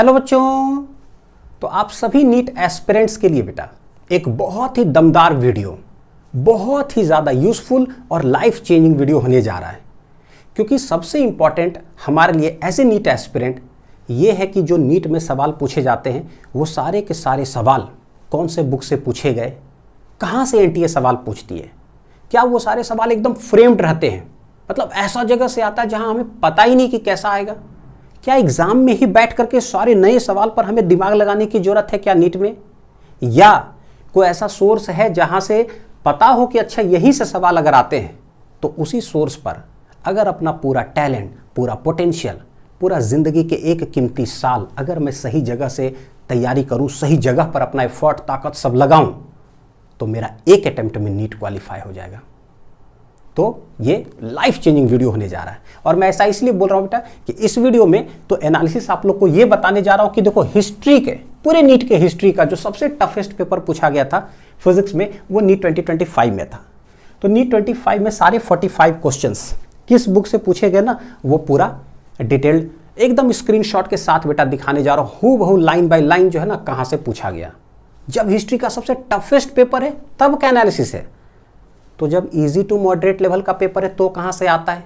Hello बच्चों, तो आप सभी नीट एस्पिरेंट्स के लिए बेटा एक बहुत ही दमदार वीडियो, बहुत ही ज़्यादा यूजफुल और लाइफ चेंजिंग वीडियो होने जा रहा है। क्योंकि सबसे इंपॉर्टेंट हमारे लिए एज ए नीट एस्पिरेंट ये है कि जो नीट में सवाल पूछे जाते हैं वो सारे के सारे सवाल कौन से बुक से पूछे गए, कहाँ से एनटीए सवाल पूछती है, क्या वो सारे सवाल एकदम फ्रेम्ड रहते हैं, मतलब ऐसा जगह से आता है जहाँ हमें पता ही नहीं कि कैसा आएगा, क्या एग्जाम में ही बैठ करके सारे नए सवाल पर हमें दिमाग लगाने की जरूरत है क्या नीट में, या कोई ऐसा सोर्स है जहां से पता हो कि अच्छा यहीं से सवाल अगर आते हैं तो उसी सोर्स पर अगर अपना पूरा टैलेंट, पूरा पोटेंशियल, पूरा जिंदगी के एक कीमती साल अगर मैं सही जगह से तैयारी करूं, सही जगह पर अपना एफर्ट, ताकत सब लगाऊं, तो मेरा एक अटेम्प्ट में नीट क्वालिफाई हो जाएगा। तो ये लाइफ चेंजिंग वीडियो होने जा रहा है। और मैं ऐसा इसलिए बोल रहा हूं बेटा कि इस वीडियो में तो एनालिसिस आप लोग को ये बताने जा रहा हूं कि देखो हिस्ट्री के, पूरे नीट के हिस्ट्री का जो सबसे टफेस्ट पेपर पूछा गया था फिजिक्स में, वो नीट 2025 में था। तो नीट 25 में सारे 45 क्वेश्चंस किस बुक से पूछे गए ना, वो पूरा डिटेल्ड एकदम स्क्रीनशॉट के साथ बेटा दिखाने जा रहा हूं, हूबहू लाइन बाय लाइन जो है ना कहां से पूछा गया। जब हिस्ट्री का सबसे टफेस्ट पेपर है तब का एनालिसिस है, तो जब इजी टू मॉडरेट लेवल का पेपर है तो कहाँ से आता है।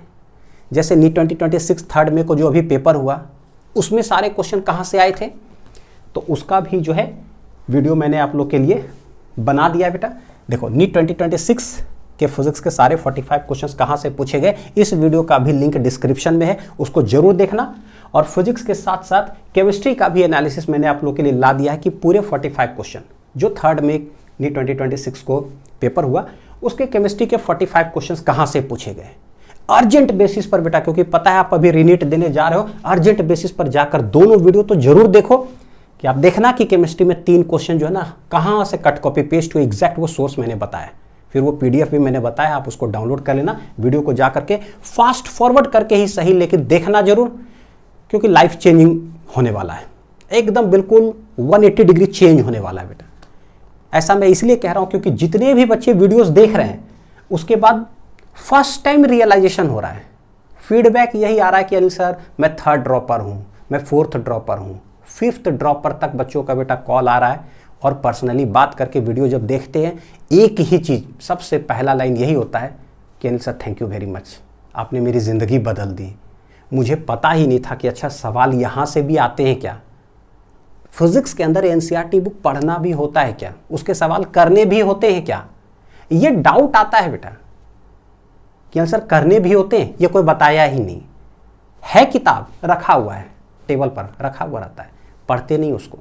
जैसे नीट 2026 थर्ड में को जो अभी पेपर हुआ उसमें सारे क्वेश्चन कहाँ से आए थे, तो उसका भी जो है वीडियो मैंने आप लोग के लिए बना दिया बेटा। देखो नीट 2026 के फिजिक्स के सारे 45 क्वेश्चंस कहाँ से पूछे गए, इस वीडियो का भी लिंक डिस्क्रिप्शन में है, उसको जरूर देखना। और फिजिक्स के साथ साथ केमिस्ट्री का भी एनालिसिस मैंने आप लोग के लिए ला दिया है कि पूरे 45 क्वेश्चन जो थर्ड में नीट 2026 को पेपर हुआ उसके केमिस्ट्री के 45 क्वेश्चंस कहां से पूछे गए अर्जेंट बेसिस पर बेटा, क्योंकि पता है आप अभी रीनीट देने जा रहे हो, अर्जेंट बेसिस पर जाकर दोनों वीडियो तो जरूर देखो कि आप देखना कि केमिस्ट्री में 3 क्वेश्चन जो है ना कहां से कट कॉपी पेस्ट हुए, एग्जैक्ट वो सोर्स मैंने बताया, फिर वो पीडीएफ भी मैंने बताया, आप उसको डाउनलोड कर लेना, वीडियो को जा करके फास्ट फॉरवर्ड करके ही सही, लेकिन देखना जरूर, क्योंकि लाइफ चेंजिंग होने वाला है, एकदम बिल्कुल 180 डिग्री चेंज होने वाला है बेटा। ऐसा मैं इसलिए कह रहा हूं क्योंकि जितने भी बच्चे वीडियोस देख रहे हैं उसके बाद फर्स्ट टाइम रियलाइजेशन हो रहा है, फीडबैक यही आ रहा है कि अनिल सर मैं 3rd ड्रॉपर हूं, मैं 4th ड्रॉपर हूं, 5th ड्रॉपर तक बच्चों का बेटा कॉल आ रहा है। और पर्सनली बात करके वीडियो जब देखते हैं एक ही चीज़, सबसे पहला लाइन यही होता है कि Anil sir thank you very much, आपने मेरी ज़िंदगी बदल दी, मुझे पता ही नहीं था कि अच्छा सवाल यहाँ से भी आते हैं क्या, फिजिक्स के अंदर एनसीईआरटी बुक पढ़ना भी होता है क्या, उसके सवाल करने भी होते हैं क्या, ये डाउट आता है बेटा कि आंसर करने भी होते हैं, ये कोई बताया ही नहीं है, किताब रखा हुआ है टेबल पर रखा हुआ रहता है, पढ़ते नहीं उसको,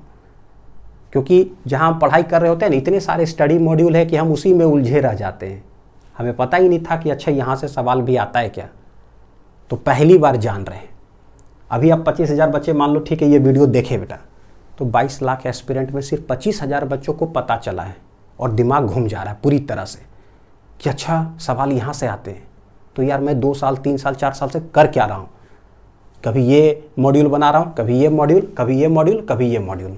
क्योंकि जहां हम पढ़ाई कर रहे होते हैं ना इतने सारे स्टडी मॉड्यूल है कि हम उसी में उलझे रह जाते हैं, हमें पता ही नहीं था कि अच्छा यहां से सवाल भी आता है क्या, तो पहली बार जान रहे हैं। अभी आप 25,000 बच्चे मान लो, ठीक है, ये वीडियो देखे बेटा, तो 22 लाख एस्पिरेंट में सिर्फ 25,000 बच्चों को पता चला है और दिमाग घूम जा रहा है पूरी तरह से कि अच्छा सवाल यहाँ से आते हैं, तो यार मैं 2 साल 3 साल 4 साल से कर क्या रहा हूँ, कभी ये मॉड्यूल बना रहा हूँ, कभी ये मॉड्यूल, कभी ये मॉड्यूल, कभी ये मॉड्यूल,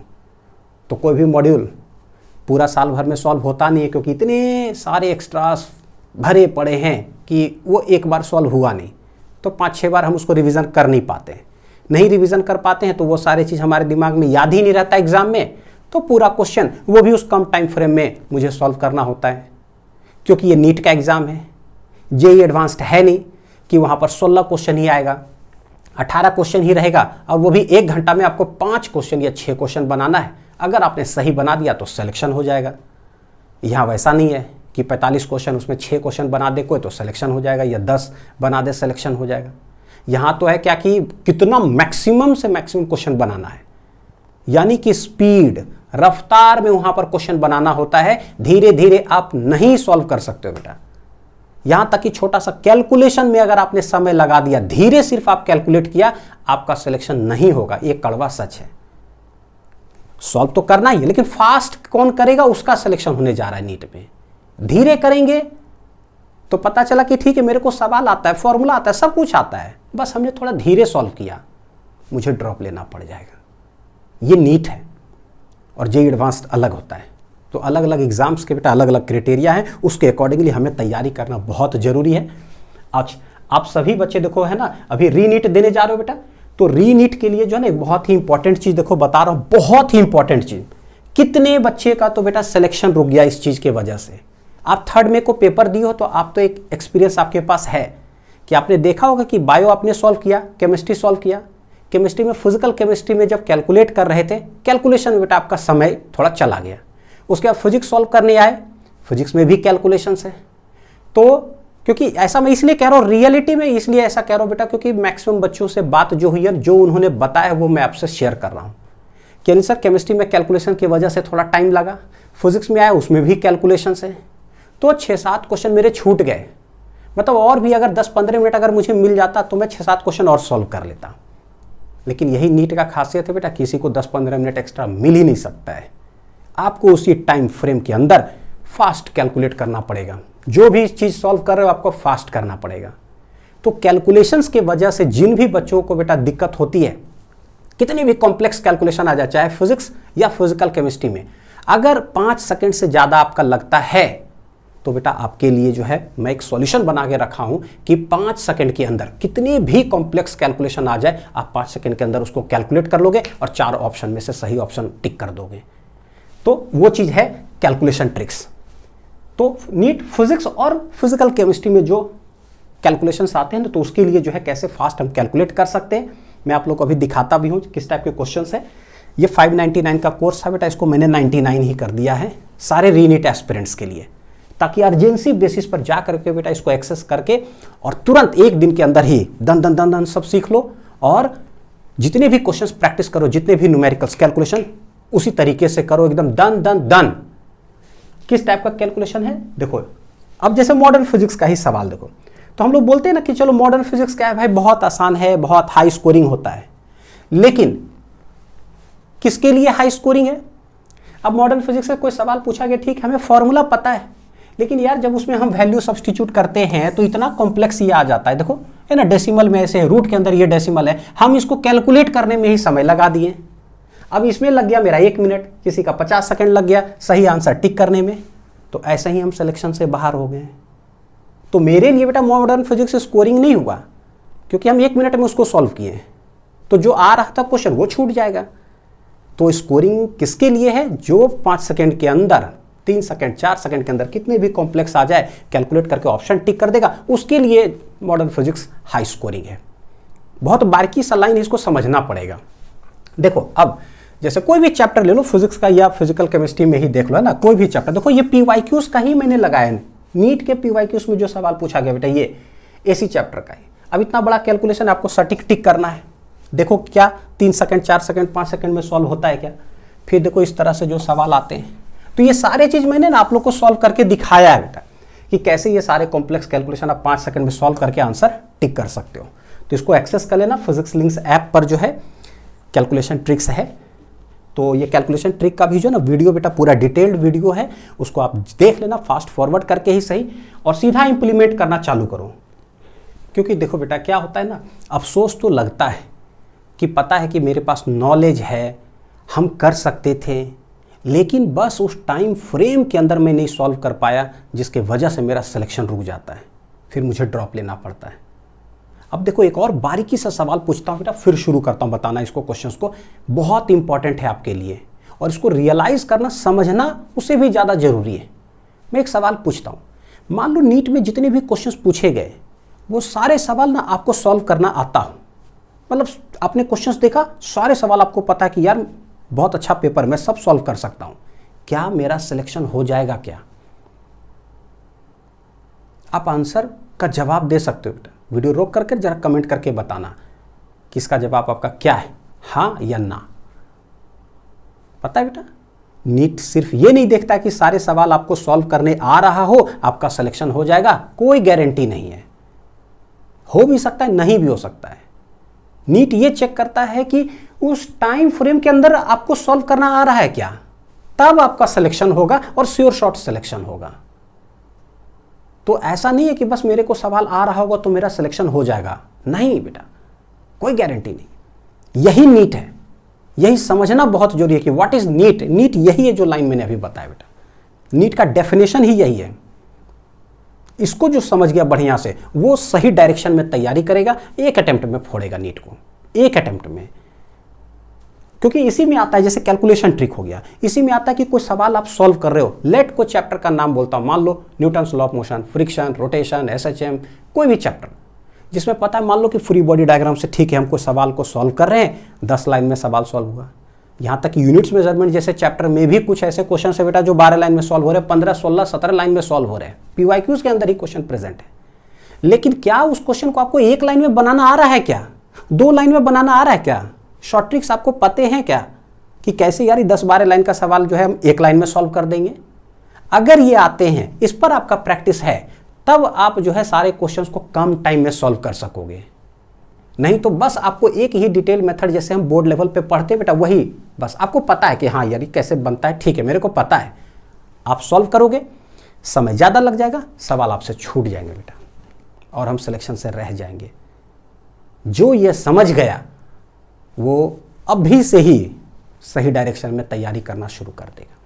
तो कोई भी मॉड्यूल पूरा साल भर में सॉल्व होता नहीं है, क्योंकि इतने सारे एक्स्ट्रास भरे पड़े हैं कि वो एक बार सॉल्व हुआ नहीं, तो 5-6 बार हम उसको रिविज़न कर नहीं पाते हैं, नहीं रिवीजन कर पाते हैं तो वो सारी चीज़ हमारे दिमाग में याद ही नहीं रहता एग्जाम में, तो पूरा क्वेश्चन वो भी उस कम टाइम फ्रेम में मुझे सॉल्व करना होता है। क्योंकि ये नीट का एग्जाम है, जेईई एडवांस्ड है नहीं कि वहाँ पर 16 क्वेश्चन ही आएगा, 18 क्वेश्चन ही रहेगा, और वो भी 1 घंटा में आपको 5 क्वेश्चन या 6 क्वेश्चन बनाना है। अगर आपने सही बना दिया तो सिलेक्शन हो जाएगा। यहाँ वैसा नहीं है कि 45 क्वेश्चन उसमें 6 क्वेश्चन बना दे कोई तो सिलेक्शन हो जाएगा, या 10 बना दे सिलेक्शन हो जाएगा। यहाँ तो है क्या कि कितना मैक्सिमम से मैक्सिमम क्वेश्चन बनाना है, यानी कि स्पीड, रफ्तार में वहां पर क्वेश्चन बनाना होता है, धीरे धीरे आप नहीं सॉल्व कर सकते हो बेटा। यहां तक कि छोटा सा कैलकुलेशन में अगर आपने समय लगा दिया, धीरे सिर्फ आप कैलकुलेट किया, आपका सिलेक्शन नहीं होगा, ये कड़वा सच है। सॉल्व तो करना ही है, लेकिन फास्ट कौन करेगा उसका सिलेक्शन होने जा रहा है नीट में। धीरे करेंगे तो पता चला कि ठीक है मेरे को सवाल आता है, फॉर्मूला आता है, सब कुछ आता है, बस हमने थोड़ा धीरे सॉल्व किया, मुझे ड्रॉप लेना पड़ जाएगा। ये नीट है और जेईई एडवांस्ड अलग होता है, तो अलग अलग एग्जाम्स के बेटा अलग अलग क्राइटेरिया है, उसके अकॉर्डिंगली हमें तैयारी करना बहुत जरूरी है। आज आप सभी बच्चे देखो है ना, अभी रीनीट देने जा रहे हो बेटा, तो रीनीट के लिए जो है ना एक बहुत ही इंपॉर्टेंट चीज देखो बता रहा हूं, बहुत ही इंपॉर्टेंट चीज। कितने बच्चे का तो बेटा सिलेक्शन रुक गया इस चीज के वजह से। आप थर्ड में को पेपर दिए हो तो आप तो एक एक्सपीरियंस आपके पास है कि आपने देखा होगा कि बायो आपने सॉल्व किया, केमिस्ट्री सॉल्व किया, केमिस्ट्री में फिजिकल केमिस्ट्री में जब कैलकुलेट कर रहे थे, कैलकुलेशन में बेटा आपका समय थोड़ा चला गया। उसके बाद फिजिक्स सॉल्व करने आए, फिजिक्स में भी कैलकुलेशंस है। तो क्योंकि ऐसा मैं इसलिए कह रहा हूँ, रियलिटी में इसलिए ऐसा कह रहा हूँ बेटा क्योंकि मैक्सिमम बच्चों से बात जो हुई है, जो उन्होंने बताया वो मैं आपसे शेयर कर रहा हूँ कि सर केमिस्ट्री में कैलकुलेशन की वजह से थोड़ा टाइम लगा, फिजिक्स में आया उसमें भी कैलकुलेशंस है, तो 6-7 क्वेश्चन मेरे छूट गए। मतलब और भी अगर 10-15 मिनट अगर मुझे मिल जाता तो मैं 6-7 क्वेश्चन और सॉल्व कर लेता। लेकिन यही नीट का खासियत है बेटा, किसी को 10-15 मिनट एक्स्ट्रा मिल ही नहीं सकता है। आपको उसी टाइम फ्रेम के अंदर फास्ट कैलकुलेट करना पड़ेगा। जो भी चीज़ सॉल्व कर रहे हो आपको फास्ट करना पड़ेगा। तो कैलकुलेशंस के वजह से जिन भी बच्चों को बेटा दिक्कत होती है, कितनी भी कॉम्प्लेक्स कैलकुलेशन आ जाए, चाहे फिजिक्स या फिजिकल केमिस्ट्री में, अगर 5 सेकंड से ज़्यादा आपका लगता है तो बेटा आपके लिए जो है मैं एक सॉल्यूशन बना के रखा हूं कि 5 सेकंड के अंदर कितनी भी कॉम्प्लेक्स कैलकुलेशन आ जाए, आप 5 सेकंड के अंदर उसको कैलकुलेट कर लोगे और 4 ऑप्शन में से सही ऑप्शन टिक कर दोगे। तो वो चीज़ है कैलकुलेशन ट्रिक्स। तो नीट फिजिक्स और फिजिकल केमिस्ट्री में जो कैलकुलेशंस आते हैं ना, तो उसके लिए जो है कैसे फास्ट हम कैलकुलेट कर सकते हैं, मैं आप लोग को अभी दिखाता भी हूँ किस टाइप के क्वेश्चंस है। ये 599 का कोर्स था बेटा, इसको मैंने 99 ही कर दिया है सारे रीनीट एस्पिरेंट्स के लिए, ताकि अर्जेंसी बेसिस पर जा करके बेटा इसको एक्सेस करके और तुरंत एक दिन के अंदर ही दन दन दन दन सब सीख लो और जितने भी क्वेश्चंस प्रैक्टिस करो, जितने भी न्यूमेरिकल्स कैलकुलेशन उसी तरीके से करो, एकदम डन डन डन। किस टाइप का कैलकुलेशन है देखो, अब जैसे मॉडर्न फिजिक्स का ही सवाल देखो, तो हम लोग बोलते हैं ना कि चलो मॉडर्न फिजिक्स क्या है भाई, बहुत आसान है, बहुत हाई स्कोरिंग होता है। लेकिन किसके लिए हाई स्कोरिंग है? अब मॉडर्न फिजिक्स से कोई सवाल पूछा गया, ठीक हमें फॉर्मूला पता है, लेकिन यार जब उसमें हम वैल्यू सब्स्टिट्यूट करते हैं तो इतना कॉम्प्लेक्स ये आ जाता है। देखो है ना, डेसिमल में ऐसे रूट के अंदर ये डेसिमल है, हम इसको कैलकुलेट करने में ही समय लगा दिए। अब इसमें लग गया मेरा 1 मिनट, किसी का 50 सेकंड लग गया सही आंसर टिक करने में, तो ऐसे ही हम सिलेक्शन से बाहर हो गए। तो मेरे लिए बेटा मॉडर्न फिजिक्स स्कोरिंग नहीं हुआ, क्योंकि हम 1 मिनट में उसको सॉल्व किए, तो जो आ रहा था क्वेश्चन वो छूट जाएगा। तो स्कोरिंग किसके लिए है? जो 5 सेकंड के अंदर, 3 सेकंड 4 सेकंड के अंदर कितने भी कॉम्प्लेक्स आ जाए कैलकुलेट करके ऑप्शन टिक कर देगा, उसके लिए मॉडर्न फिजिक्स हाई स्कोरिंग है। बहुत बारीकी सा लाइन इसको समझना पड़ेगा। देखो अब जैसे कोई भी चैप्टर ले लो फिजिक्स का या फिजिकल केमिस्ट्री में ही देख लो, है ना, कोई भी चैप्टर देखो, ये पीवाईक्यूज का ही मैंने लगाया है। नीट के पीवाईक्यूज में जो सवाल पूछा गया बेटा ये एसी चैप्टर का है। अब इतना बड़ा कैलकुलेशन आपको सटीक टिक करना है, देखो क्या 3 सेकंड 4 सेकंड 5 सेकंड में सॉल्व होता है क्या? फिर देखो इस तरह से जो सवाल आते हैं, तो ये सारे चीज मैंने ना आप लोग को सॉल्व करके दिखाया है बेटा कि कैसे ये सारे कॉम्प्लेक्स कैलकुलेशन आप 5 सेकंड में सॉल्व करके आंसर टिक कर सकते हो। तो इसको एक्सेस कर लेना, फिजिक्स लिंक्स ऐप पर जो है कैलकुलेशन ट्रिक्स है। तो ये कैलकुलेशन ट्रिक का भी जो ना वीडियो बेटा पूरा डिटेल्ड वीडियो है, उसको आप देख लेना, फास्ट फॉरवर्ड करके ही सही, और सीधा इंप्लीमेंट करना चालू करो। क्योंकि देखो बेटा क्या होता है ना, अफसोस तो लगता है कि पता है कि मेरे पास नॉलेज है, हम कर सकते थे, लेकिन बस उस टाइम फ्रेम के अंदर मैं नहीं सॉल्व कर पाया, जिसके वजह से मेरा सिलेक्शन रुक जाता है, फिर मुझे ड्रॉप लेना पड़ता है। अब देखो एक और बारीकी सा सवाल पूछता हूँ बेटा, फिर शुरू करता हूँ बताना इसको, क्वेश्चंस को, बहुत इंपॉर्टेंट है आपके लिए, और इसको रियलाइज करना समझना उससे भी ज़्यादा जरूरी है। मैं एक सवाल पूछता हूँ, मान लो नीट में जितने भी क्वेश्चंस पूछे गए वो सारे सवाल ना आपको सॉल्व करना आता हो, मतलब आपने क्वेश्चंस देखा, सारे सवाल आपको पता है कि यार बहुत अच्छा पेपर, मैं सब सॉल्व कर सकता हूँ, क्या मेरा सिलेक्शन हो जाएगा क्या? आप आंसर का जवाब दे सकते हो बेटा, वीडियो रोक करके जरा कमेंट करके बताना कि इसका जवाब आपका क्या है, हाँ या ना। पता है बेटा, नीट सिर्फ ये नहीं देखता कि सारे सवाल आपको सॉल्व करने आ रहा हो आपका सिलेक्शन हो जाएगा, कोई गारंटी नहीं है, हो भी सकता है नहीं भी हो सकता है। नीट ये चेक करता है कि उस टाइम फ्रेम के अंदर आपको सॉल्व करना आ रहा है क्या, तब आपका सिलेक्शन होगा और श्योर शॉट सिलेक्शन होगा। तो ऐसा नहीं है कि बस मेरे को सवाल आ रहा होगा तो मेरा सिलेक्शन हो जाएगा, नहीं बेटा, कोई गारंटी नहीं। यही नीट है, यही समझना बहुत जरूरी है कि व्हाट इज नीट। नीट यही है जो लाइन मैंने अभी बताया बेटा, नीट का डेफिनेशन ही यही है। इसको जो समझ गया बढ़िया से, वो सही डायरेक्शन में तैयारी करेगा, एक अटेम्प्ट में फोड़ेगा नीट को। एक अटेम्प्ट में, क्योंकि इसी में आता है, जैसे कैलकुलेशन ट्रिक हो गया, इसी में आता है कि कोई सवाल आप सॉल्व कर रहे हो, लेट कोई चैप्टर का नाम बोलता हूं, मान लो Newton's law of motion, friction, rotation, SHM, कोई भी चैप्टर जिसमें पता है, मान लो कि फ्री बॉडी डायग्राम से ठीक है हम कोई सवाल को सॉल्व कर रहे हैं, 10 लाइन में सवाल सॉल्व हुआ। यहाँ तक यूनिट्स मेजरमेंट जैसे चैप्टर में भी कुछ ऐसे क्वेश्चन है बेटा जो 12 लाइन में सॉल्व हो रहे हैं, 15, 16, 17 लाइन में सॉल्व हो रहे हैं, पीवाईक्यूज के अंदर ही क्वेश्चन प्रेजेंट है। लेकिन क्या उस क्वेश्चन को आपको 1 लाइन में बनाना आ रहा है क्या, 2 लाइन में बनाना आ रहा है क्या, शॉर्ट ट्रिक्स आपको पते हैं क्या कि कैसे यार 10-12 लाइन का सवाल जो है हम 1 लाइन में सॉल्व कर देंगे? अगर ये आते हैं, इस पर आपका प्रैक्टिस है, तब आप जो है सारे क्वेश्चंस को कम टाइम में सॉल्व कर सकोगे। नहीं तो बस आपको एक ही डिटेल मेथड जैसे हम बोर्ड लेवल पे पढ़ते बेटा, वही बस आपको पता है कि हाँ यार कैसे बनता है, ठीक है मेरे को पता है, आप सॉल्व करोगे, समय ज़्यादा लग जाएगा, सवाल आपसे छूट जाएंगे बेटा और हम सिलेक्शन से रह जाएंगे। जो ये समझ गया वो अभी से ही सही डायरेक्शन में तैयारी करना शुरू कर देगा।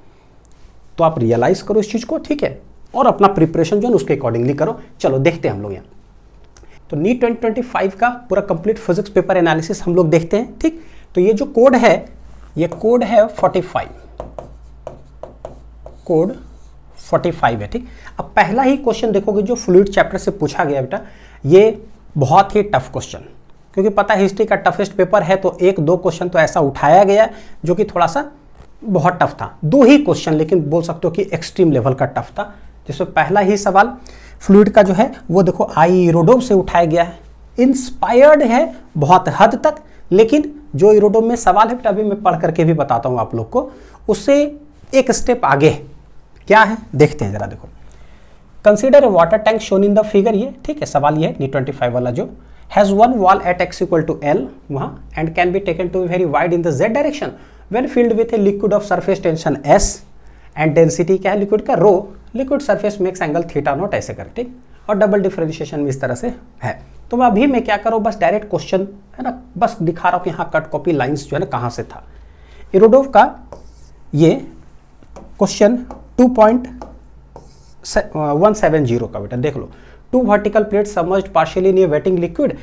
तो आप रियलाइज करो इस चीज़ को, ठीक है, और अपना प्रिपरेशन जो है उसके अकॉर्डिंगली करो। चलो देखते हैं हम लोग यहाँ, तो नीट 2025 का पूरा कंप्लीट फिजिक्स पेपर एनालिसिस हम लोग देखते हैं, ठीक। तो ये जो कोड है, ये कोड है 45, कोड 45 है, ठीक। अब पहला ही क्वेश्चन देखोगे जो फ्लूइड चैप्टर से पूछा गया बेटा, ये बहुत ही टफ क्वेश्चन, क्योंकि पता है हिस्ट्री का टफेस्ट पेपर है, तो 1-2 क्वेश्चन तो ऐसा उठाया गया जो कि थोड़ा सा बहुत टफ था, 2 ही क्वेश्चन, लेकिन बोल सकते हो कि एक्सट्रीम लेवल का टफ था। जिसमें पहला ही सवाल फ्लूइड का जो है वो देखो आइरोडोम से उठाया गया है, इंस्पायर्ड है बहुत हद तक, लेकिन जो इरोडोम में सवाल है अभी मैं पढ़ करके भी बताता हूँ आप लोग को, उससे एक स्टेप आगे क्या है देखते हैं जरा। देखो, consider a water tank shown in the figure, ये ठीक है सवाल, ये नीट 25 वाला जो has one wall at x = L वहाँ and can be taken to be very wide in the z direction when filled with a liquid of surface tension S and density क्या है लिक्विड का rho, liquid surface makes angle θ0 ऐसे कर, ठीक। और double differentiation में इस तरह से है। तो अभी मैं क्या करूँ, बस डायरेक्ट क्वेश्चन है ना, बस दिखा रहा हूँ कि हाँ कट कॉपी लाइंस जो है ना कहाँ से था। इरोडोव का ये क्वेश्चन 2.170 का बेटा देख लो, 2 vertical plates submerged partially in a wetting liquid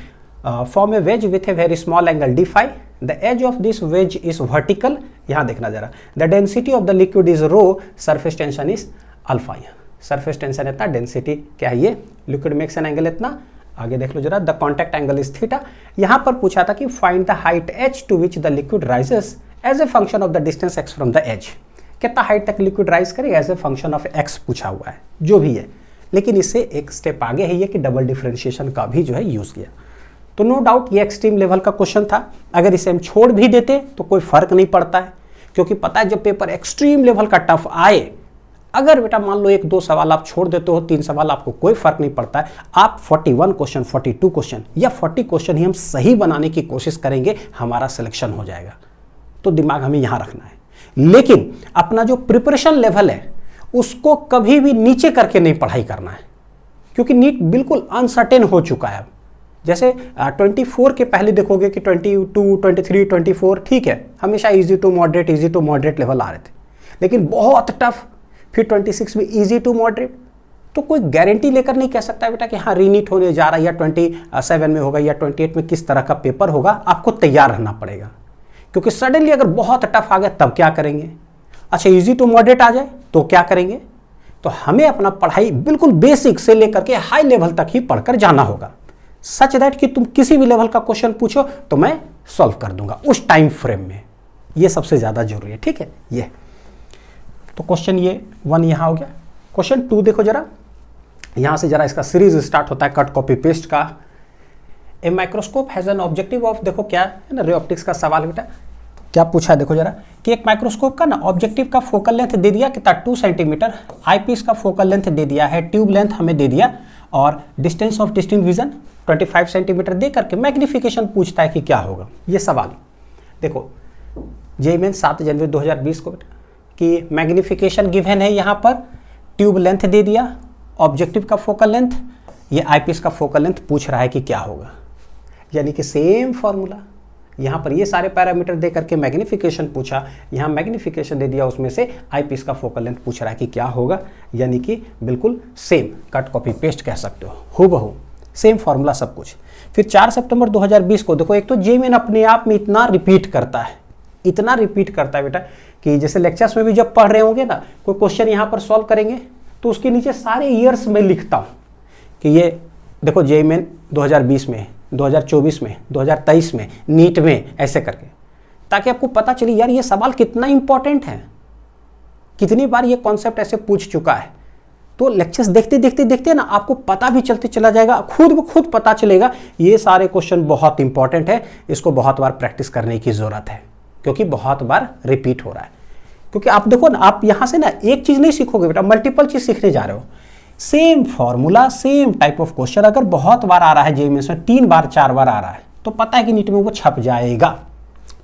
form a wedge with a very small angle d phi. The edge of this wedge is vertical. यहाँ देखना जरा, the density of the liquid is rho, surface tension is alpha. Surface tension इतना, density क्या है ये, liquid makes an angle इतना, आगे देख लो जरा, the contact angle is theta. यहाँ पर पूछा था कि find the height h to which the liquid rises as a function of the distance x from the edge. कितना हाइट तक लिक्विड राइज करे as a function of x पूछा हुआ है, जो भी है, लेकिन इससे एक स्टेप आगे है ये कि डबल डिफरेंशिएशन का भी जो है यूज किया। तो नो डाउट ये एक्सट्रीम लेवल का क्वेश्चन था, अगर इसे हम छोड़ भी देते तो कोई फर्क नहीं पड़ता है, क्योंकि पता है जब पेपर एक्सट्रीम लेवल का टफ आए, अगर बेटा मान लो 1-2 सवाल आप छोड़ देते हो, 3 सवाल, आपको कोई फर्क नहीं पड़ता है। आप 41 क्वेश्चन, 42 क्वेश्चन या 40 क्वेश्चन ही हम सही बनाने की कोशिश करेंगे, हमारा सिलेक्शन हो जाएगा। तो दिमाग हमें यहां रखना है, लेकिन अपना जो प्रिपरेशन लेवल है उसको कभी भी नीचे करके नहीं पढ़ाई करना है, क्योंकि नीट बिल्कुल अनसर्टेन हो चुका है। जैसे 24 के पहले देखोगे कि 22, 23, 24 ठीक है, हमेशा इजी टू मॉडरेट लेवल आ रहे थे, लेकिन बहुत टफ, फिर 26 में इजी टू मॉडरेट। तो कोई गारंटी लेकर नहीं कह सकता बेटा कि हाँ रीनीट होने जा रहा है या 27 में होगा या 28 में किस तरह का पेपर होगा, आपको तैयार रहना पड़ेगा, क्योंकि सडनली अगर बहुत टफ आ गया तब क्या करेंगे। अच्छा इजी टू मॉडरेट आ जाए तो क्या करेंगे। तो हमें अपना पढ़ाई बिल्कुल बेसिक से लेकर के हाई लेवल तक ही पढ़कर जाना होगा, सच दैट कि तुम किसी भी लेवल का क्वेश्चन पूछो तो मैं सॉल्व कर दूंगा उस टाइम फ्रेम में, ये सबसे ज्यादा जरूरी है, ठीक है। ये तो क्वेश्चन ये 1 यहां हो गया। क्वेश्चन 2 देखो जरा, यहां से जरा इसका सीरीज स्टार्ट होता है कट कॉपी पेस्ट का। A microscope has an objective of, देखो क्या है ना, रे ऑप्टिक्स का सवाल बेटा, क्या पूछा है देखो जरा, कि एक माइक्रोस्कोप का ना ऑब्जेक्टिव का फोकल लेंथ दे दिया कितना 2 सेंटीमीटर, आईपीस का फोकल लेंथ दे दिया है, ट्यूब लेंथ हमें दे दिया, और distance of distinct vision 25 centimetre दे करके मैग्निफिकेशन पूछता है कि क्या होगा। ये सवाल देखो जेईई मेंस 7 जनवरी 2020 को कि मैग्निफिकेशन गिवन है, यहाँ पर ट्यूब लेंथ दे दिया, ऑब्जेक्टिव का फोकल लेंथ, ये आईपीस का फोकल लेंथ पूछ रहा है कि क्या होगा। यानी कि सेम फॉर्मूला, यहाँ पर ये सारे पैरामीटर दे करके मैग्निफिकेशन पूछा, यहाँ मैग्निफिकेशन दे दिया, उसमें से आईपीस का फोकल लेंथ पूछ रहा है कि क्या होगा। यानी कि बिल्कुल सेम, कट कॉपी पेस्ट कह सकते हो, हूबहू। सेम फॉर्मूला सब कुछ। फिर 4 सितंबर 2020 को देखो, एक तो जेईई अपने आप में इतना रिपीट करता है, इतना रिपीट करता है बेटा कि जैसे लेक्चर्स में भी जब पढ़ रहे होंगे ना, कोई क्वेश्चन यहाँ पर सॉल्व करेंगे तो उसके नीचे सारे ईयर्स में लिखता हूँ कि ये देखो जेईई 2020 में, 2024 में, 2023 में, नीट में, ऐसे करके, ताकि आपको पता चले यार ये सवाल कितना इंपॉर्टेंट है, कितनी बार ये कॉन्सेप्ट ऐसे पूछ चुका है। तो लेक्चर्स देखते देखते देखते ना आपको पता भी चलते चला जाएगा, खुद ब खुद पता चलेगा ये सारे क्वेश्चन बहुत इंपॉर्टेंट है, इसको बहुत बार प्रैक्टिस करने की जरूरत है, क्योंकि बहुत बार रिपीट हो रहा है। क्योंकि आप देखो ना, आप यहां से ना एक चीज नहीं सीखोगे बेटा, मल्टीपल चीज सीखने जा रहे हो। Same formula, same type of question अगर बहुत बार आ रहा है जेईई में, 3 बार 4 बार आ रहा है, तो पता है कि नीट में वो छप जाएगा।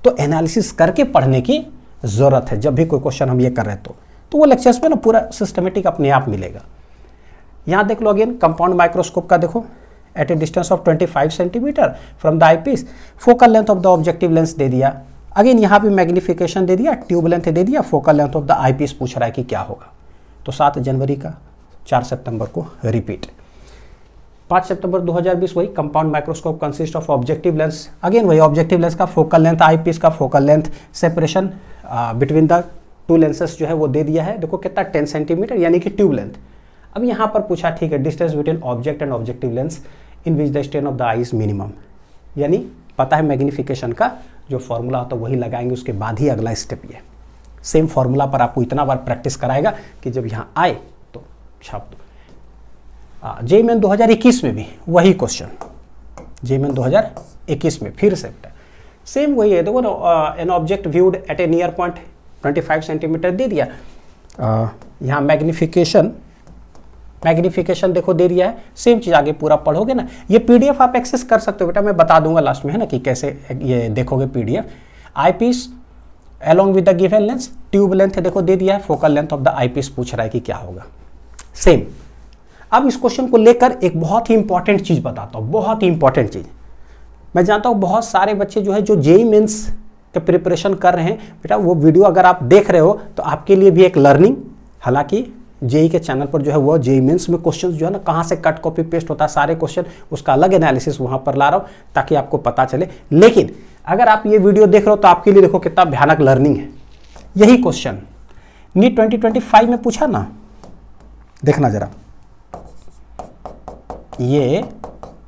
तो एनालिसिस करके पढ़ने की जरूरत है जब भी कोई क्वेश्चन हम ये कर रहे हैं तो वो लेक्चर्स में ना पूरा सिस्टमेटिक अपने आप मिलेगा। यहाँ देख लो अगेन, कंपाउंड माइक्रोस्कोप का देखो, at a distance of 25 centimetre from the eyepiece, focal length of the objective lens दे दिया। अगेन यहाँ भी मैग्निफिकेशन दे दिया, ट्यूब लेंथ दे दिया, focal length of the eyepiece पूछ रहा है कि क्या होगा। तो 7 जनवरी का 4 सितंबर को रिपीट। 5 सितंबर 2020 वही, compound microscope consist of objective lens, again वही ऑब्जेक्टिव लेंस का फोकल लेंथ, आईपीस का focal length, separation between the 2 lenses जो है वो दे दिया है, देखो कितना 10 सेंटीमीटर, यानी कि ट्यूब लेंथ। अब यहाँ पर पूछा ठीक है, distance between object and objective lens in which the strain of the I is minimum, यानी पता है मैग्निफिकेशन का जो फॉर्मूला होता है वही लगाएंगे, उसके बाद ही अगला स्टेप ये। सेम फॉर्मूला पर आपको इतना बार प्रैक्टिस कराएगा कि जब यहाँ आए तो छाप दो। जेईई 2021 में भी वही क्वेश्चन, जेईई 2021 में फिर से सेम वही है। देखो ना, an object viewed at a near point 25 centimetre दे दिया, यहाँ मैग्निफिकेशन देखो दे दिया है, सेम चीज आगे पूरा पढ़ोगे ना। ये पीडीएफ आप एक्सेस कर सकते हो बेटा, मैं बता दूंगा लास्ट में है ना कि कैसे ये देखोगे PDF. Eyepiece along with the given lens, tube length देखो दे दिया है, focal length of the eyepiece पूछ रहा है कि क्या होगा, सेम। अब इस क्वेश्चन को लेकर एक बहुत ही इंपॉर्टेंट चीज बताता हूँ, बहुत ही इंपॉर्टेंट चीज। मैं जानता हूँ बहुत सारे बच्चे जो है जो जेईई मेंस के प्रिपरेशन कर रहे हैं बेटा, वो वीडियो अगर आप देख रहे हो तो आपके लिए भी एक लर्निंग। हालांकि जेईई के चैनल पर जो है वो जेईई मेंस में क्वेश्चंस जो है ना कहाँ से कट कॉपी पेस्ट होता है सारे क्वेश्चन, उसका अलग एनालिसिस वहाँ पर ला रहा हूँ ताकि आपको पता चले। लेकिन अगर आप ये वीडियो देख रहे हो तो आपके लिए देखो कितना भयानक लर्निंग है। यही क्वेश्चन नीट 2025 में पूछा ना, देखना जरा, ये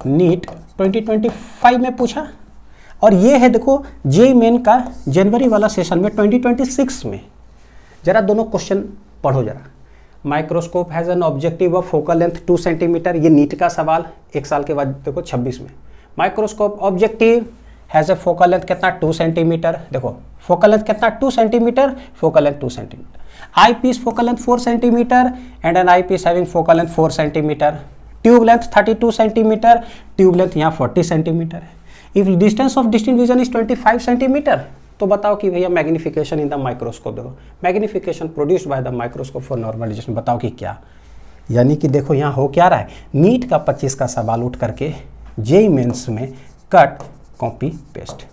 नीट 2025 में पूछा, और ये है देखो जेईई मेन का जनवरी वाला सेशन में 2026 में। जरा दोनों क्वेश्चन पढ़ो जरा। Microscope has an objective of focal length 2 centimetre, ये नीट का सवाल, एक साल के बाद देखो 26 में। Microscope objective has a focal length कितना 2 सेंटीमीटर, देखो फोकल लेंथ कितना 2 centimetre, focal length 2 centimetre. Eyepiece focal length 4 centimetre and an eyepiece having focal length 4 centimetre. Tube length 32 centimetre, tube length यहाँ 40 centimetre है। If distance of distinct vision is 25 centimetre, तो बताओ कि भैया magnification in the microscope, देखो magnification produced by the microscope for normalisation, बताओ कि क्या। यानी कि देखो यहाँ हो क्या रहा है, नीट का 25 का सवाल उठ करके जेईई मेंस में कट कॉपी पेस्ट।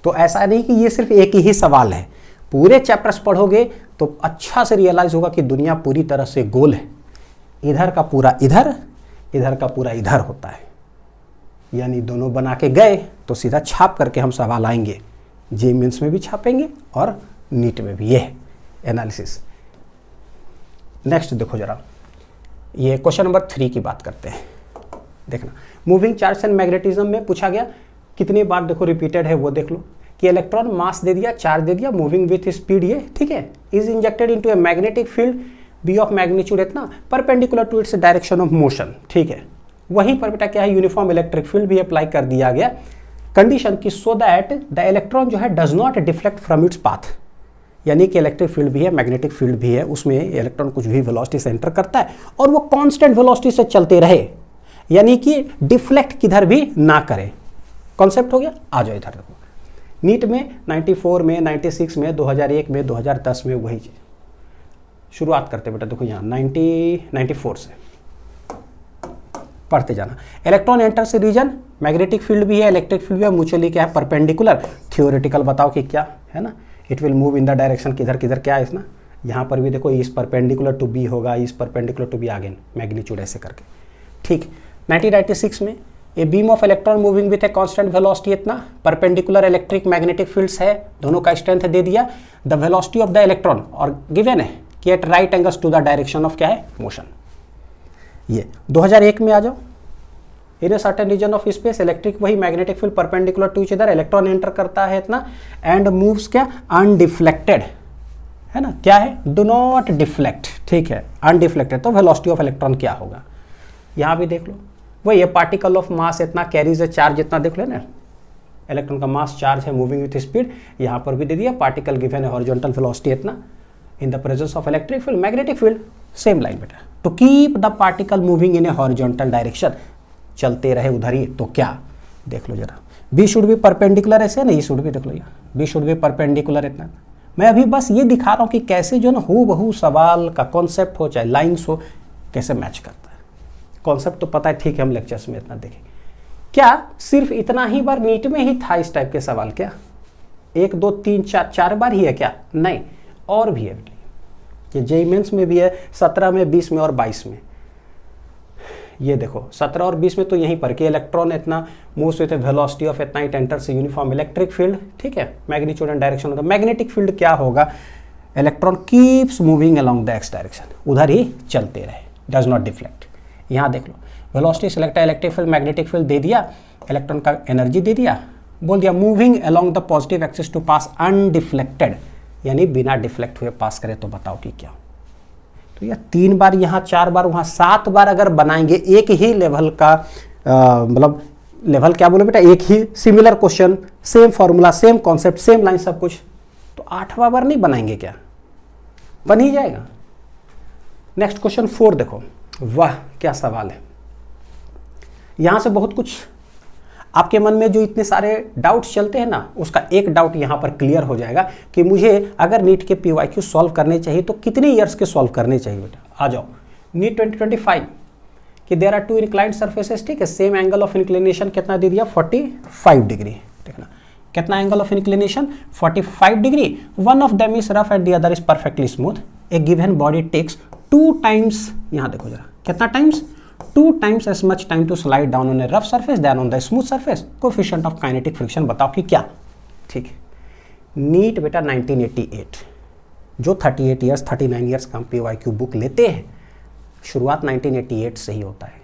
तो ऐसा नहीं कि ये सिर्फ एक ही सवाल है, पूरे चैप्टर्स पढ़ोगे तो अच्छा से रियलाइज होगा कि दुनिया पूरी तरह से गोल है, इधर का पूरा इधर, इधर का पूरा इधर होता है। यानी दोनों बना के गए तो सीधा छाप करके हम सवाल आएंगे, जेईई मेंस में भी छापेंगे और नीट में भी। ये है एनालिसिस। नेक्स्ट देखो जरा, ये क्वेश्चन नंबर 3 की बात करते हैं। देखना, मूविंग चार्ज एंड मैग्नेटिज्म में पूछा गया, कितनी बार देखो रिपीटेड है वो देख लो कि इलेक्ट्रॉन मास दे दिया, चार्ज दे दिया, मूविंग विथ स्पीड, ये ठीक है, is injected into a magnetic field B of magnitude इतना perpendicular to its direction of motion, ठीक है। वहीं पर बेटा क्या है, यूनिफॉर्म इलेक्ट्रिक फील्ड भी अप्लाई कर दिया गया, कंडीशन की सो दैट द इलेक्ट्रॉन जो है does not deflect from its path. यानी कि इलेक्ट्रिक फील्ड भी है, मैग्नेटिक फील्ड भी है, उसमें इलेक्ट्रॉन कुछ भी वेलोसिटी से एंटर करता है और वो कांस्टेंट वेलोसिटी से चलते रहे, यानी कि डिफ्लेक्ट किधर भी ना करे। कॉन्सेप्ट हो गया। आ जाओ इधर देखो, नीट में 94 में, 96 में, 2001 में, 2010 में वही चीज। शुरुआत करते बेटा, देखो यहाँ 94 से पढ़ते जाना। इलेक्ट्रॉन एंटर से रीजन, मैग्नेटिक फील्ड भी है, इलेक्ट्रिक फील्ड भी है, म्यूचुअली क्या है, परपेंडिकुलर। थियोरेटिकल बताओ कि क्या है ना, it will move in the direction, किधर किधर क्या है इसना, यहाँ पर भी देखो इस परपेंडिकुलर टू बी होगा, is perpendicular to B again magnitude ऐसे करके। ठीक, 1996 में a beam of electron moving with a constant velocity इतना, परपेंडिकुलर इलेक्ट्रिक मैग्नेटिक फील्ड्स है, दोनों का स्ट्रेंथ दे दिया, the velocity of the electron और गिवन है कि at right angles to the direction of क्या है, मोशन। ये 2001 में आ जाओ, in a certain region of space electric वही magnetic field perpendicular to each other, electron enter करता है इतना एंड मूव्स क्या, अनडिफ्लेक्टेड, है ना, क्या है, डू नॉट डिफ्लेक्ट, ठीक है, अनडिफ्लेक्टेड। तो वेलोसिटी ऑफ इलेक्ट्रॉन क्या होगा, यहां भी देख लो, वही ये पार्टिकल ऑफ मास इतना कैरीज ए चार्ज इतना, देख लो ना, इलेक्ट्रॉन का मास चार्ज है मूविंग विथ स्पीड, यहां पर भी दे दिया पार्टिकल गिवन है हॉरिजॉन्टल वेलोसिटी इतना, in the presence of electric field magnetic field, same line बेटा, to keep the particle moving in a horizontal direction, चलते रहे उधर ही, तो क्या, देख लो जरा, बी शुड बी परपेंडिकुलर ऐसे ना, ये शुड भी देख लो, बी शुड बी परपेंडिकुलर इतना। मैं अभी बस ये दिखा रहा हूं कि कैसे जो ना हूबहू सवाल का कॉन्सेप्ट हो चाहे लाइन्स हो कैसे मैच करता है। कॉन्सेप्ट तो पता है, ठीक है, हम लेक्चर्स में इतना देखें। क्या सिर्फ इतना ही बार नीट में ही था इस टाइप के सवाल, क्या 1 2 3 4 4 बार ही है क्या, नहीं, और भी है बेटा, ये जेईई मेंस में भी है, 17 में, 20 में और 22 में। ये देखो 17 और 20 में तो यहीं पर कि इलेक्ट्रॉन इतना मूव्स विद वेलोसिटी ऑफ इतना, it enters uniform electric field, ठीक है, magnitude and direction of the magnetic field क्या होगा, electron keeps moving along the X direction, उधर ही चलते रहे, डज नॉट डिफ्लेक्ट। यहाँ देख लो velocity select electric field magnetic field दे दिया, इलेक्ट्रॉन का एनर्जी दे दिया, बोल दिया moving along the positive axis to pass undeflected, यानी बिना डिफ्लेक्ट हुए पास करे, तो बताओ कि क्या। तो यह 3 बार यहाँ, 4 बार वहाँ, 7 बार अगर बनाएंगे एक ही लेवल का, मतलब लेवल क्या बोले बेटा, एक ही similar question, same formula, same concept, same line, सब कुछ, तो 8वां बार नहीं बनाएंगे क्या, बन ही जाएगा। नेक्स्ट क्वेश्चन 4 देखो, वाह क्या सवाल है। यहां से बहुत कुछ आपके मन में जो इतने सारे डाउट्स चलते हैं ना, उसका एक डाउट यहां पर क्लियर हो जाएगा कि मुझे अगर नीट के पीवाईक्यू सॉल्व करने चाहिए तो कितने ईयर्स के सॉल्व करने चाहिए बेटा। आ जाओ, नीट 2025 कि देयर आर 2 इंक्लाइंड सर्फेसेस, ठीक है, सेम एंगल ऑफ इंक्लिनेशन कितना दे दिया, 45 डिग्री, देखना कितना angle of inclination, 45 degree, one of them is rough and the other is perfectly smooth, a given body takes 2 times, यहां देखो जरा कितना times, 2 times as much time to slide down on a rough surface than on the smooth surface. Coefficient of kinetic friction बताओ कि क्या, ठीक है। NEET बेटा 1988, जो 38 ईयर्स 39 ईयर्स का पीवाईक्यू बुक लेते हैं, शुरुआत 1988 से ही होता है।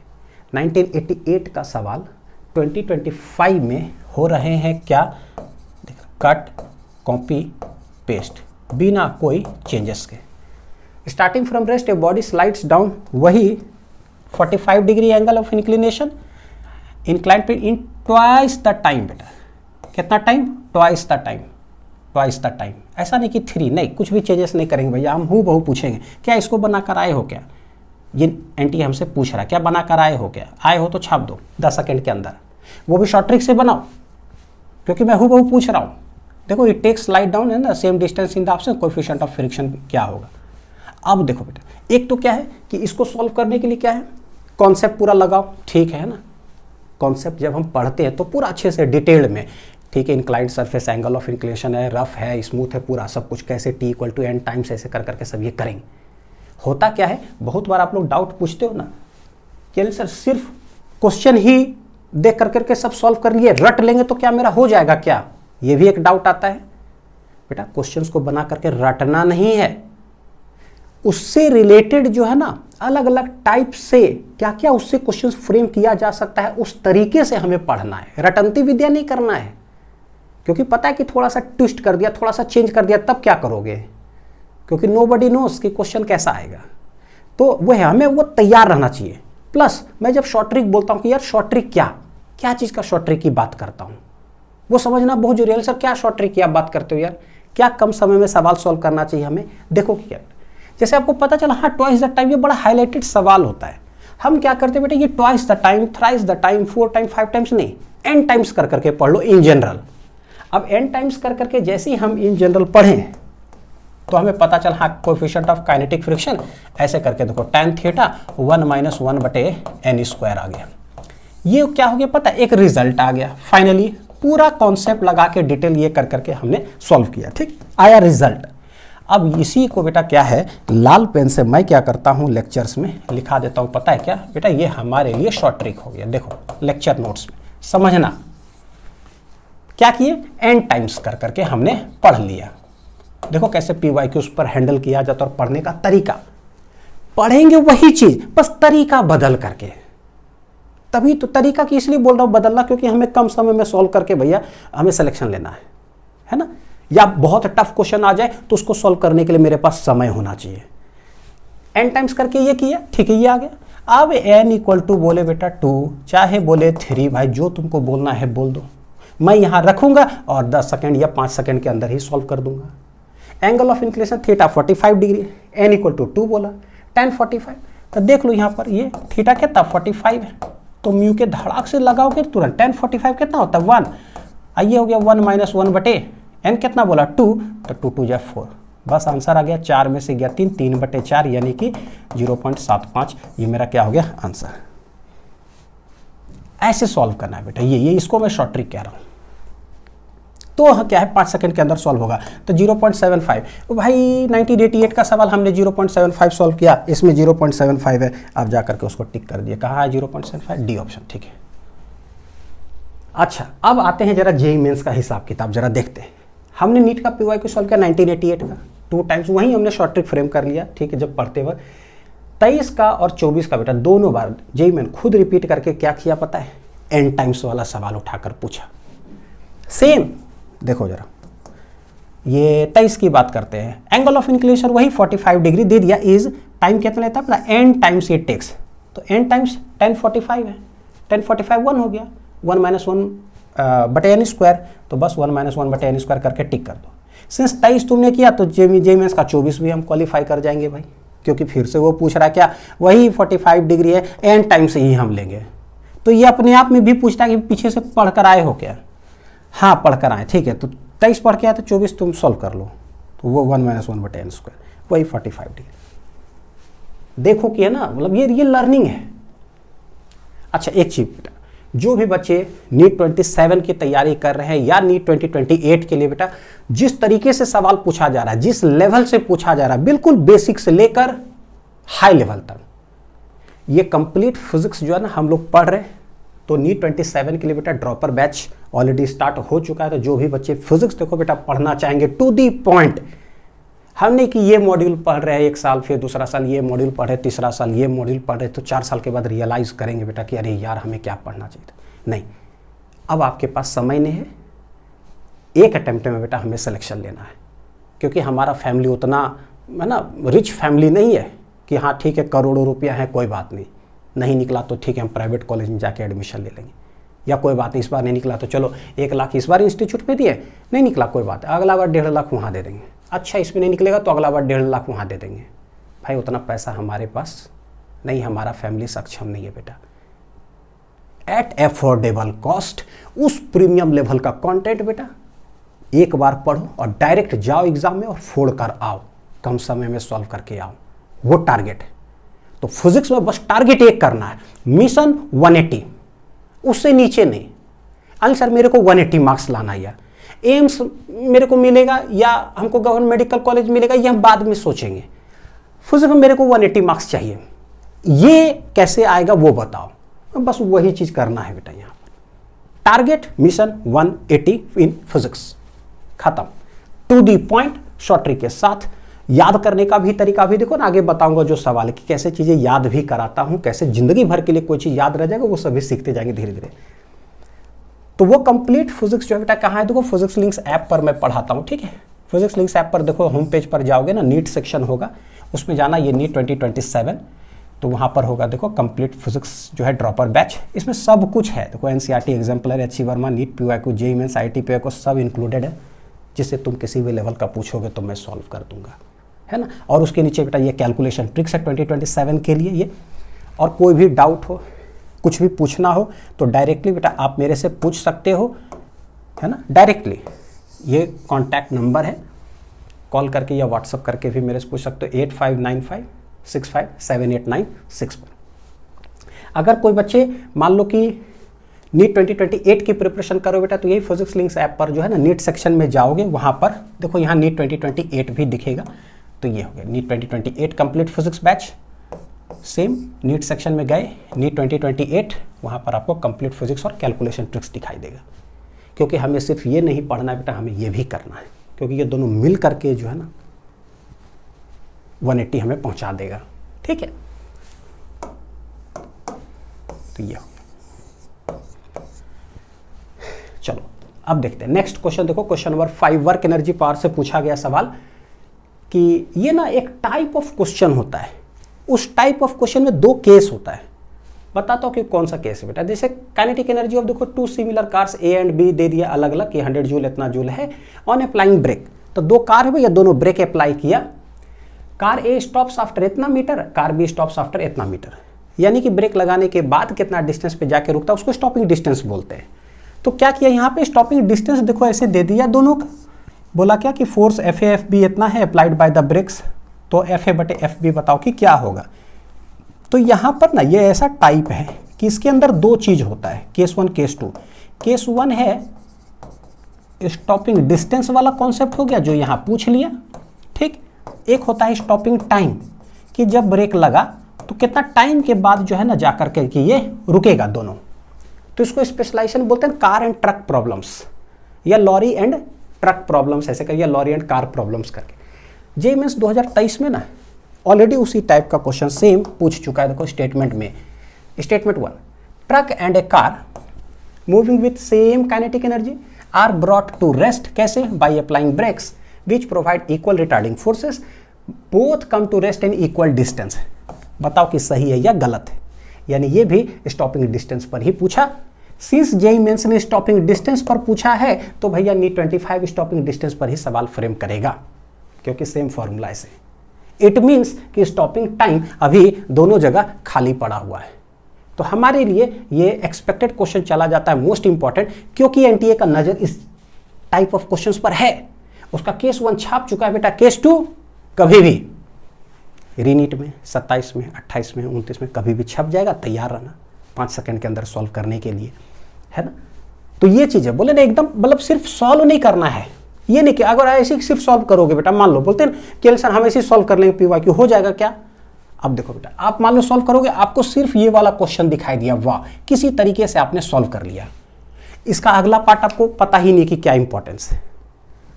1988 का सवाल 2025 में हो रहे हैं क्या, कट कॉपी पेस्ट बिना कोई चेंजेस के, starting from rest a body slides down, वही 45 degree angle of inclination, incline पे इन ट्वाइस द टाइम, बेटा कितना time, twice the time, twice the time, ऐसा नहीं कि 3, नहीं, कुछ भी चेंजेस नहीं करेंगे भैया, हम हूबहू पूछेंगे क्या इसको बनाकर आए हो क्या, ये एनटी हमसे पूछ रहा है क्या बनाकर आए हो क्या, आए हो तो छाप दो 10 सेकंड के अंदर, वो भी शॉर्ट ट्रिक से बनाओ, क्योंकि मैं हूबहू पूछ रहा हूँ। देखो इट टेक्स स्लाइड डाउन है ना, same distance in the option, coefficient of friction क्या होगा। अब देखो बेटा, एक तो क्या है कि इसको सॉल्व करने के लिए क्या है, कॉन्सेप्ट पूरा लगाओ, ठीक है ना, कॉन्सेप्ट जब हम पढ़ते हैं तो पूरा अच्छे से डिटेल्ड में, ठीक है, inclined surface, angle of inclination है, रफ है, स्मूथ है, पूरा सब कुछ कैसे t = n टाइम्स ऐसे कर करके सब ये करेंगे। होता क्या है, बहुत बार आप लोग डाउट पूछते हो ना कि सर सिर्फ क्वेश्चन ही देख कर करके सब सॉल्व कर लिए, रट लेंगे तो क्या मेरा हो जाएगा क्या, ये भी एक डाउट आता है। बेटा क्वेश्चंस को बना करके रटना नहीं है, उससे रिलेटेड जो है ना अलग अलग टाइप से क्या क्या उससे क्वेश्चंस फ्रेम किया जा सकता है, उस तरीके से हमें पढ़ना है, रटंती विद्या नहीं करना है। क्योंकि पता है कि थोड़ा सा ट्विस्ट कर दिया, थोड़ा सा चेंज कर दिया, तब क्या करोगे, क्योंकि नोबडी नोस कि क्वेश्चन कैसा आएगा। तो वो है, हमें वो तैयार रहना चाहिए। प्लस मैं जब शॉर्ट ट्रिक बोलता हूँ कि यार शॉर्ट ट्रिक क्या क्या चीज़ का शॉर्ट ट्रिक की बात करता हूँ, वो समझना बहुत जरूरी है। सर क्या शॉर्ट ट्रिक की आप बात करते हो यार, क्या कम समय में सवाल सॉल्व करना चाहिए हमें। देखो क्या, जैसे आपको पता चला हाँ ट्वाइस द टाइम, ये बड़ा हाईलाइटेड सवाल होता है। हम क्या करते बेटे, ये twice the time, thrice the time, 4 time, 5 times नहीं, n टाइम्स कर करके पढ़ लो इन जनरल। अब n टाइम्स कर करके जैसे ही हम इन जनरल पढ़ें तो हमें पता चला हाँ कोएफिशिएंट ऑफ काइनेटिक फ्रिक्शन ऐसे करके देखो tan थीटा 1 - 1/n² आ गया। ये क्या हो गया पता, एक रिजल्ट आ गया। फाइनली पूरा कॉन्सेप्ट लगा के डिटेल ये कर करके हमने सॉल्व किया, ठीक आया रिजल्ट। अब इसी को बेटा क्या है, लाल पेन से मैं क्या करता हूँ लेक्चर्स में लिखा देता हूँ, पता है क्या बेटा, ये हमारे लिए शॉर्ट ट्रिक हो गया। देखो लेक्चर नोट्स में समझना क्या किए, एन टाइम्स कर करके हमने पढ़ लिया। देखो कैसे PYQs पर हैंडल किया जाता और पढ़ने का तरीका, पढ़ेंगे वही चीज बस तरीका बदल करके। तभी तो तरीका की इसलिए बोल रहा हूं बदलना, क्योंकि हमें कम समय में सॉल्व करके भैया हमें सिलेक्शन लेना है ना। या बहुत टफ क्वेश्चन आ जाए तो उसको सॉल्व करने के लिए मेरे पास समय होना चाहिए। एन टाइम्स करके ये किया, ठीक है, ये आ गया। अब n इक्वल टू बोले बेटा 2, चाहे बोले 3, भाई जो तुमको बोलना है बोल दो, मैं यहां रखूंगा और 10 सेकंड या 5 सेकंड के अंदर ही सॉल्व कर दूंगा। Angle of inclination theta 45 degree, n equal to 2 बोला, tan 45। तो देख लो यहाँ पर ये थीटा कितना 45 है, तो म्यू के धड़ाक से लगाओगे तुरंत tan 45 कितना होता है 1, आइए हो गया 1 माइनस 1 बटे n कितना बोला 2, तो 2 2 जा 4, बस आंसर आ गया। 4 में से गया 3, 3 बटे 4 यानी कि 0.75, ये मेरा क्या हो गया आंसर। ऐसे सॉल्व करना है बेटा, ये इसको मैं शॉर्ट ट्रिक कह रहा हूँ। तो क्या है 5 सेकंड के अंदर सॉल्व होगा, तो 0.75। भाई 1988 का सवाल हमने 0.75 सॉल्व किया, इसमें 0.75 है, आप जाकर के उसको टिक कर दिए। कहाँ है 0.75, डी ऑप्शन, ठीक है। अच्छा अब आते हैं जरा जेईई मेंस का हिसाब किताब जरा देखते हैं। हमने नीट का PYQ सॉल्व किया 1988 का 2 टाइम्स, वहीं हमने शॉर्ट ट्रिक फ्रेम कर लिया, ठीक है। जब पढ़ते वक्त 23 का और 24 का बेटा दोनों बार जेईई मेन खुद रिपीट करके क्या किया पता है, n टाइम्स वाला सवाल उठाकर पूछा। सेम देखो जरा, ये 23 की बात करते हैं, एंगल ऑफ इंक्लिनेशन वही 45 डिग्री दे दिया, इज टाइम कितना लेता है n टाइम्स ये टेक्स, तो n टाइम्स tan 45 है, tan 45 1 हो गया, 1 माइनस 1 बटे n स्क्वायर, तो बस 1 माइनस 1 बटे n स्क्वायर करके टिक कर दो। सिंस 23 तुमने किया तो जेईई मेंस का 24 भी हम क्वालिफाई कर जाएंगे भाई, क्योंकि फिर से वो पूछ रहा है क्या, वही 45 डिग्री है, n टाइम्स ही हम लेंगे। तो ये अपने आप में भी पूछता है कि पीछे से पढ़ कर आए हो क्या, हाँ पढ़कर आए, ठीक है। तो 23 पढ़ के आए तो 24 तुम सॉल्व कर लो, तो वो 1 माइनस 1 बटे n स्क्वायर वही 45 डिग्री। देखो कि है ना, मतलब ये लर्निंग है। अच्छा एक चीज बेटा, जो भी बच्चे नीट 27 की तैयारी कर रहे हैं या नीट 2028 के लिए बेटा, जिस तरीके से सवाल पूछा जा रहा है, जिस लेवल से पूछा जा रहा है, बिल्कुल बेसिक से लेकर हाई लेवल तक, ये कंप्लीट फिजिक्स जो है ना हम लोग पढ़ रहे हैं। तो नीट 27 के लिए बेटा ड्रॉपर बैच ऑलरेडी स्टार्ट हो चुका है। तो जो भी बच्चे फिजिक्स देखो बेटा पढ़ना चाहेंगे टू दी पॉइंट, हमने कि ये मॉड्यूल पढ़ रहे हैं एक साल, फिर दूसरा साल ये मॉड्यूल पढ़े, तीसरा साल ये मॉड्यूल पढ़ रहे, तो 4 साल के बाद रियलाइज करेंगे बेटा कि अरे यार हमें क्या पढ़ना चाहिए था। नहीं, अब आपके पास समय नहीं है, एक अटेम्प्ट में बेटा हमें सिलेक्शन लेना है, क्योंकि हमारा फैमिली उतना है ना रिच फैमिली नहीं है कि हाँ ठीक है करोड़ों रुपया है कोई बात नहीं निकला तो ठीक है हम प्राइवेट कॉलेज में जाके एडमिशन ले लेंगे, या कोई बात नहीं इस बार नहीं निकला तो चलो 1 लाख इस बार इंस्टीट्यूट में दिए, नहीं निकला कोई बात है, अगला बार 1.5 लाख वहाँ दे देंगे। अच्छा इसमें नहीं निकलेगा तो अगला बार 1.5 लाख वहाँ दे देंगे। भाई उतना पैसा हमारे पास नहीं, हमारा फैमिली सक्षम नहीं है बेटा। एट एफोर्डेबल कॉस्ट उस प्रीमियम लेवल का कंटेंट बेटा एक बार पढ़ो और डायरेक्ट जाओ एग्जाम में और फोड़ कर आओ, कम समय में सॉल्व करके आओ, वो टारगेट है। तो फिजिक्स में बस टारगेट एक करना है, मिशन 180, उससे नीचे नहीं। अनिल सर मेरे को 180 मार्क्स लाना है, एम्स मेरे को मिलेगा या हमको गवर्नमेंट मेडिकल कॉलेज मिलेगा, ये हम बाद में सोचेंगे। फिजिक्स में मेरे को 180 मार्क्स चाहिए, ये कैसे आएगा वो बताओ, बस वही चीज करना है बेटा। यहाँ पर टारगेट मिशन 180 इन फिजिक्स, खत्म, to the point, short trick के साथ। याद करने का भी तरीका भी देखो ना, आगे बताऊंगा जो सवाल है कि कैसे चीजें याद भी कराता हूं, कैसे जिंदगी भर के लिए कोई चीज याद रह जाएगा, वो सभी सीखते जाएंगे धीरे धीरे। तो वो कंप्लीट फिजिक्स जो है बेटा कहाँ है, देखो फिजिक्स लिंक्स ऐप पर मैं पढ़ाता हूँ, ठीक है। फिजिक्स लिंक्स ऐप पर देखो होम पेज पर जाओगे ना, नीट सेक्शन होगा, उसमें जाना, ये नीट 2027, तो वहाँ पर होगा देखो कंप्लीट फिजिक्स जो है ड्रॉपर बैच, इसमें सब कुछ है। देखो NCERT exemplar, HC Verma, NEET PYQ, JEE mains, IIT PYQ सब इंक्लूडेड है, जिससे तुम किसी भी लेवल का पूछोगे तो मैं सॉल्व कर दूंगा, है ना। और उसके नीचे बेटा ये कैलकुलेशन ट्रिक्स है 2027 के लिए ये। और कोई भी डाउट हो, कुछ भी पूछना हो तो डायरेक्टली बेटा आप मेरे से पूछ सकते हो, है ना, डायरेक्टली। ये कॉन्टैक्ट नंबर है, कॉल करके या व्हाट्सअप करके भी मेरे से पूछ सकते हो 8595657896 पर। अगर कोई बच्चे मान लो कि नीट 2028 की प्रिपरेशन करो बेटा तो यही फिजिक्स लिंक्स ऐप पर जो है ना नीट सेक्शन में जाओगे, वहाँ पर देखो यहाँ नीट 2028 भी दिखेगा। तो ये हो गया NEET 2028 complete physics batch. Same NEET section में गए नीट 2028, वहाँ पर आपको कंप्लीट फिजिक्स और कैलकुलेशन ट्रिक्स दिखाई देगा। क्योंकि हमें सिर्फ ये नहीं पढ़ना है बेटा, हमें ये भी करना है, क्योंकि ये दोनों मिल करके जो है ना 180 हमें पहुँचा देगा। ठीक है, तो ये चलो अब देखते हैं नेक्स्ट क्वेश्चन। देखो question number 5 work energy power से पूछा गया सवाल कि ये ना एक टाइप ऑफ क्वेश्चन होता है, उस टाइप ऑफ क्वेश्चन में 2 केस होता है। बताता हूँ कि कौन सा केस है बेटा। जैसे काइनेटिक एनर्जी ऑफ देखो 2 similar cars A and B दे दिया अलग अलग कि 100 जूल इतना जूल है ऑन अप्लाइंग ब्रेक। तो 2 कार है भैया, दोनों ब्रेक अप्लाई किया, कार ए स्टॉप्स आफ्टर इतना metre, car B stops after इतना मीटर, यानी कि ब्रेक लगाने के बाद कितना डिस्टेंस पे जाके रुकता है उसको स्टॉपिंग डिस्टेंस बोलते हैं। तो क्या किया यहाँ पे स्टॉपिंग डिस्टेंस देखो ऐसे दे दिया दोनों का, बोला क्या कि force F A F B इतना है अप्लाइड बाय द ब्रेक्स, तो एफ ए बटे एफ बी बताओ कि क्या होगा। तो यहाँ पर ना ये ऐसा टाइप है कि इसके अंदर 2 चीज होता है, केस 1 केस 2। केस 1 है स्टॉपिंग डिस्टेंस वाला कॉन्सेप्ट हो गया जो यहाँ पूछ लिया, ठीक। एक होता है स्टॉपिंग टाइम कि जब ब्रेक लगा तो कितना टाइम के बाद जो है ना जाकर के कि ये रुकेगा दोनों। तो इसको स्पेशलाइजेशन बोलते हैं कार एंड ट्रक प्रॉब्लम्स या लॉरी एंड ट्रक प्रॉब्लम्स ऐसे करके, या लॉरी एंड कार प्रॉब्लम्स करके। जे मीन्स 2023 में ना ऑलरेडी उसी टाइप का क्वेश्चन सेम पूछ चुका है। देखो स्टेटमेंट में, statement 1, truck and a car moving with same kinetic energy are brought to rest, कैसे? By applying brakes which provide equal retarding forces, both come to rest in equal distance. बताओ कि सही है या गलत है। यानी ये भी स्टॉपिंग डिस्टेंस पर ही पूछा। सिंस जेईई मेंस ने स्टॉपिंग डिस्टेंस पर पूछा है तो भैया नीट 25 स्टॉपिंग डिस्टेंस पर ही सवाल फ्रेम करेगा, क्योंकि सेम फॉर्मूला से। इट मीन्स कि स्टॉपिंग टाइम अभी दोनों जगह खाली पड़ा हुआ है। तो हमारे लिए ये एक्सपेक्टेड क्वेश्चन चला जाता है मोस्ट इंपॉर्टेंट, क्योंकि एनटीए का नजर इस टाइप ऑफ क्वेश्चंस पर है। उसका केस 1 छाप चुका है बेटा, केस 2 कभी भी रीनीट में 27 में 28 में 29 में कभी भी छप जाएगा, तैयार रहना 5 सेकंड के अंदर सॉल्व करने के लिए, है ना। तो ये चीज है, बोले ना एकदम मतलब सिर्फ सॉल्व नहीं करना है, ये नहीं कि अगर ऐसे सिर्फ सॉल्व करोगे बेटा, मान लो बोलते हैं कि सर हम ऐसे सॉल्व कर लेंगे पीवाईक्यू हो जाएगा क्या। अब देखो बेटा, आप मान लो सॉल्व करोगे, आपको सिर्फ ये वाला क्वेश्चन दिखाई दिया, वाह किसी तरीके से आपने सॉल्व कर लिया, इसका अगला पार्ट आपको पता ही नहीं कि क्या इंपॉर्टेंस है।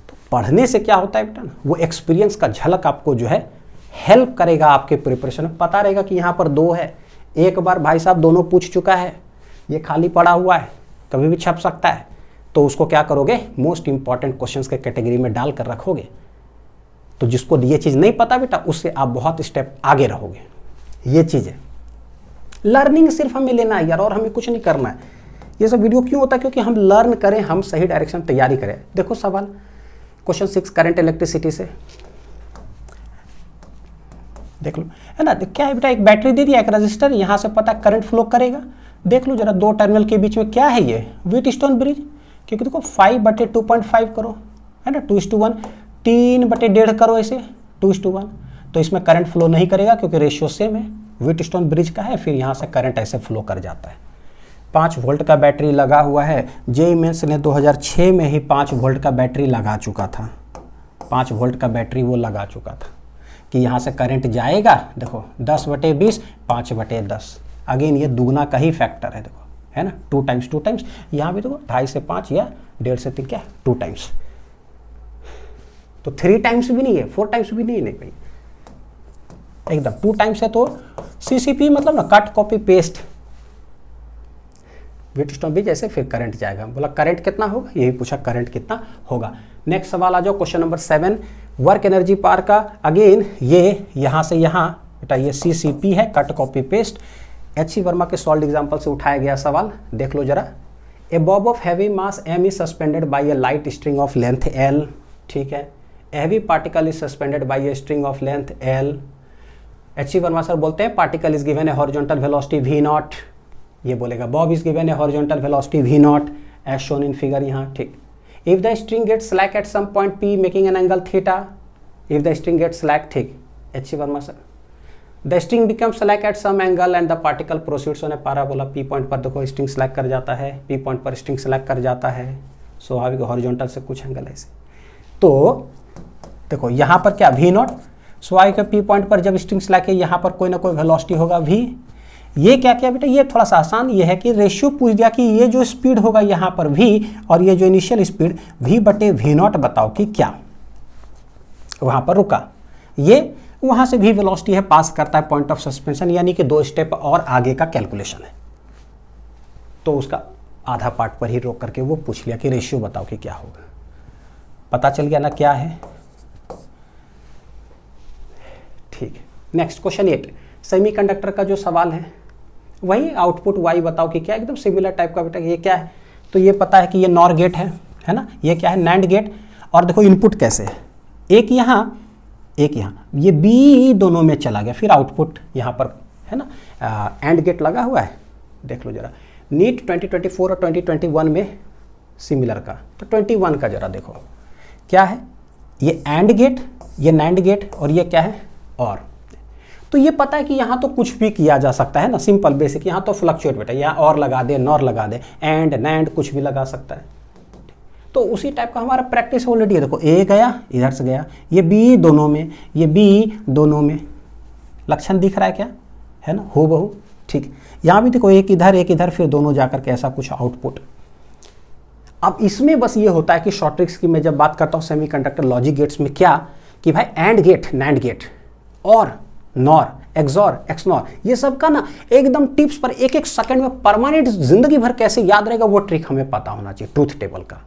तो पढ़ने से क्या होता है बेटा ना, वो एक्सपीरियंस का झलक आपको जो है हेल्प करेगा आपके प्रिपरेशन में। पता रहेगा कि यहाँ पर 2 है, एक बार भाई साहब दोनों पूछ चुका है, ये खाली पड़ा हुआ है, कभी भी छप सकता है, तो उसको क्या करोगे, मोस्ट इंपॉर्टेंट क्वेश्चंस के कैटेगरी में डाल कर रखोगे। तो जिसको ये चीज़ नहीं पता बेटा, उससे आप बहुत स्टेप आगे रहोगे। ये चीज़ है, लर्निंग सिर्फ हमें लेना है यार, और हमें कुछ नहीं करना है। ये सब वीडियो क्यों होता है, क्योंकि हम लर्न करें, हम सही डायरेक्शन तैयारी करें। देखो सवाल क्वेश्चन 6 करंट इलेक्ट्रिसिटी से देख लो, है ना। क्या है बेटा, एक बैटरी दे दिया, एक रजिस्टर, यहाँ से पता करंट फ्लो करेगा। देख लो जरा 2 टर्मिनल के बीच में क्या है, ये व्हीटस्टोन ब्रिज, क्योंकि देखो 5/2.5 करो, है ना, 2:1, 3/1.5 करो, ऐसे 2:1, तो इसमें करंट फ्लो नहीं करेगा क्योंकि रेशियो सेम है, व्हीटस्टोन ब्रिज का है। फिर यहाँ से करंट ऐसे फ्लो कर जाता है। 5 वोल्ट का बैटरी लगा हुआ है। जेईई मेंस ने 2006 में ही 5 वोल्ट का बैटरी लगा चुका था, 5 वोल्ट का बैटरी वो लगा चुका था कि यहाँ से करंट जाएगा। देखो 10/20, 5/10, अगेन ये दुगना का ही फैक्टर है, देखो है ना, 2 टाइम्स। यहाँ भी देखो 2.5 से 5 या 1.5 से 3 क्या 2 टाइम्स, तो 3 टाइम्स भी नहीं है, 4 टाइम्स भी नहीं है, नहीं भाई एकदम 2 टाइम्स है। तो सीसीपी मतलब ना cut copy paste, Wheatstone bridge ऐसे, फिर करंट जाएगा। बोला करंट कितना होगा, यही पूछा करंट कितना होगा। नेक्स्ट सवाल आ जाओ, question number 7 work energy power का। अगेन ये यहाँ से यहाँ बेटा ये सीसीपी है, कट कॉपी पेस्ट। एच.सी. वर्मा के सॉल्व एग्जाम्पल से उठाया गया सवाल, देख लो जरा। A bob of heavy mass m is suspended by a light string of length l, ठीक है। Heavy particle is suspended by a string of length l। H C. Verma sir बोलते हैं particle is given a horizontal velocity v0, ये बोलेगा bob is given a horizontal velocity v0 as shown in figure यहाँ, ठीक। If the string gets slack at some point p making an angle theta, if the string gets slack, ठीक। H C. Verma sir the string becomes slack at some angle and the particle proceeds on a parabola। P point पर देखो string slack कर जाता है, P point पर string slack कर जाता है, स्वाभाविक हॉरिजॉन्टल से कुछ एंगल ऐसे। तो देखो यहाँ पर क्या वी नॉट, स्वाभाविक पी पॉइंट पर जब स्ट्रिंग स्लैक है यहाँ पर कोई ना कोई वेलोसिटी होगा वी। ये क्या किया बेटा, ये थोड़ा सा आसान ये है कि रेशियो पूछ दिया कि ये जो स्पीड होगा यहाँ पर वी और ये जो इनिशियल स्पीड वी बटे वी नॉट बताओ कि क्या वहाँ पर रुका। ये वहाँ से भी वेलोसिटी है, पास करता है पॉइंट ऑफ सस्पेंशन, यानी कि 2 स्टेप और आगे का कैलकुलेशन है। तो उसका आधा पार्ट पर ही रोक करके वो पूछ लिया कि रेशियो बताओ कि क्या होगा। पता चल गया ना क्या है। ठीक है, नेक्स्ट क्वेश्चन 8 सेमीकंडक्टर का जो सवाल है वही आउटपुट वाई बताओ कि क्या, एकदम सिमिलर टाइप का बेटा। ये क्या है, तो ये पता है कि ये नॉर गेट है ना, ये क्या है नैंड गेट। और देखो इनपुट कैसे है, एक यहाँ एक यहाँ, ये बी दोनों में चला गया, फिर आउटपुट यहाँ पर है ना एंड गेट लगा हुआ है। देख लो जरा नीट 2024 और 2021 में सिमिलर का, तो 21 का जरा देखो क्या है, ये एंड गेट, ये नैंड गेट और ये क्या है और। तो ये पता है कि यहाँ तो कुछ भी किया जा सकता है ना, सिंपल बेसिक। यहाँ तो फ्लक्चुएट बेटा, यहाँ और लगा दे, नॉर लगा दे, एंड नैंड कुछ भी लगा सकता है। तो उसी टाइप का हमारा प्रैक्टिस ऑलरेडी है। देखो ए गया इधर से गया, ये बी दोनों में, ये बी दोनों में, लक्षण दिख रहा है क्या, है ना हो बहु। ठीक, यहाँ भी देखो एक इधर फिर दोनों जाकर के ऐसा कुछ आउटपुट। अब इसमें बस ये होता है कि शॉर्ट ट्रिक्स की मैं जब बात करता हूँ सेमीकंडक्टर लॉजिक गेट्स में क्या कि भाई एंड गेट, नैंड गेट और नॉर, एक्सॉर, एक्सनॉर, ये सब का ना एकदम टिप्स पर एक एक सेकंड में परमानेंट जिंदगी भर कैसे याद रहेगा वो ट्रिक हमें पता होना चाहिए ट्रूथ टेबल का।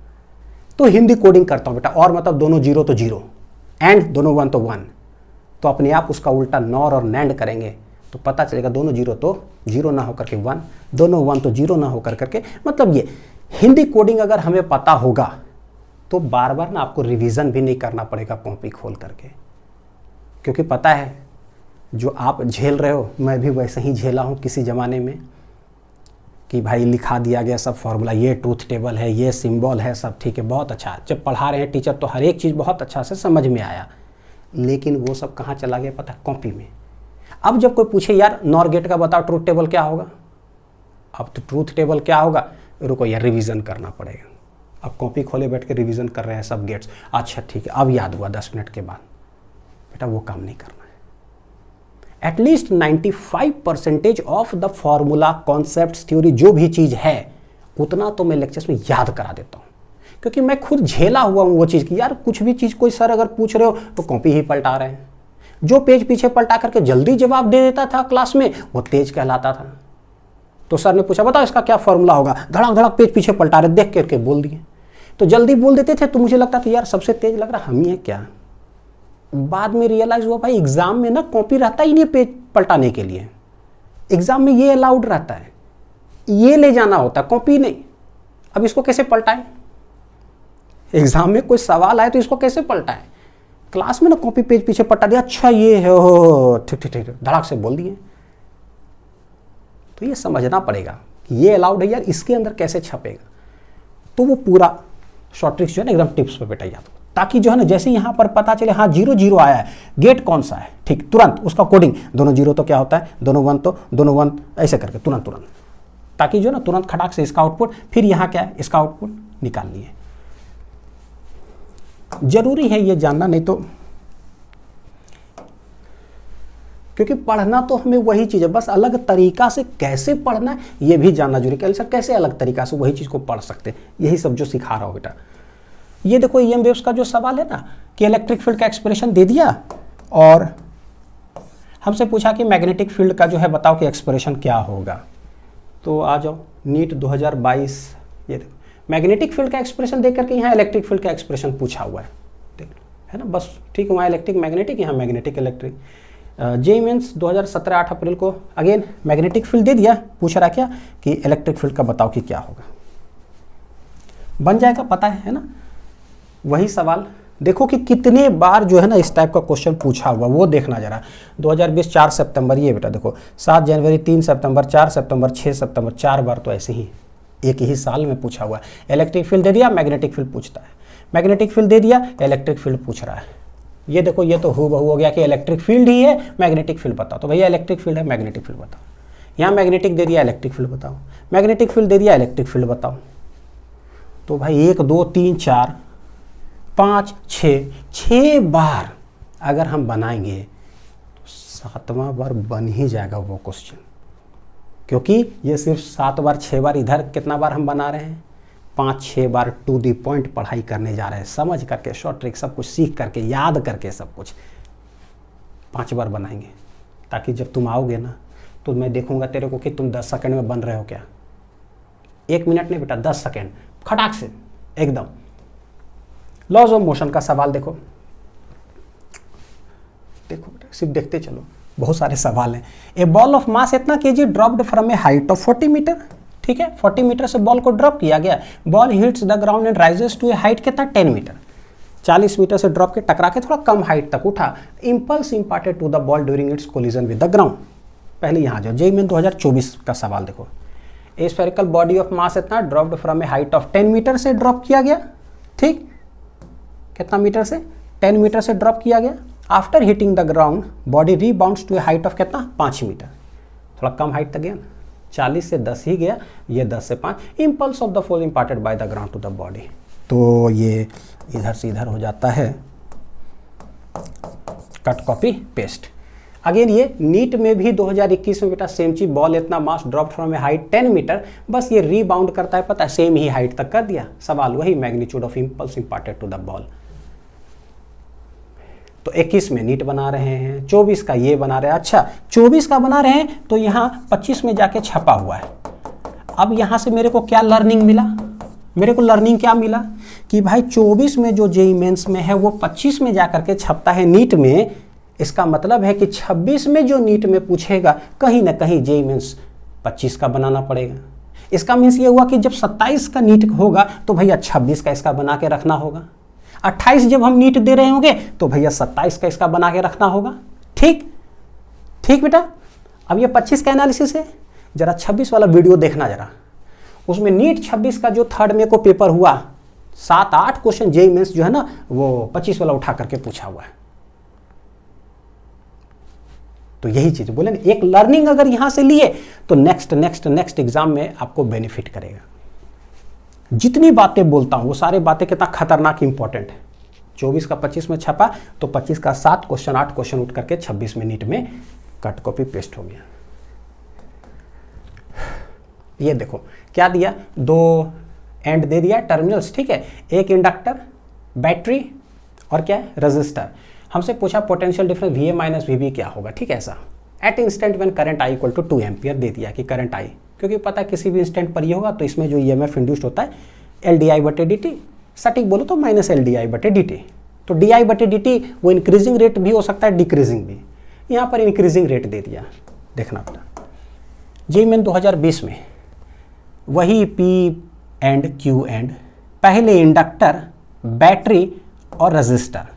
तो हिंदी कोडिंग करता हूँ बेटा, और मतलब दोनों जीरो तो जीरो, एंड दोनों वन तो वन, तो अपने आप उसका उल्टा नॉर और नैंड करेंगे तो पता चलेगा दोनों जीरो तो जीरो ना होकर के वन, दोनों वन तो जीरो ना होकर करके। मतलब ये हिंदी कोडिंग अगर हमें पता होगा तो बार बार ना आपको रिवीजन भी नहीं करना पड़ेगा कॉपी खोल करके, क्योंकि पता है जो आप झेल रहे हो मैं भी वैसे ही झेला हूँ किसी ज़माने में, कि भाई लिखा दिया गया सब फॉर्मूला, ये ट्रूथ टेबल है, ये सिंबल है, सब ठीक है बहुत अच्छा, जब पढ़ा रहे हैं टीचर तो हर एक चीज़ बहुत अच्छा से समझ में आया, लेकिन वो सब कहाँ चला गया पता है, कॉपी में। अब जब कोई पूछे यार नॉर गेट का बताओ ट्रूथ टेबल क्या होगा, अब तो ट्रूथ टेबल क्या होगा, रुको यार रिवीजन करना पड़ेगा। अब कॉपी खोले बैठ के रिवीजन कर रहे हैं सब गेट्स, अच्छा ठीक है अब याद हुआ 10 मिनट के बाद, बेटा वो काम नहीं करना है। At least 95% of the formula, concepts, theory जो भी चीज़ है उतना तो मैं लेक्चर्स में याद करा देता हूँ, क्योंकि मैं खुद झेला हुआ हूँ वो चीज़ की। यार कुछ भी चीज़ कोई सर अगर पूछ रहे हो तो कॉपी ही पलटा रहे हैं, जो पेज पीछे पलटा करके जल्दी जवाब दे देता था क्लास में वो तेज कहलाता था। तो सर ने पूछा बताओ इसका क्या फॉर्मूला होगा, धड़ाक धड़ाक पेज पीछे पलटा रहे, देख करके बोल दिए। तो जल्दी बोल देते थे तो मुझे लगता था यार सबसे तेज लग रहा हम ही है क्या। बाद में रियलाइज हुआ भाई एग्जाम में ना कॉपी रहता ही नहीं पेज पलटाने के लिए, एग्जाम में ये अलाउड रहता है, ये ले जाना होता है कॉपी नहीं। अब इसको कैसे पलटाएं, एग्जाम में कोई सवाल आए तो इसको कैसे पलटाएं, क्लास में ना कॉपी पेज पीछे पलटा दिया, अच्छा ये है हो ठीक ठीक ठीक धड़ाक से बोल दिए। तो ये समझना पड़ेगा कि ये अलाउड है यार, इसके अंदर कैसे छपेगा। तो वो पूरा शॉर्ट ट्रिक्स जो है ना एकदम टिप्स पे बेटा याद हो, ताकि जो है ना जैसे यहाँ पर पता चले हाँ 0 0 आया है, गेट कौन सा है, ठीक तुरंत उसका कोडिंग, दोनों जीरो तो क्या होता है, दोनों वन तो दोनों वन, ऐसे करके तुरंत, ताकि जो है ना तुरंत खटाक से इसका आउटपुट, फिर यहाँ क्या है इसका आउटपुट निकाल लिए। जरूरी है ये जानना, नहीं तो क्योंकि पढ़ना तो हमें वही चीज़ है, बस अलग तरीका से कैसे पढ़ना है ये भी जानना जरूरी है। सर कैसे अलग तरीका से वही चीज़ को पढ़ सकते हैं, यही सब जो सिखा रहा हो बेटा। ये देखो ईएम वेव्स का जो सवाल है ना कि इलेक्ट्रिक फील्ड का एक्सप्रेशन दे दिया और हमसे पूछा कि मैग्नेटिक फील्ड का जो है बताओ कि एक्सप्रेशन क्या होगा। तो आ जाओ नीट 2022, ये देखो मैग्नेटिक फील्ड का एक्सप्रेशन देख करके यहाँ इलेक्ट्रिक फील्ड का एक्सप्रेशन पूछा हुआ है, देख लो है ना, बस ठीक है, वहाँ इलेक्ट्रिक मैग्नेटिक, यहाँ मैग्नेटिक इलेक्ट्रिक। जेईई मेंस 2017 8 अप्रैल को अगेन मैग्नेटिक फील्ड दे दिया, पूछ रहा क्या कि इलेक्ट्रिक फील्ड का बताओ कि क्या होगा, बन जाएगा पता है ना। वही सवाल देखो कि कितने बार जो है ना इस टाइप का क्वेश्चन पूछा हुआ, वो देखना जरा। 2020 4 सितंबर, ये बेटा देखो 7 जनवरी, 3 सितंबर, 4 सितंबर, 6 सितंबर, 4 बार तो ऐसे ही एक ही साल में पूछा हुआ है। इलेक्ट्रिक फील्ड दे दिया, मैग्नेटिक फील्ड पूछता है, मैग्नेटिक फील्ड दे दिया, इलेक्ट्रिक फील्ड पूछ रहा है। ये देखो, ये तो हूबहू हो गया कि इलेक्ट्रिक फील्ड ही है, मैग्नेटिक फील्ड बताओ। तो भैया इलेक्ट्रिक फील्ड है, मैग्नेटिक फील्ड बताओ। यहाँ मैग्नेटिक दे दिया, इलेक्ट्रिक फील्ड बताओ। मैग्नेटिक फील्ड दे दिया, इलेक्ट्रिक फील्ड बताओ। तो भाई 1 2 3 4 5 6 बार अगर हम बनाएंगे तो 7वां बार बन ही जाएगा वो क्वेश्चन, क्योंकि ये सिर्फ 7 बार 6 बार, इधर कितना बार हम बना रहे हैं, 5-6 बार टू दी पॉइंट पढ़ाई करने जा रहे हैं, समझ करके, शॉर्ट ट्रिक सब कुछ सीख करके, याद करके, सब कुछ 5 बार बनाएंगे, ताकि जब तुम आओगे ना तो मैं देखूंगा तेरे को कि तुम 10 सेकंड में बन रहे हो क्या। 1 मिनट नहीं बेटा, 10 सेकंड खटाक से एकदम। लॉज ऑफ मोशन का सवाल देखो, देखो बेटा, सिर्फ देखते चलो, बहुत सारे सवाल हैं। ए बॉल ऑफ मास इतना kg dropped from a height of 40 metre, ठीक है, 40 मीटर से बॉल को ड्रॉप किया गया। Ball hits the ground and rises to a height कितना, 10 मीटर, 40 मीटर से ड्रॉप के टकरा के थोड़ा कम हाइट तक उठा। Impulse imparted to the ball during its collision with the ground. पहले यहाँ जाओ, जेईई मेन 2024 का सवाल देखो। A spherical body of mass इतना dropped from a height of 10 metre से ड्रॉप किया गया, ठीक, कितना मीटर से, 10 मीटर से ड्रॉप किया गया। After hitting the ground body rebounds to a height of कितना, 5 मीटर, थोड़ा कम हाइट तक गया ना, 40 से 10 ही गया, ये 10 से 5। Impulse of the force imparted by the ground to the body, तो ये इधर से इधर हो जाता है, कट कॉपी पेस्ट। अगेन ये नीट में भी 2021 में बेटा सेम चीज, बॉल इतना mass drop from a height 10 metre, बस ये रीबाउंड करता है, पता है, सेम ही हाइट तक कर दिया। सवाल वही, magnitude of impulse imparted to the ball. तो 21 में नीट बना रहे हैं, 24 का ये बना रहे हैं। अच्छा 24 का बना रहे हैं तो यहाँ 25 में जाके छपा हुआ है। अब यहाँ से मेरे को क्या लर्निंग मिला, मेरे को लर्निंग क्या मिला कि भाई 24 में जो जेईई मेंस में है वो 25 में जाकर के छपता है नीट में। इसका मतलब है कि 26 में जो नीट में पूछेगा कहीं ना कहीं जेईई मेंस 25 का बनाना पड़ेगा। इसका मीन्स ये हुआ कि जब 27 का नीट होगा तो भैया 26 का इसका बना के रखना होगा। 28 जब हम नीट दे रहे होंगे तो भैया 27 का इसका बना के रखना होगा। ठीक ठीक बेटा। अब ये 25 का एनालिसिस है, जरा 26 वाला वीडियो देखना जरा। उसमें नीट 26 का जो थर्ड में को पेपर हुआ 7-8 क्वेश्चन जेईई मेंस जो है ना वो 25 वाला उठा करके पूछा हुआ है। तो यही चीज बोले ना, एक लर्निंग अगर यहां से लिए तो नेक्स्ट एग्जाम में आपको बेनिफिट करेगा। जितनी बातें बोलता हूं वो सारी बातें कितना खतरनाक इंपॉर्टेंट है। 24 का 25 में छपा तो 25 का 7 क्वेश्चन 8 क्वेश्चन उठ करके 26 में नीट में कट कॉपी पेस्ट हो गया। ये देखो क्या दिया, 2 एंड दे दिया टर्मिनल्स, ठीक है, एक इंडक्टर, बैटरी और क्या है रजिस्टर। हमसे पूछा potential difference VA minus VB क्या होगा, ठीक है ऐसा। At instant when current I equal to 2 ampere दे दिया कि करंट I, क्योंकि पता है किसी भी इंस्टेंट पर ये होगा तो इसमें जो EMF इंड्यूस्ड होता है LDI/dt, सटीक बोलो तो माइनस LDI/dt। तो DI/dt वो इंक्रीजिंग रेट भी हो सकता है, डिक्रीजिंग भी। यहाँ पर इंक्रीजिंग रेट दे दिया, देखना अपना। जेईई मेन 2020 में वही P एंड Q एंड, पहले इंडक्टर, बैटरी और रजिस्टर।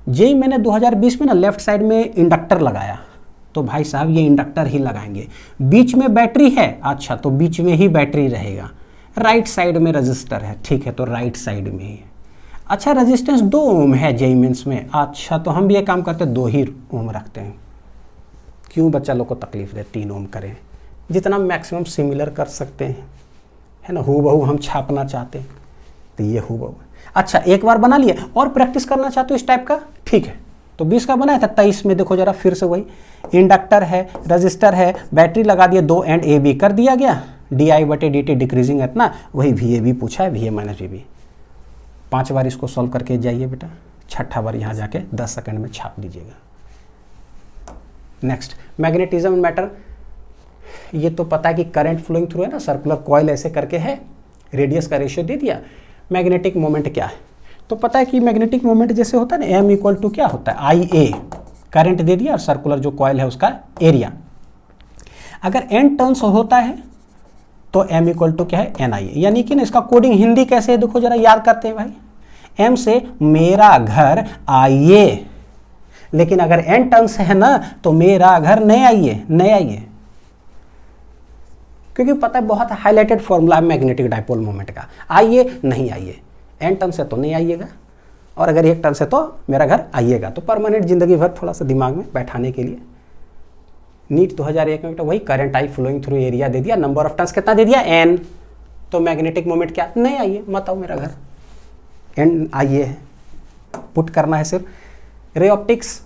जेईई मैंने 2020 में ना लेफ्ट साइड में इंडक्टर लगाया, तो भाई साहब ये इंडक्टर ही लगाएंगे। बीच में बैटरी है, अच्छा तो बीच में ही बैटरी रहेगा। राइट साइड में रजिस्टर है, ठीक है तो राइट साइड में ही। अच्छा रेजिस्टेंस 2 ओम है जेईई मेंस में, अच्छा तो हम भी ये काम करते 2 ही ओम रखते हैं। क्यों बच्चा लोग को तकलीफ दे, 3 ओम करें, जितना मैक्सिमम सिमिलर कर सकते हैं, है ना। हूबहू हम छापना चाहते हैं तो ये हूबहू। अच्छा एक बार बना लिए और प्रैक्टिस करना चाहते हो इस टाइप का, ठीक है। तो 20 का बनाया था, 23 में देखो जरा फिर से वही इंडक्टर है, रजिस्टर है, बैटरी लगा दिए, 2 एंड AB कर दिया गया। DI/dt डिक्रीजिंग है ना, वही VAB पूछा है, VA माइनस VB। 5 बार इसको सॉल्व करके जाइए बेटा, 6ठा बार यहाँ जाके 10 सेकंड में छाप दीजिएगा। Next magnetism and matter. ये तो पता है कि करंट फ्लोइंग थ्रू है ना, सर्कुलर कॉइल ऐसे करके है, रेडियस का रेशियो दे दिया। मैग्नेटिक मोमेंट क्या है, तो पता है कि मैग्नेटिक मोमेंट जैसे होता है ना, M इक्वल टू क्या होता है IA, करंट दे दिया और सर्कुलर जो कॉइल है उसका एरिया। अगर N टर्न्स होता है तो M इक्वल टू क्या है NI, यानी कि ना इसका कोडिंग हिंदी कैसे है देखो जरा, याद करते हैं भाई। M से मेरा घर आइए, लेकिन अगर N टर्न्स है ना तो मेरा घर नहीं आइए, नहीं आइए, क्योंकि पता है बहुत हाईलाइटेड फॉर्मूला है मैग्नेटिक डाइपोल मोमेंट का। आइए नहीं आइए, N टर्न से तो नहीं आइएगा। और अगर 1 टन से तो मेरा घर आइएगा। तो परमानेंट जिंदगी भर थोड़ा सा दिमाग में बैठाने के लिए नीट 2001 में बेटा वही current I flowing through area दे दिया, नंबर ऑफ टन्स कितना दे दिया n, तो मैग्नेटिक मोमेंट क्या नहीं आइए मत आओ मेरा घर, एन आइए है, पुट करना है सिर्फ। Ray optics,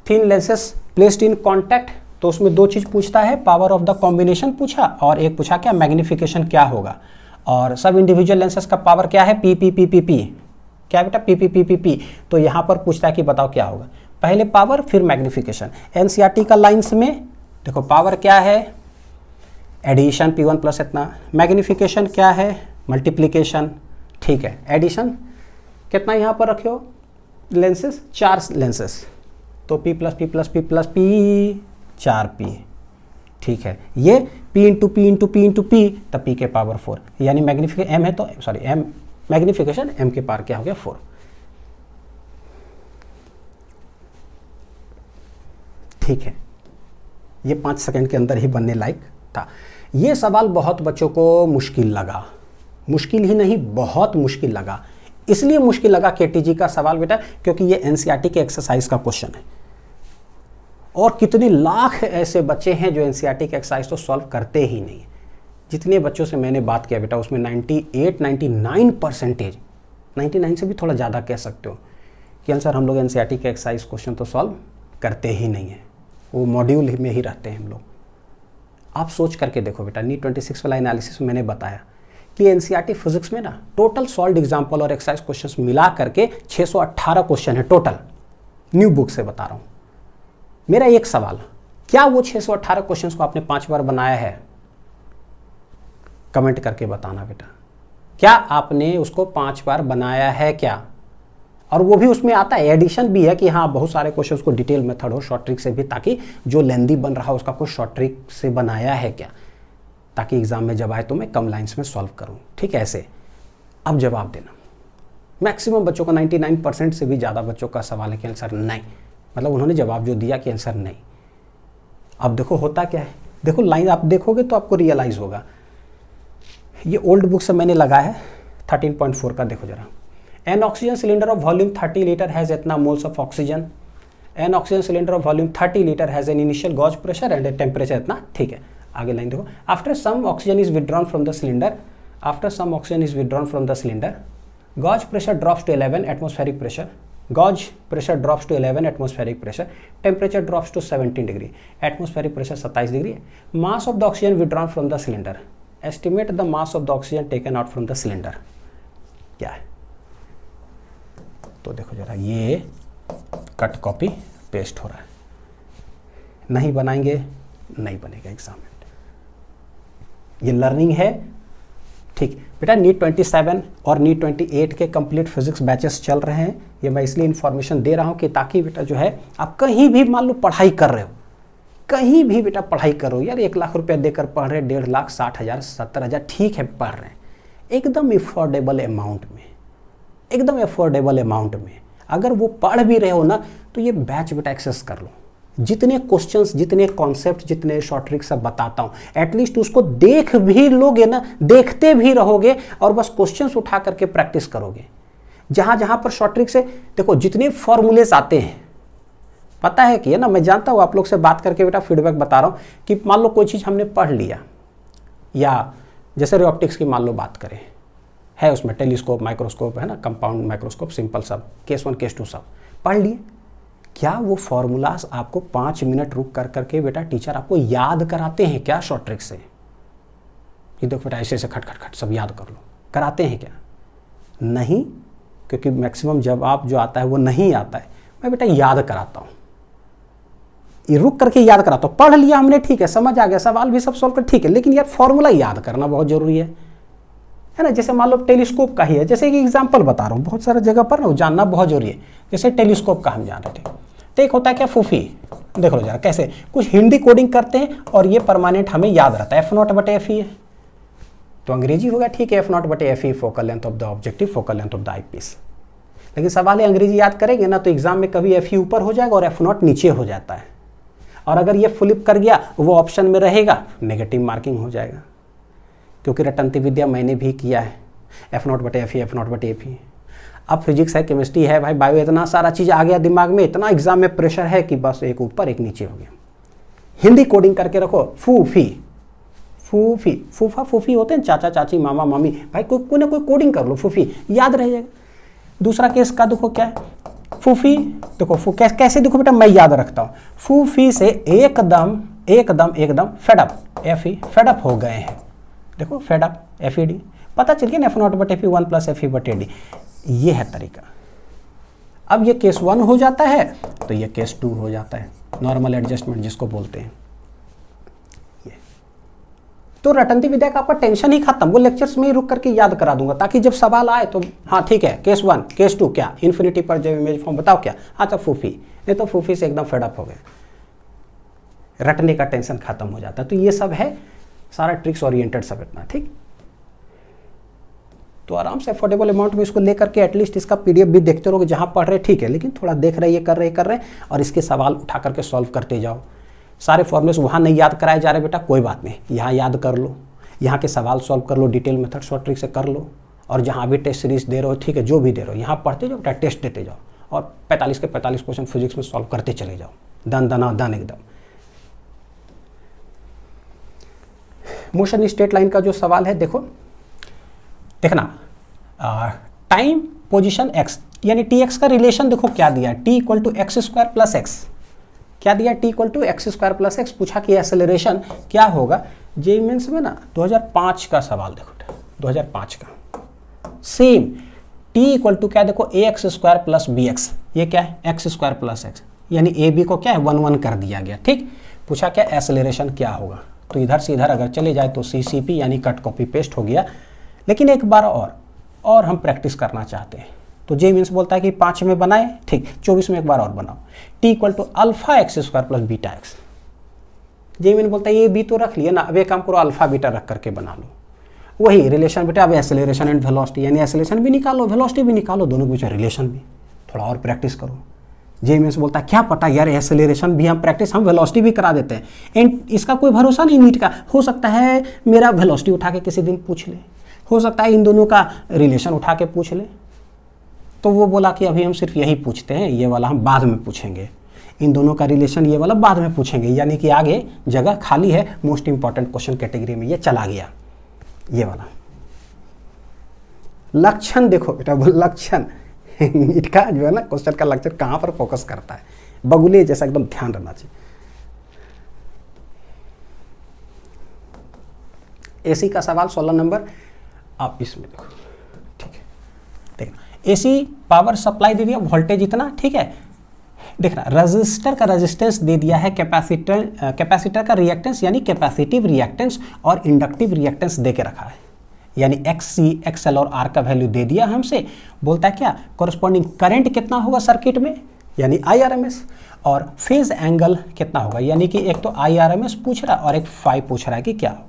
thin lenses placed in contact, तो उसमें 2 चीज पूछता है, पावर ऑफ द कॉम्बिनेशन पूछा और एक पूछा क्या मैग्निफिकेशन क्या होगा। और सब इंडिविजुअल लेंसेस का पावर क्या है P P P P P, क्या बेटा P P P P P. तो यहाँ पर पूछता है कि बताओ क्या होगा, पहले पावर फिर मैग्निफिकेशन। एनसीईआरटी का लाइंस में देखो पावर क्या है एडिशन P1 प्लस इतना, मैग्निफिकेशन क्या है मल्टीप्लीकेशन, ठीक है। एडिशन कितना यहाँ पर रखे हो लेंसेस 4 लेंसेस, तो P plus P plus P plus P 4P, ठीक है। ये P into P into P into P, तब P के पावर 4, यानी मैग्निफिकेशन M है तो सॉरी M मैग्निफिकेशन M के पावर क्या हो गया 4। ठीक है, ये 5 सेकंड के अंदर ही बनने लायक था। ये सवाल बहुत बच्चों को मुश्किल लगा, मुश्किल ही नहीं बहुत मुश्किल लगा। इसलिए मुश्किल लगा केटीजी का सवाल बेटा क्योंकि ये एनसीईआरटी के एक्सरसाइज का क्वेश्चन है, और कितने लाख ऐसे बच्चे हैं जो एनसीईआरटी के एक्सरसाइज तो सॉल्व करते ही नहीं। जितने बच्चों से मैंने बात किया बेटा उसमें 98-99%, 99 से भी थोड़ा ज़्यादा कह सकते हो कि आंसर हम लोग एनसीईआरटी के एक्सरसाइज क्वेश्चन तो सॉल्व करते ही नहीं है, वो मॉड्यूल में ही रहते हैं हम लोग। आप सोच करके देखो बेटा, नीट 26 वाला एनालिसिस में मैंने बताया कि एनसीईआरटी फिजिक्स में ना टोटल सॉल्व्ड एग्जाम्पल और एक्सरसाइज क्वेश्चंस मिला करके 618 क्वेश्चन है टोटल, न्यू बुक से बता रहा हूँ। मेरा एक सवाल, क्या वो 618 क्वेश्चंस को आपने 5 बार बनाया है? कमेंट करके बताना बेटा, क्या आपने उसको 5 बार बनाया है क्या? और वो भी उसमें आता है, एडिशन भी है कि हाँ बहुत सारे क्वेश्चंस को डिटेल मेथड हो शॉर्ट ट्रिक से भी, ताकि जो लेंदी बन रहा हो उसका कुछ शॉर्ट ट्रिक से बनाया है क्या, ताकि एग्जाम में जब आए तो मैं कम लाइंस में सॉल्व करूं। ठीक है, ऐसे अब जवाब देना। मैक्सिमम बच्चों का 99% से भी ज़्यादा बच्चों का सवाल है कि आंसर नहीं, मतलब उन्होंने जवाब जो दिया कि आंसर नहीं। अब देखो होता क्या है, देखो लाइन आप देखोगे तो आपको रियलाइज होगा। ये ओल्ड बुक से मैंने लगा है 13.4 का, देखो जरा। An oxygen cylinder of volume 30 litre has इतना moles of oxygen. An oxygen cylinder of volume 30 litre has an initial gauge pressure and temperature इतना, ठीक है। आगे लाइन देखो, after some oxygen is withdrawn from the cylinder, after some oxygen is withdrawn from the cylinder, gauge pressure drops to 11 atmospheric pressure, gauge pressure drops to 11 atmospheric pressure, temperature drops to 17 degree, atmospheric pressure 27 degree, mass of the oxygen withdrawn from the cylinder, estimate the mass of the oxygen taken out from the cylinder। क्या है तो देखो जरा, ये cut copy paste हो रहा है, नहीं बनाएंगे नहीं बनेगा एग्जाम में, ये लर्निंग है। ठीक बेटा, नीट 27 और नीट 28 के कंप्लीट फिजिक्स बैचेस चल रहे हैं। ये मैं इसलिए इन्फॉर्मेशन दे रहा हूँ कि ताकि बेटा जो है आप कहीं भी मान लो पढ़ाई कर रहे हो, कहीं भी बेटा पढ़ाई करो यार, 1 लाख रुपया देकर पढ़ रहे, 1.5 लाख 60,000 70,000 ठीक है पढ़ रहे हैं, एकदम अफोर्डेबल अमाउंट में, एकदम अफोर्डेबल अमाउंट में अगर वो पढ़ भी रहे हो ना, तो ये बैच बेटा एक्सेस कर लो। जितने क्वेश्चंस, जितने कॉन्सेप्ट, जितने शॉर्ट ट्रिक सब बताता हूँ, एटलीस्ट उसको देख भी लोगे ना, देखते भी रहोगे और बस क्वेश्चंस उठा करके प्रैक्टिस करोगे। जहाँ जहाँ पर शॉर्ट ट्रिक से देखो जितने फॉर्मूलेस आते हैं, पता है कि है ना, मैं जानता हूँ आप लोग से बात करके बेटा फीडबैक बता रहा हूँ कि मान लो कोई चीज़ हमने पढ़ लिया, या जैसे रे ऑप्टिक्स की मान लो बात करें, है उसमें टेलीस्कोप, माइक्रोस्कोप है ना, कंपाउंड माइक्रोस्कोप, सिंपल सब, केस 1 केस 2 सब पढ़ लिए। क्या वो फॉर्मूलाज आपको 5 मिनट रुक कर करके बेटा टीचर आपको याद कराते हैं क्या शॉर्ट ट्रिक से? ये देखो बेटा ऐसे ऐसे खट खट खट सब याद कर लो, कराते हैं क्या? नहीं, क्योंकि मैक्सिमम जवाब जो आता है वो नहीं आता है। मैं बेटा याद कराता हूँ, ये रुक करके याद कराता हूँ। पढ़ लिया हमने, ठीक है, समझ आ गया, सवाल भी सब सॉल्व कर, ठीक है, लेकिन यार फॉर्मूला याद करना बहुत जरूरी है ना। जैसे मान लो टेलीस्कोप का ही है, जैसे एक एग्जाम्पल बता रहा हूँ, बहुत सारा जगह पर ना जानना बहुत जरूरी है। जैसे टेलीस्कोप का हम जान रहे थे, तो एक होता है क्या फूफी, देख लो जरा कैसे कुछ हिंदी कोडिंग करते हैं और ये परमानेंट हमें याद रहता है, F0/FE है, तो अंग्रेजी हो गया, ठीक है, F0/FE focal length of the objective, focal length of the eyepiece. लेकिन सवाल है अंग्रेजी याद करेंगे ना तो एग्जाम में कभी FE ऊपर हो जाएगा और F0 नीचे हो जाता है, और अगर ये फ्लिप कर गया वो ऑप्शन में रहेगा, नेगेटिव मार्किंग हो जाएगा। क्योंकि रटंती विद्या मैंने भी किया है, F0/FE, F0/FE। अब फिजिक्स है, केमिस्ट्री है भाई, बायो, इतना सारा चीज़ आ गया दिमाग में, इतना एग्जाम में प्रेशर है कि बस एक ऊपर एक नीचे हो गया। हिंदी कोडिंग करके रखो, फूफी, फूफी, फूफा फूफी होते हैं, चाचा चाची मामा मामी, भाई कोई ना कोई कोडिंग कर लो, फूफी याद रह जाएगा। दूसरा केस का देखो क्या है, फूफी, देखो कैसे देखो बेटा, मैं याद रखता हूँ, फूफी से एकदम एकदम एकदम फेडअप, एफ ई, फेडअप हो गए हैं, देखो फेडअप, एफ ई डी, पता चल गया ना, F not but F E 1 plus F E but A D, ये है तरीका। अब ये केस 1 हो जाता है तो ये केस 2 हो जाता है, नॉर्मल एडजस्टमेंट जिसको बोलते हैं। ये तो रटंती विद्या का आपका टेंशन ही खत्म, वो लेक्चर्स में ही रुक करके याद करा दूंगा, ताकि जब सवाल आए तो हाँ ठीक है, केस 1 केस 2 क्या, इन्फिनिटी पर जब इमेज फॉर्म बताओ क्या, अच्छा फूफी, नहीं तो फूफी से एकदम फेडअप हो गए, रटने का टेंशन खत्म हो जाता है। तो ये सब है सारा ट्रिक्स ओरिएंटेड सब इतना, ठीक। तो आराम से अफोर्डेबल अमाउंट में इसको लेकर के एटलीस्ट इसका पीडीएफ भी देखते रहोगे, जहाँ पढ़ रहे ठीक है, लेकिन थोड़ा देख रहे, ये कर रहे और इसके सवाल उठा करके सॉल्व करते जाओ। सारे फॉर्मूलेस वहाँ नहीं याद कराए जा रहे बेटा, कोई बात नहीं, यहाँ याद कर लो, यहाँ के सवाल सॉल्व कर लो, डिटेल मेथड्स और ट्रिक से कर लो, और जहाँ भी टेस्ट सीरीज दे रहे हो ठीक है, जो भी दे रहे हो यहाँ पढ़ते जाओ बेटा, टेस्ट देते जाओ, और 45 के 45 क्वेश्चन फिजिक्स में सॉल्व करते चले जाओ, दन एकदम। मोशन स्ट्रेट लाइन का जो सवाल है देखो, देखना, टाइम पोजीशन एक्स यानी टी एक्स का रिलेशन देखो क्या दिया है, t equal to x square plus x, क्या दिया, t equal to x square plus x. पूछा कि एक्सेलरेशन क्या होगा, जेईई मेंस में ना 2005 का सवाल देखो, 2005 का सेम, टी इक्वल टू क्या देखो, a x square plus b x, ये क्या है एक्स स्क्वायर प्लस एक्स, यानी ए बी को क्या है 1 1 कर दिया गया, ठीक। पूछा क्या एक्सेलरेशन क्या होगा, तो इधर से इधर अगर चले जाए तो CCP यानी कट कॉपी पेस्ट हो गया। लेकिन एक बार और हम प्रैक्टिस करना चाहते हैं, तो जेईई मेंस बोलता है कि 5 में बनाए, ठीक, 24 में एक बार और बनाओ, t equal to alpha x square plus beta x. JEE Mains बोलता है ये बी तो रख लिया ना, अब एक काम करो अल्फा बीटा रख करके बना लो, वही रिलेशन बेटा। अब एक्सेलरेशन एंड वेलोसिटी, यानी एक्सेलरेशन भी निकालो, वेलोसिटी भी निकालो, दोनों के बीच रिलेशन भी थोड़ा और प्रैक्टिस करो। जेईई मेंस बोलता है क्या पता यार, एक्सेलरेशन भी हम प्रैक्टिस, हम वेलोसिटी भी करा देते हैं, एंड इसका कोई भरोसा नहीं नीट का, हो सकता है मेरा वेलोसिटी उठा के किसी दिन पूछ ले, हो सकता है इन दोनों का रिलेशन उठा के पूछ ले। तो वो बोला कि अभी हम सिर्फ यही पूछते हैं, ये वाला हम बाद में पूछेंगे, इन दोनों का रिलेशन ये वाला बाद में पूछेंगे, यानी कि आगे जगह खाली है मोस्ट इंपॉर्टेंट क्वेश्चन कैटेगरी में, ये चला गया ये वाला। लक्षण देखो बेटा, लक्षण नीट का जो है ना क्वेश्चन का लक्षण कहाँ पर फोकस करता है, बगुले जैसा एकदम ध्यान रखना चाहिए। एसी का सवाल 16 नंबर, आप इसमें देखो, ठीक है, देखना एसी पावर सप्लाई दे दिया, वोल्टेज इतना, ठीक है, देखना रजिस्टर का रेजिस्टेंस दे दिया है, कैपेसिटर का रिएक्टेंस यानी कैपेसिटिव रिएक्टेंस और इंडक्टिव रिएक्टेंस दे के रखा है, यानी XC, XL और R का वैल्यू दे दिया हमसे। बोलता है क्या कॉरस्पॉन्डिंग करंट कितना होगा सर्किट में, यानी IRMS, और फेज एंगल कितना होगा, यानी कि एक तो IRMS पूछ रहा है और एक फाई पूछ रहा है कि क्या होगा।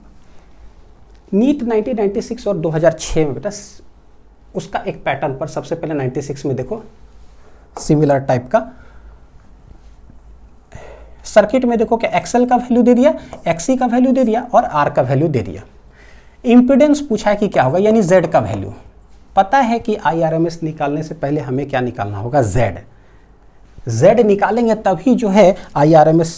नीट 1996 और 2006 में बेटा उसका एक पैटर्न पर, सबसे पहले 96 में देखो सिमिलर टाइप का सर्किट में देखो क्या XL का वैल्यू दे दिया, XC का वैल्यू दे दिया और R का वैल्यू दे दिया। इम्पीडेंस पूछा है कि क्या होगा, यानी Z का वैल्यू। पता है कि IRMS निकालने से पहले हमें क्या निकालना होगा, Z निकालेंगे तभी जो है IRMS,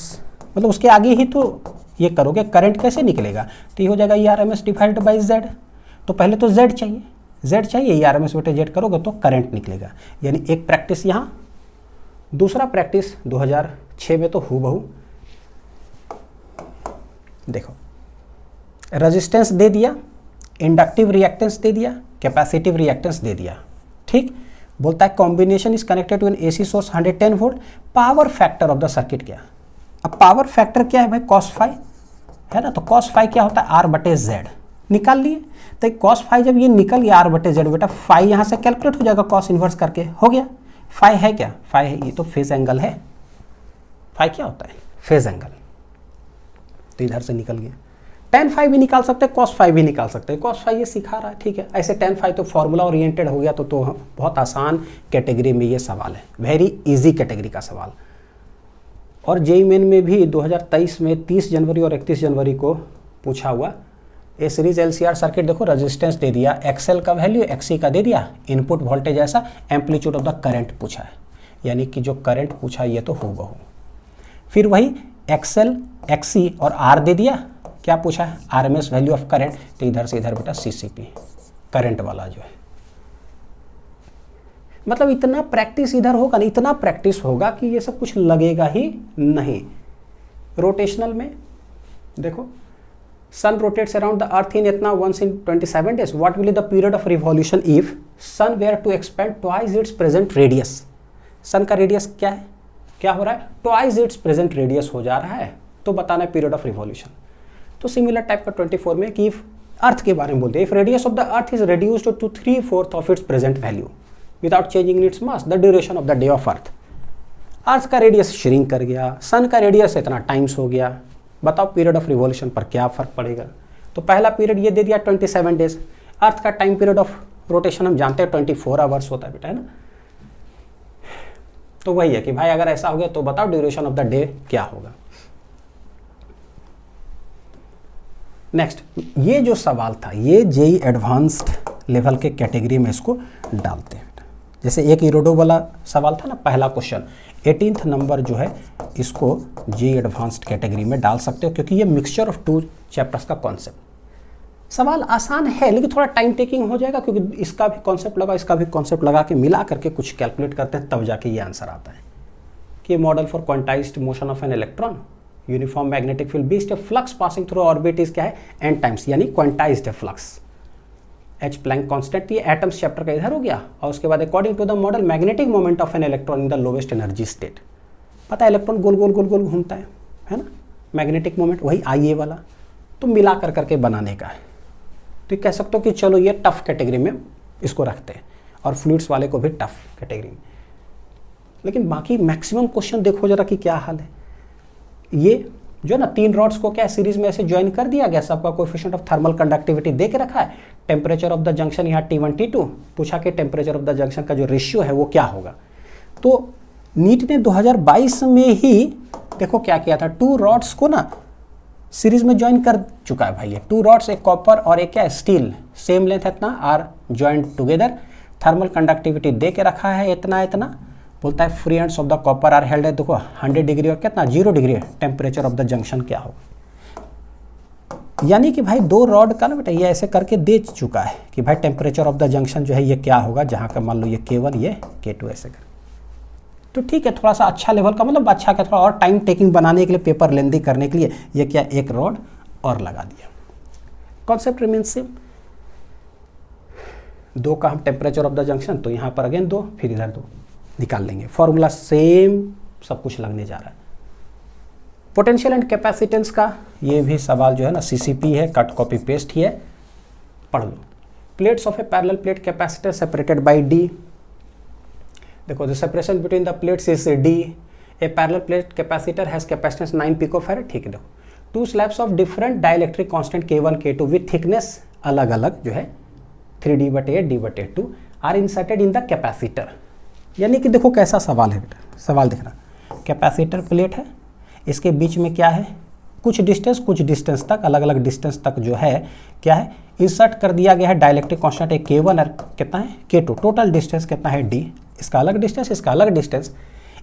मतलब उसके आगे ही तो ये करोगे, करंट कैसे निकलेगा, तो ये हो जाएगा IRMS डिवाइडेड बाई Z। तो पहले तो Z चाहिए, IRMS बटे Z करोगे तो करंट निकलेगा। यानी एक प्रैक्टिस यहाँ, दूसरा प्रैक्टिस 2006 में तो हूबहू देखो, रेजिस्टेंस दे दिया, इंडक्टिव रिएक्टेंस दे दिया, कैपेसिटिव रिएक्टेंस दे दिया, ठीक। बोलता है combination is connected to an AC source 110 volt, power factor of the circuit क्या। अब पावर फैक्टर क्या है भाई, cos फाई है ना, तो cos फाई क्या होता है, R बटे Z निकाल लिए। तो cos फाई जब ये निकल गया R बटे Z बेटा, फाई यहाँ से कैलकुलेट हो जाएगा cos इन्वर्स करके, हो गया। फाई है क्या, फाई है ये तो फेज एंगल है, फाई क्या होता है फेज एंगल, तो इधर से निकल गया। tan फाई भी निकाल सकते हैं, cos फाई भी निकाल सकते हैं, cos फाई ये सिखा रहा है, ठीक है। ऐसे tan फाई तो फॉर्मूला ओरिएंटेड हो गया, तो बहुत आसान कैटेगरी में ये सवाल है, वेरी इजी कैटेगरी का सवाल। और जेईई मेन में भी 2023 में 30 जनवरी और 31 जनवरी को पूछा हुआ ए सीरीज LCR सर्किट देखो, रेजिस्टेंस दे दिया, XL का वैल्यू XC का दे दिया, इनपुट वोल्टेज ऐसा, एम्पलीट्यूड ऑफ द करंट पूछा है, यानी कि जो करंट पूछा ये तो हूबहू। फिर वही XL XC और R दे दिया, क्या पूछा है, RMS वैल्यू ऑफ करंट, तो इधर से इधर बेटा CCP करंट वाला जो है। मतलब इतना प्रैक्टिस इधर होगा ना, इतना प्रैक्टिस होगा कि ये सब कुछ लगेगा ही नहीं। रोटेशनल में देखो, सन रोटेट्स अराउंड द अर्थ इन इतना once in 27 days, what will be the period of revolution if sun were to expand twice its present radius? सन का रेडियस क्या है, क्या हो रहा है, ट्वाइस इट्स प्रेजेंट रेडियस हो जा रहा है, तो बताना है पीरियड ऑफ रिवॉल्यूशन। तो सिमिलर टाइप का 24 में कि अर्थ के बारे में बोलते हैं, if radius of the earth is reduced to 3/4 of its present value without changing its mass, the duration of the day of earth. Earth का रेडियस श्रिंक कर गया, सन का रेडियस इतना टाइम्स हो गया, बताओ पीरियड ऑफ रिवॉल्यूशन पर क्या फर्क पड़ेगा। तो पहला पीरियड ये दे दिया 27 डेज, अर्थ का टाइम पीरियड ऑफ रोटेशन हम जानते हैं 24 आवर्स होता है बेटा, है ना। तो वही है कि भाई अगर ऐसा हो गया तो बताओ ड्यूरेशन ऑफ द डे क्या होगा। नेक्स्ट, ये जो सवाल था ये जेई एडवांस्ड लेवल के कैटेगरी में इसको डालते हैं। जैसे एक इरोडो वाला सवाल था ना, पहला क्वेश्चन 18th नंबर जो है इसको जेई एडवांस्ड कैटेगरी में डाल सकते हो, क्योंकि ये मिक्सचर ऑफ 2 चैप्टर्स का कॉन्सेप्ट। सवाल आसान है लेकिन थोड़ा टाइम टेकिंग हो जाएगा, क्योंकि इसका भी कॉन्सेप्ट लगा, इसका भी कॉन्सेप्ट लगा के मिला करके कुछ कैलकुलेट करते हैं, तब जाके ये आंसर आता है कि model for quantised motion of an electron, uniform magnetic field beast flux passing through orbit is क्या है, एन टाइम्स, यानी quantised flux. H Planck constant, ये एटम्स चैप्टर का इधर हो गया। और उसके बाद according to the model magnetic moment of an electron in the lowest energy state. पता है इलेक्ट्रॉन गोल गोल गोल गोल घूमता है ना, मैग्नेटिक मोमेंट वही IA वाला, तो मिला कर करके बनाने का है। तो कह सकते हो कि चलो ये टफ कैटेगरी में इसको रखते हैं, और फ्लूइड्स वाले को भी टफ कैटेगरी में। लेकिन बाकी मैक्सिमम क्वेश्चन देखो जरा कि क्या हाल है। ये जो ना 3 रॉड्स को क्या सीरीज में ऐसे ज्वाइन कर दिया गया, सबका कोएफिशिएंट ऑफ थर्मल कंडक्टिविटी दे के रखा है, टेम्परेचर ऑफ द जंक्शन यहाँ T1 T2, पूछा कि टेम्परेचर ऑफ द जंक्शन का जो रेशियो है वो क्या होगा। तो नीट ने 2022 में ही देखो क्या किया था, 2 रॉड्स को ना सीरीज में ज्वाइन कर चुका है भाई। ये 2 रॉड्स, एक कॉपर और एक क्या स्टील, सेम लेंथ इतना, are joined together, thermal conductivity दे के रखा है इतना इतना, बोलता है free ends of the copper are held है, देखो 100 डिग्री और कितना 0 degree temperature of the junction क्या होगा। यानी कि भाई 2 रॉड का ना बेटा ये ऐसे करके दे चुका है कि भाई टेम्परेचर ऑफ द जंक्शन जो है ये क्या होगा, जहाँ का मान लो ये K1 ये K2 ऐसे कर। तो ठीक है, थोड़ा सा अच्छा लेवल का, मतलब अच्छा क्या, थोड़ा और टाइम टेकिंग बनाने के लिए, पेपर लेंदी करने के लिए ये क्या एक रॉड और लगा दिया। कॉन्सेप्ट रिमेंस सेम, 2 का हम टेम्परेचर ऑफ द जंक्शन, तो यहाँ पर अगेन 2, फिर इधर 2 निकाल लेंगे, फॉर्मूला सेम सब कुछ लगने जा रहा है। पोटेंशियल एंड कैपेसिटेंस का ये भी सवाल जो है ना CCP है, कट कॉपी पेस्ट ही है, पढ़ लो। Plates of a parallel plate capacitor separated by D, देखो the separation between the plates is D, a parallel plate capacitor has capacitance 9 picofarad, ठीक है। देखो 2 slabs of different dielectric constant K1 K2 with thickness अलग अलग जो है 3D/8 D/2 are inserted in the capacitor. यानी कि देखो कैसा सवाल है बेटा, सवाल देखना, कैपेसिटर प्लेट है, इसके बीच में क्या है, कुछ डिस्टेंस तक, अलग अलग डिस्टेंस तक जो है क्या है, इंसर्ट कर दिया गया है डाइलेक्ट्रिक कांस्टेंट एक K1 और कितना है K2, टोटल डिस्टेंस कितना है D, इसका अलग डिस्टेंस, इसका अलग डिस्टेंस।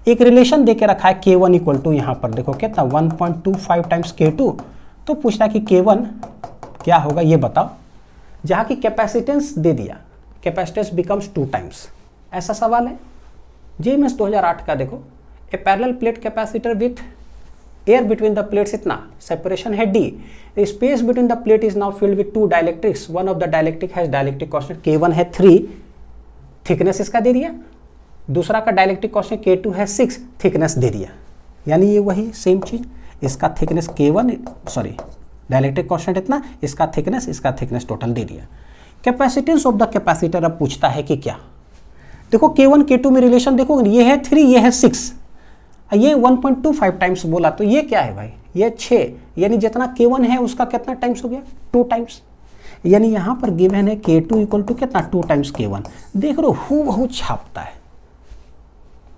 एक रिलेशन दे के रखा है K1 इक्वल टू यहाँ पर देखो कितना 1.25 टाइम्स K2, तो पूछना कि K1 क्या होगा ये बताओ, जहाँ की कैपेसिटेंस दे दिया, कैपेसिटेंस बिकम्स 2 टाइम्स, ऐसा सवाल है। JMS 2008 का देखो, a parallel plate capacitor with air between the plates इतना, सेपरेशन है D, space between the plate is now filled with 2 dielectrics, one of the dielectric has dielectric constant K1 है 3, thickness इसका दे दिया, दूसरा का डाइलेक्ट्रिक कांस्टेंट K2 है 6, thickness दे दिया। यानी ये वही सेम चीज, इसका thickness K1 sorry dielectric constant इतना, इसका थिकनेस टोटल दे दिया। कैपेसिटेंस ऑफ द कैपेसिटर अब पूछता है कि क्या, देखो K1 K2 में रिलेशन देखो, ये है 3 ये है 6, ये 1.25 टाइम्स बोला, तो ये क्या है भाई, ये 6, यानी जितना K1 है उसका कितना टाइम्स हो गया 2 टाइम्स। यानी यहाँ पर गिवन है K2 इक्वल टू कितना 2 टाइम्स K1, देख लो हूबहू छापता है,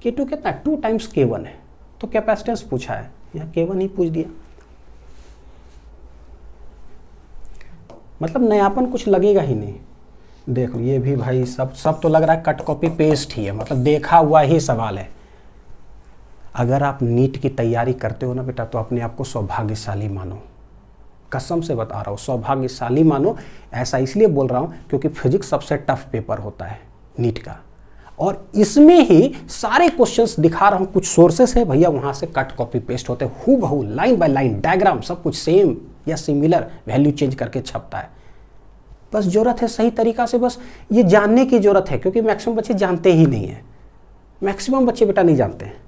K2 कितना 2 टाइम्स K1 है, तो कैपेसिटेंस पूछा है, यहाँ K1 ही पूछ दिया। मतलब नयापन कुछ लगेगा ही नहीं। देख लो ये भी भाई सब तो लग रहा है कट कॉपी पेस्ट ही है, मतलब देखा हुआ ही सवाल है। अगर आप नीट की तैयारी करते हो ना बेटा, तो अपने आप को सौभाग्यशाली मानो, कसम से बता रहा हूँ, सौभाग्यशाली मानो। ऐसा इसलिए बोल रहा हूँ क्योंकि फिजिक्स सबसे टफ पेपर होता है नीट का, और इसमें ही सारे क्वेश्चंस दिखा रहा हूँ, कुछ सोर्सेस है भैया, वहाँ से कट कॉपी पेस्ट होते हैं, हूबहू लाइन बाय लाइन डायग्राम सब कुछ सेम या सिमिलर, वैल्यू चेंज करके छपता है। बस जरूरत है सही तरीका से, बस ये जानने की जरूरत है, क्योंकि मैक्सिमम बच्चे जानते ही नहीं है, मैक्सिमम बच्चे बेटा नहीं जानते हैं।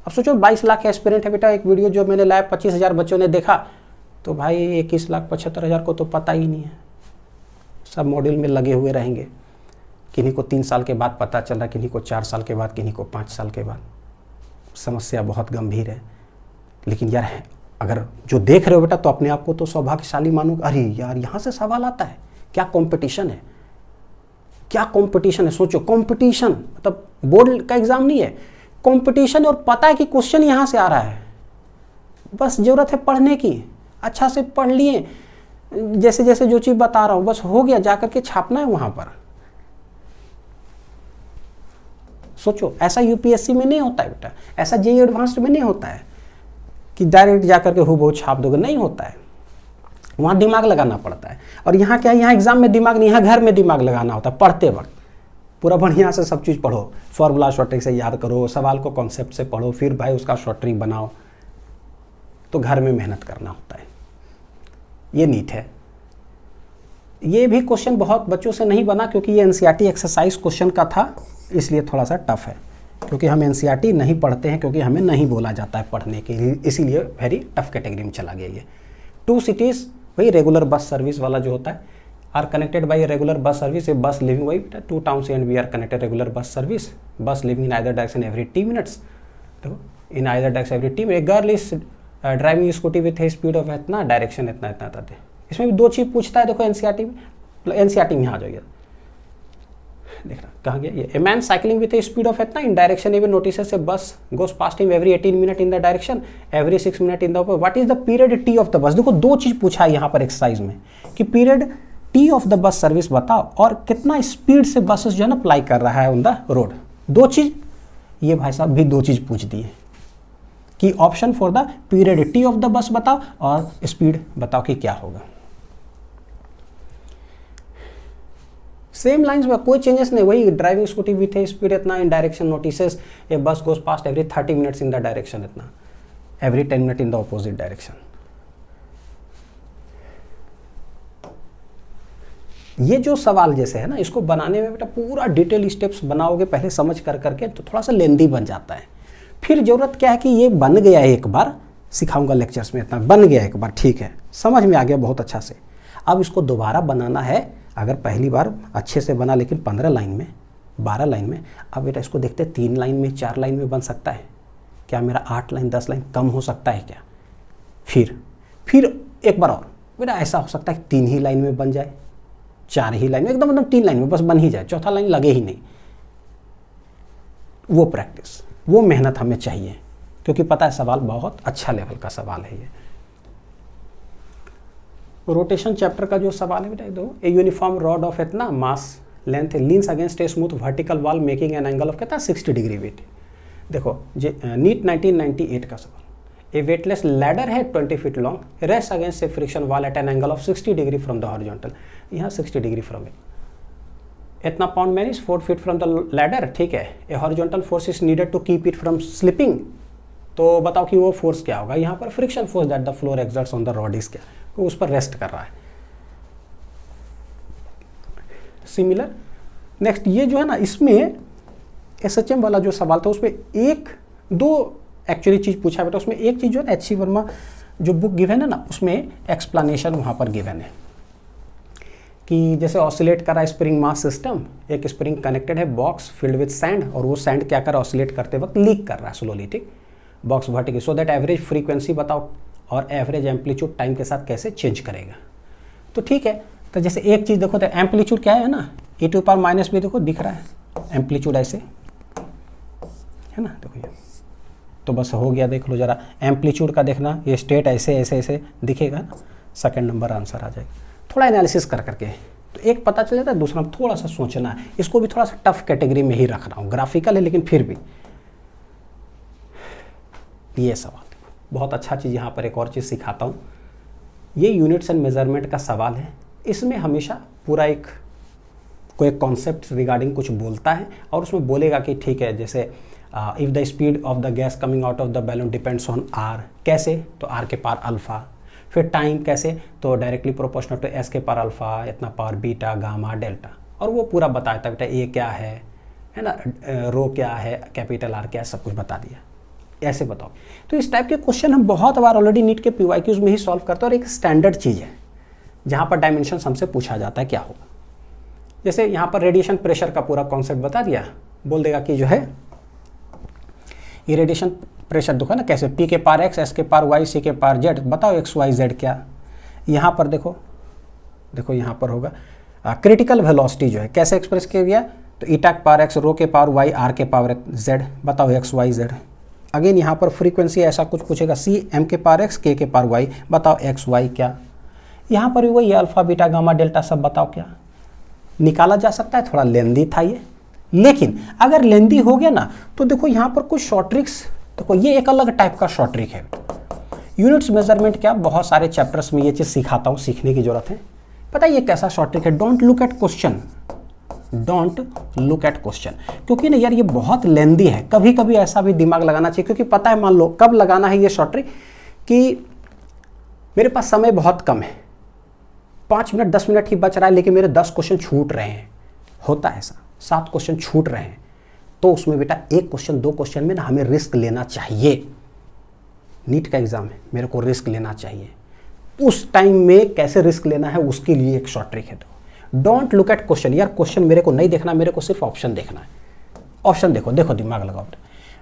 अब सोचो 22 लाख एस्पिरेंट है बेटा, एक वीडियो जो मैंने लाया 25,000 बच्चों ने देखा, तो भाई 21,75,000 को तो पता ही नहीं है। सब मॉड्यूल में लगे हुए रहेंगे, किन्हीं को 3 साल के बाद पता चल रहा है, किन्हीं को 4 साल के बाद, किन्हीं को 5 साल के बाद। समस्या बहुत गंभीर है। लेकिन यार अगर जो देख रहे हो बेटा, तो अपने आप को तो सौभाग्यशाली मानो। अरे यार यहाँ से सवाल आता है, क्या कंपटीशन है, क्या कंपटीशन है। सोचो कंपटीशन मतलब बोर्ड का एग्जाम नहीं है, कंपटीशन, और पता है कि क्वेश्चन यहाँ से आ रहा है, बस जरूरत है पढ़ने की, अच्छा से पढ़ लिए, जैसे जैसे जो चीज़ बता रहा हूँ बस हो गया, जाकर के छापना है वहाँ पर। सोचो ऐसा यूपीएससी में नहीं होता है बेटा, ऐसा जेईई एडवांस्ड में नहीं होता है कि डायरेक्ट जाकर के हूबहू छाप दोगे, नहीं होता है, वहाँ दिमाग लगाना पड़ता है। और यहाँ क्या है, यहाँ एग्जाम में दिमाग नहीं, यहाँ घर में दिमाग लगाना होता है। पढ़ते वक्त पूरा बढ़िया से सब चीज़ पढ़ो, फॉर्मूला शॉर्ट ट्रिक से याद करो, सवाल को कॉन्सेप्ट से पढ़ो, फिर भाई उसका शॉर्ट ट्रिक बनाओ, तो घर में मेहनत करना होता है। ये नीट है। ये भी क्वेश्चन बहुत बच्चों से नहीं बना, क्योंकि ये एनसीईआरटी एक्सरसाइज क्वेश्चन का था, इसलिए थोड़ा सा टफ है, क्योंकि हम एनसीईआरटी नहीं पढ़ते हैं, क्योंकि हमें नहीं बोला जाता है पढ़ने के लिए, इसीलिए वेरी टफ कैटेगरी में चला गया ये। 2 cities वही रेगुलर बस सर्विस वाला जो होता है, are connected by regular bus service, a bus leaving वही 2 towns and we are connected regular bus service, bus leaving in either direction every 10 minutes। देखो in either direction every 10 minutes, a girl is driving scooty with a speed of इतना, direction इतना इतना था। इसमें भी 2 चीज़ पूछता है, देखो एनसीईआरटी में, एनसीईआरटी में आ जाइए, देखना कहाँ गया ये, a man cycling with a speed of इतना in direction every notice a bus goes past him every 18 minutes in the direction, every 6 minutes in the, what is the period T of the bus. देखो 2 चीज़ पूछा है यहाँ पर exercise में, कि period T of the bus service बताओ, और कितना स्पीड से बसेस जो है ना अप्लाई कर रहा है ऑन द रोड। 2 चीज़, ये भाई साहब भी 2 चीज़ पूछ दी है, कि option for the period T of the बस बताओ और स्पीड बताओ कि क्या होगा। सेम लाइंस में कोई चेंजेस नहीं, वही driving scooty with a speed इतना in direction notices a bus goes past every 30 minutes in the direction इतना, every 10 minutes in the opposite direction. ये जो सवाल जैसे है ना, इसको बनाने में बेटा पूरा डिटेल स्टेप्स बनाओगे पहले समझ कर करके, तो थोड़ा सा लेंदी बन जाता है। फिर जरूरत क्या है कि ये बन गया है, एक बार सिखाऊंगा लेक्चर्स में, इतना बन गया एक बार, ठीक है, समझ में आ गया बहुत अच्छा से। अब इसको दोबारा बनाना है, अगर पहली बार अच्छे से बना, लेकिन 15 लाइन में 12 लाइन में, अब बेटा इसको देखते 3 लाइन में 4 लाइन में बन सकता है क्या, मेरा 8 लाइन 10 लाइन कम हो सकता है क्या। फिर एक बार और बेटा ऐसा हो सकता है 3 ही लाइन में बन जाए, 4 ही लाइन में, एकदम 3 लाइन में बस बन ही जाए, चौथा लाइन लगे ही नहीं। वो प्रैक्टिस, वो मेहनत हमें चाहिए, क्योंकि पता है सवाल बहुत अच्छा लेवल का सवाल है ये। रोटेशन चैप्टर का जो सवाल है बेटा, दो ए यूनिफॉर्म रॉड ऑफ इतना मास length leans against a smooth vertical wall making an angle of कितना 60 डिग्री वेट। देखो नीट 1998 का सवाल, ए वेटलेस लैडर है 20 feet long, rest against a friction wall at an angle of 60 degree from the horizontal, यहाँ 60 degree from इतना pound man is 4 feet from the ladder, ठीक है, a horizontal force is needed to keep it from slipping. तो बताओ कि वो force क्या होगा, यहाँ पर friction force that the floor exerts on the rod is क्या, तो उस पर रेस्ट कर रहा है। सिमिलर नेक्स्ट ये जो है ना, इसमें एसएचएम वाला जो सवाल था उसमें 1-2 एक्चुअली चीज़ पूछा है बेटा। उसमें एक चीज़ जो है ना, एच सी वर्मा जो बुक गिवन है ना, उसमें एक्सप्लेनेशन वहाँ पर गिवन है कि जैसे ऑसिलेट कर रहा है स्प्रिंग मास सिस्टम, एक स्प्रिंग कनेक्टेड है बॉक्स फिल्ड विद सैंड, और वो सैंड क्या कर रहा है, ऑसिलेट करते वक्त लीक कर रहा है स्लोली, ठीक, box vertical, so that average frequency बताओ और एवरेज एम्पलीट्यूड टाइम के साथ कैसे चेंज करेगा। तो ठीक है, तो जैसे एक चीज़ देखो, तो एम्पलीट्यूड क्या है ना, e⁻⁻b देखो दिख रहा है, एम्पलीट्यूड ऐसे है ना, देखो ये तो बस हो गया। देख लो जरा एम्पलीट्यूड का देखना, ये स्टेट ऐसे ऐसे ऐसे दिखेगा ना, सेकंड नंबर आंसर आ जाएगा। थोड़ा एनालिसिस कर करके, तो एक पता चल जाता है, दूसरा थोड़ा सा सोचना है। इसको भी थोड़ा सा टफ कैटेगरी में ही रख रहा हूँ, ग्राफिकल है लेकिन फिर भी। ये सवाल बहुत अच्छा चीज़, यहाँ पर एक और चीज़ सिखाता हूँ। ये यूनिट्स एंड मेजरमेंट का सवाल है। इसमें हमेशा पूरा कोई कॉन्सेप्ट रिगार्डिंग कुछ बोलता है और उसमें बोलेगा कि ठीक है, जैसे if the speed of the gas coming out of the balloon depends on r, कैसे, तो आर के पार अल्फ़ा। फिर टाइम कैसे, तो डायरेक्टली प्रोपोर्शनल टू एस के पार अल्फ़ा, इतना पावर बीटा गामा डेल्टा, और वो पूरा बताया था बेटा ए क्या है ना, रो क्या है, कैपिटल आर क्या है, सब कुछ बता दिया। ऐसे बताओ। तो इस टाइप के क्वेश्चन हम बहुत बार ऑलरेडी नीट के पीवाईक्यूज में ही सॉल्व करते हैं, और एक स्टैंडर्ड चीज़ है जहाँ पर डायमेंशन हमसे पूछा जाता है क्या होगा। जैसे यहाँ पर रेडिएशन प्रेशर का पूरा कॉन्सेप्ट बता दिया, बोल देगा कि जो है ये रेडिएशन प्रेशर देखो ना कैसे, पी के पार एक्स, एस के पार वाई, सी के पार जेड, बताओ एक्स वाई जेड क्या। यहाँ पर देखो यहाँ पर होगा क्रिटिकल वेलोसिटी जो है कैसे एक्सप्रेस किया गया, तो ईटा के पार एक्स, रो के पार वाई, आर के पावर जेड, बताओ एक्स वाई जेड। अगेन यहाँ पर फ्रीक्वेंसी ऐसा कुछ पूछेगा, सी एम के पार एक्स, के पार वाई, बताओ एक्स वाई क्या। यहाँ पर भी वही अल्फा बीटा गामा डेल्टा सब बताओ क्या। निकाला जा सकता है, थोड़ा लेंदी था ये, लेकिन अगर लेंदी हो गया ना तो देखो यहाँ पर कुछ शॉर्ट ट्रिक्स, देखो ये एक अलग टाइप का शॉर्ट ट्रिक है। यूनिट्स मेजरमेंट क्या, बहुत सारे चैप्टर्स में ये चीज़ सिखाता हूँ, सीखने की जरूरत है। पता है ये कैसा शॉर्ट ट्रिक है, don't look at question, don't look at question, क्योंकि ना यार ये बहुत लेंदी है। कभी कभी ऐसा भी दिमाग लगाना चाहिए, क्योंकि पता है, मान लो कब लगाना है ये शॉर्ट ट्रिक, कि मेरे पास समय बहुत कम है, 5 मिनट 10 मिनट ही बच रहा है, लेकिन मेरे 10 क्वेश्चन छूट रहे हैं, होता है ऐसा, 7 क्वेश्चन छूट रहे हैं, तो उसमें बेटा 1 क्वेश्चन 2 क्वेश्चन में ना हमें रिस्क लेना चाहिए। नीट का एग्जाम है, मेरे को रिस्क लेना चाहिए। उस टाइम में कैसे रिस्क लेना है उसके लिए एक शॉर्ट ट्रिक है। तो डोंट लुक एट क्वेश्चन, यार क्वेश्चन मेरे को नहीं देखना, मेरे को सिर्फ ऑप्शन देखना है। ऑप्शन देखो, दिमाग लगाओ।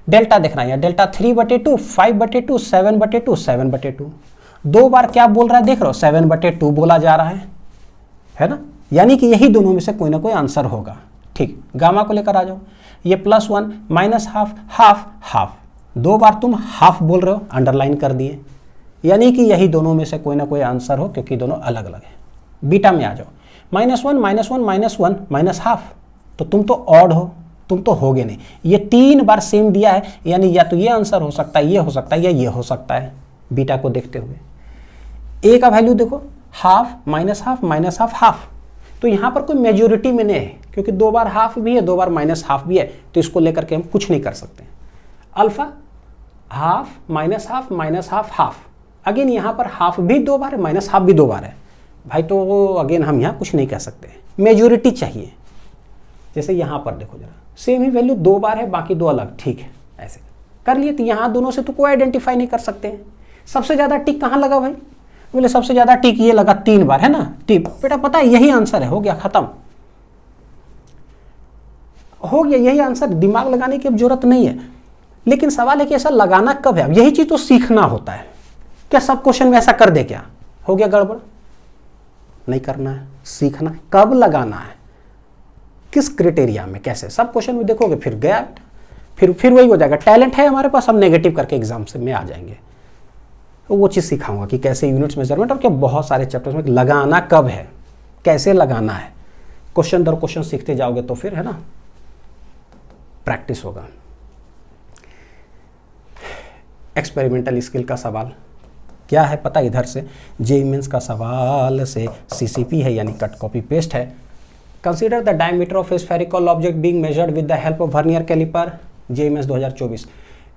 डेल्टा देखना है यार, डेल्टा 3/2, 5/2, 7/2, 7/2। 2 बार क्या बोल रहा है देख रहे हो, 7/2 बोला जा रहा है ना, यानी कि यही दोनों में से कोई ना कोई आंसर होगा। ठीक, गामा को लेकर आ जाओ, ये +1 -हाफ, हाफ हाफ, 2 बार तुम हाफ बोल रहे हो, अंडरलाइन कर दिए, यानी कि यही दोनों में से कोई ना कोई आंसर हो, क्योंकि दोनों अलग अलग है। बीटा में आ जाओ, -1 -1 -1 -हाफ, तो तुम तो ऑड हो, तुम तो होगे नहीं। ये 3 बार सेम दिया है, यानी या तो ये आंसर हो सकता है, ये हो सकता है, या ये हो सकता है, बीटा को देखते हुए। ए का वैल्यू देखो, हाफ -हाफ -हाफ हाफ, तो यहाँ पर कोई मेजोरिटी में नहीं है, क्योंकि 2 बार हाफ भी है, 2 बार -हाफ भी है, तो इसको लेकर के हम कुछ नहीं कर सकते। Alpha half -half -half half, again यहाँ पर हाफ भी 2 बार है, -हाफ भी 2 बार है भाई, तो अगेन हम यहाँ कुछ नहीं कह सकते, मेजोरिटी चाहिए। जैसे यहाँ पर देखो जरा, सेम ही वैल्यू 2 बार है, बाकी 2 अलग, ठीक है, ऐसे कर लिए। तो यहाँ दोनों से तो कोई आइडेंटिफाई नहीं कर सकते। सबसे ज़्यादा टिक कहाँ लगा भाई, बोले सबसे ज़्यादा टिक ये लगा 3 बार, है ना, टिक। बेटा पता है यही आंसर है, हो गया, खत्म हो गया, यही आंसर, दिमाग लगाने की अब जरूरत नहीं है। लेकिन सवाल है कि ऐसा लगाना कब है, अब यही चीज़ तो सीखना होता है। क्या सब क्वेश्चन में ऐसा कर दे, क्या हो गया गड़बड़, नहीं करना है, सीखना है कब लगाना है, किस क्राइटेरिया में, कैसे। सब क्वेश्चन में देखोगे फिर गया, फिर वही हो जाएगा। टैलेंट है हमारे पास, हम नेगेटिव करके एग्जाम से में आ जाएंगे। तो वो चीज़ सिखाऊंगा कि कैसे यूनिट्स मेजरमेंट और क्या बहुत सारे चैप्टर्स में लगाना कब है, कैसे लगाना है। क्वेश्चन दर क्वेश्चन सीखते जाओगे तो फिर है ना प्रैक्टिस होगा। एक्सपेरिमेंटल स्किल का सवाल क्या है पता, इधर से जेईई मेंस का सवाल से सीसीपी है, यानी कट कॉपी पेस्ट है। Consider the diameter of a spherical object being measured with the help of vernier calliper, JEE Mains 2024।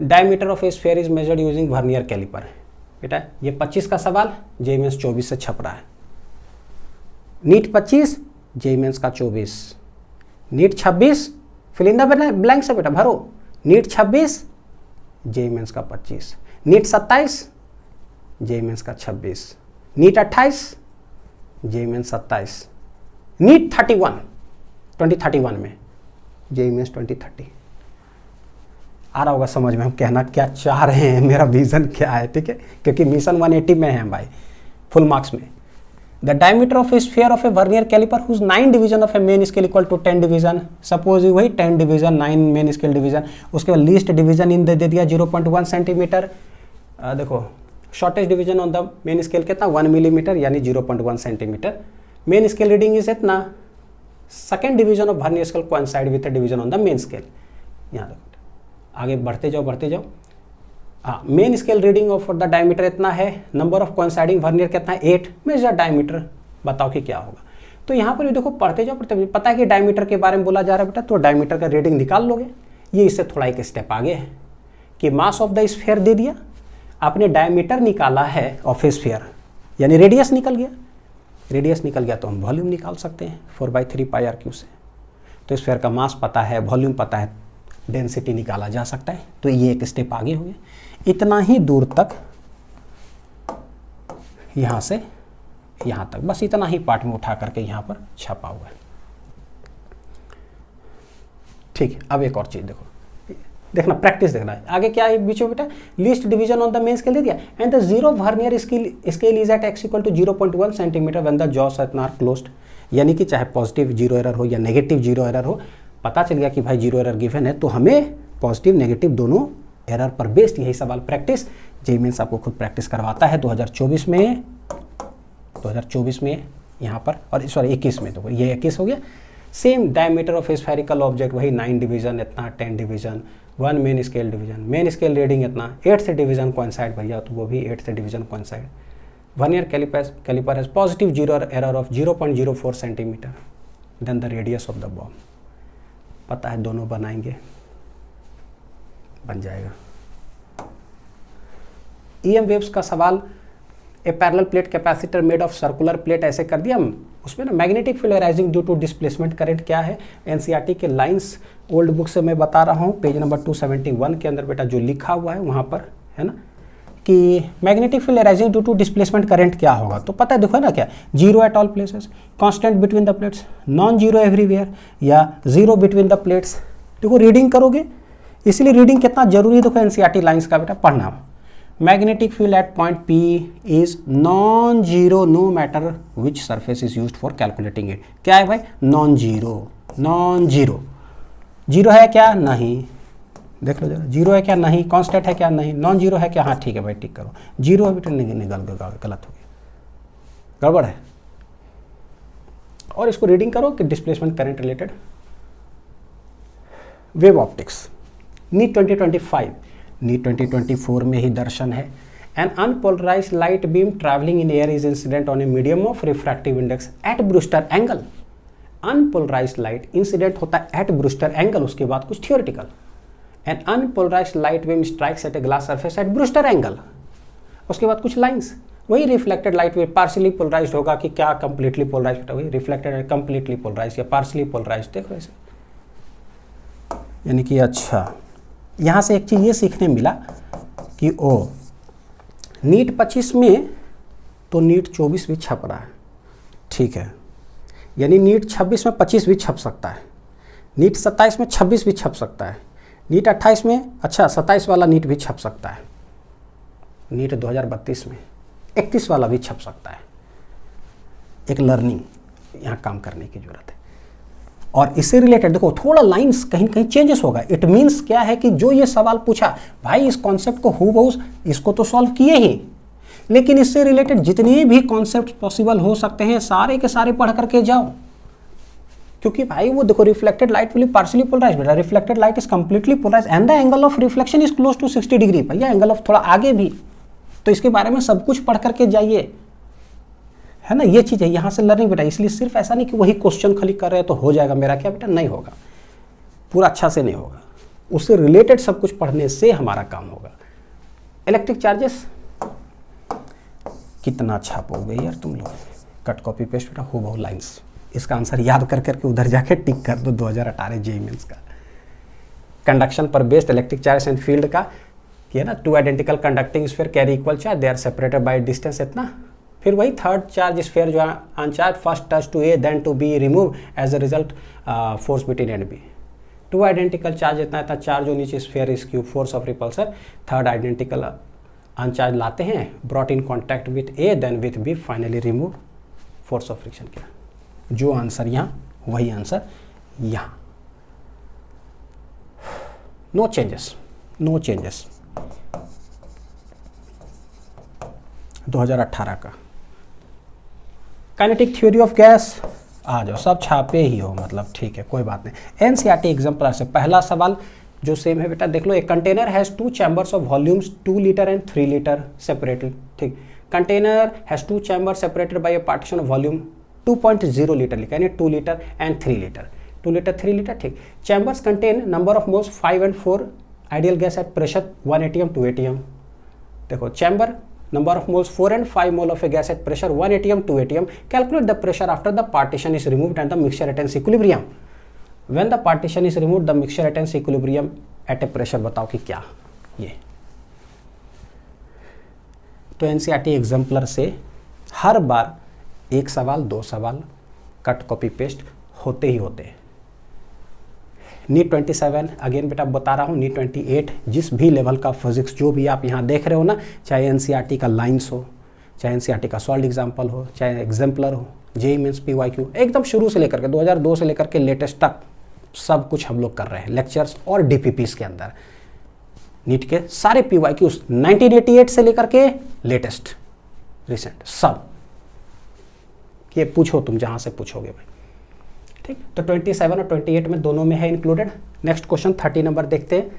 Diameter of a sphere is measured using vernier calliper. बेटा ये 25 का सवाल जेईई मेंस 24 से छप रहा है। NEET 25, JEE Mains का 24, NEET 26, fill in the blank से बेटा भरो। नीट 26, जेईई मेंस का 25, नीट 27, जेईई मेंस का 26, नीट 28, जेईई मेंस 27, नीट 31 2031 में, जेईई मेंस 2030। आ रहा होगा समझ में हम कहना क्या चाह रहे हैं, मेरा विजन क्या है, ठीक है, क्योंकि मिशन 180 में है भाई, फुल मार्क्स में। The diameter of a sphere of a vernier calliper whose 9 division of a main scale equal to 10 division. Suppose वही 10 डिवीजन, 9 मेन स्केल डिवीजन, उसके बाद लीस्ट डिवीजन इन दे दिया 0.1 सेंटीमीटर। देखो shortest division on the main scale कितना, 1 millimetre, यानी 0.1 centimetre. Main scale reading is इतना, second division of vernier scale coincide with the division on the main scale. यहाँ देखो आगे बढ़ते जाओ। हाँ, main scale reading of the diameter इतना है, नंबर ऑफ कोइंसाइडिंग वर्नियर कितना है 8, मेजर डायमीटर, बताओ कि क्या होगा। तो यहाँ पर भी देखो पढ़ते जाओ, पता है कि डायमीटर के बारे में बोला जा रहा है बेटा, तो डायमीटर का रीडिंग निकाल लोगे। ये इससे थोड़ा एक स्टेप आगे है कि मास ऑफ द स्फीयर दे दिया, आपने डायमीटर निकाला है ऑफ स्फीयर, यानी रेडियस निकल गया। रेडियस निकल गया तो हम वॉल्यूम निकाल सकते हैं 4/3 पाई आर क्यू से। तो स्फीयर का मास पता है, वॉल्यूम पता है, डेंसिटी निकाला जा सकता है। तो ये एक स्टेप आगे हो गया। इतना ही दूर तक, यहाँ से यहाँ तक, बस इतना ही पार्ट में उठा करके यहाँ पर छपा हुआ है। ठीक है, अब एक और चीज़ देखना, प्रैक्टिस देखना है। आगे क्या है बीच में बेटा, least division on the main scale दे दिया, and the zero vernier scale is at x = 0.1 centimetre when the jaws are closed. यानी कि चाहे पॉजिटिव जीरो एरर हो या नेगेटिव जीरो एरर हो, पता चल गया कि भाई जीरो एरर गिवन है, तो हमें पॉजिटिव नेगेटिव दोनों एरर पर बेस्ड यही सवाल प्रैक्टिस जेईई मेंस आपको खुद प्रैक्टिस करवाता है 2024 में यहाँ पर, और सॉरी 21 में, तो ये 21 हो गया। Same diameter of spherical object, वही 9 डिवीजन इतना, 10 division, 1 main scale division, main scale reading इतना, 8th डिवीजन कोइंसाइड भैया, तो वो भी 8th division coincide. Vernier calliper has positive zero error of 0.04 centimetre, then the radius of the bomb. पता है दोनों बनाएंगे, बन जाएगा। ईएम वेव्स का सवाल, a parallel plate capacitor made of circular plate, ऐसे कर दिया हम। उसमें ना magnetic field arising due to displacement current क्या है, एनसीईआरटी के लाइंस ओल्ड बुक से मैं बता रहा हूँ, पेज नंबर 271 के अंदर बेटा जो लिखा हुआ है वहाँ पर है ना, कि magnetic field arising due to displacement current क्या होगा। तो पता है, देखो ना क्या, zero at all places, constant between the plates, non zero everywhere, या जीरो बिटवीन द प्लेट्स। देखो रीडिंग करोगे, इसलिए रीडिंग कितना जरूरी है, देखो एनसीईआरटी लाइंस का बेटा पढ़ना। Magnetic field at point P is non zero no matter which surface is used for calculating it. क्या है भाई, non zero. Non zero, zero है क्या, नहीं, देख लो जरा, जीरो है क्या, नहीं, कांस्टेंट है क्या, नहीं, नॉन जीरो है क्या, हाँ ठीक है भाई, टिक करो। जीरो है बेटा, निकल गलत हो गया, गड़बड़ है। और इसको रीडिंग करो कि displacement current related. Wave optics, NEET 2025, NEET 2024 में ही दर्शन है। An unpolarise light beam travelling in air is incident on a medium of refractive index at Brewster angle. Unpolarise light incident होता है एट ब्रूस्टर एंगल, उसके बाद कुछ theoretical. An unpolarise light beam strikes at a glass surface at Brewster angle, उसके बाद कुछ lines. वही reflected light wave partially polarised होगा कि क्या कंप्लीटली पोलराइज्ड, वही रिफ्लेक्टेड कंप्लीटली पोलराइज्ड या पार्शियली पोलराइज्ड। देखो ऐसे, यानी कि अच्छा, यहाँ से एक चीज़ ये सीखने मिला कि ओ नीट 25 में तो नीट 24 भी छप रहा है, ठीक है, यानी नीट 26 में 25 भी छप सकता है, नीट 27 में 26 भी छप सकता है, नीट 28 में, अच्छा 27 वाला नीट भी छप सकता है, नीट 2032 में 31 वाला भी छप सकता है। एक लर्निंग यहाँ काम करने की जरूरत है। और इससे रिलेटेड देखो थोड़ा लाइंस कहीं कहीं चेंजेस होगा। इट मीन्स क्या है कि जो ये सवाल पूछा भाई, इस कॉन्सेप्ट को हूबहू इसको तो सॉल्व किए ही, लेकिन इससे रिलेटेड जितने भी कॉन्सेप्ट पॉसिबल हो सकते हैं सारे के सारे पढ़ करके जाओ, क्योंकि भाई वो देखो reflected light will be partially polarised, बेटा reflected light is completely polarised and the angle of reflection is close to 60 degree. भैया एंगल ऑफ थोड़ा आगे भी, तो इसके बारे में सब कुछ पढ़ करके जाइए, है ना, ये चीज़ है। यहाँ से लर्निंग बेटा, इसलिए सिर्फ ऐसा नहीं कि वही क्वेश्चन खाली कर रहे हैं तो हो जाएगा मेरा, क्या बेटा, नहीं होगा, पूरा अच्छा से नहीं होगा, उससे रिलेटेड सब कुछ पढ़ने से हमारा काम होगा। इलेक्ट्रिक चार्जेस कितना छापोगे यार तुम लोग, कट कॉपी पेस्ट बेटा हूबहू लाइंस, इसका आंसर याद कर करके उधर जाके टिक कर दो 2018 जेईई मेंस का। कंडक्शन पर based electric charge and field का किया ना, two identical conducting sphere carry equal charge, they are separated by distance इतना। फिर वही थर्ड चार्ज स्फीयर जो है uncharge, first touch to A then to B remove as a result force between and B. Two identical charge इतना था, charge जो नीचे sphere is cube, force of repulsion. Third identical अनचार्ज लाते हैं, brought in contact with A then with B, finally remove, force of friction किया। जो answer यहाँ वही answer यहाँ, नो चेंजेस, नो चेंजेस। 2018 का काइनेटिक थ्योरी ऑफ गैस, आ जाओ, सब छापे ही हो मतलब, ठीक है कोई बात नहीं। एनसीईआरटी एग्जाम्पल से पहला सवाल जो सेम है बेटा, देख लो, एक container has 2 chambers of volumes 2 litre and 3 litre separately, ठीक। Container has 2 chamber separated by a partition of volume 2.0 litre लिखा, यानी 2 litre and 3 litre, 2 litre 3 litre, ठीक। Chambers contain number of moles 5 and 4 ideal gas at pressure 1 atm 2 atm। देखो, chamber number of moles 4 and 5 mole of a gas at pressure 1 atm 2 atm, calculate the pressure after the partition is removed and the mixture attains equilibrium। when the partition is removed the mixture attains equilibrium at a pressure, बताओ कि क्या ये। तो NCERT exemplar से हर बार एक सवाल 2 सवाल cut copy paste होते ही होते हैं। नीट 27 अगेन बेटा बता रहा हूँ, नीट 28 जिस भी लेवल का फिजिक्स जो भी आप यहाँ देख रहे हो ना, चाहे एनसीईआरटी का लाइंस हो, चाहे एनसीईआरटी का सॉल्व एग्जाम्पल हो, चाहे एग्जाम्पलर हो, जेईई मेंस पीवाईक्यू, एकदम शुरू से लेकर के 2002 से लेकर के लेटेस्ट तक सब कुछ हम लोग कर रहे हैं लेक्चर्स और डीपीपीस के अंदर। नीट के सारे पीवाईक्यूज 1988 से लेकर के लेटेस्ट रिसेंट सब, ये पूछो तुम जहाँ से पूछोगे भाई, ठीक। तो 27 और 28 में दोनों में है इंक्लूडेड। नेक्स्ट क्वेश्चन 30 नंबर देखते हैं।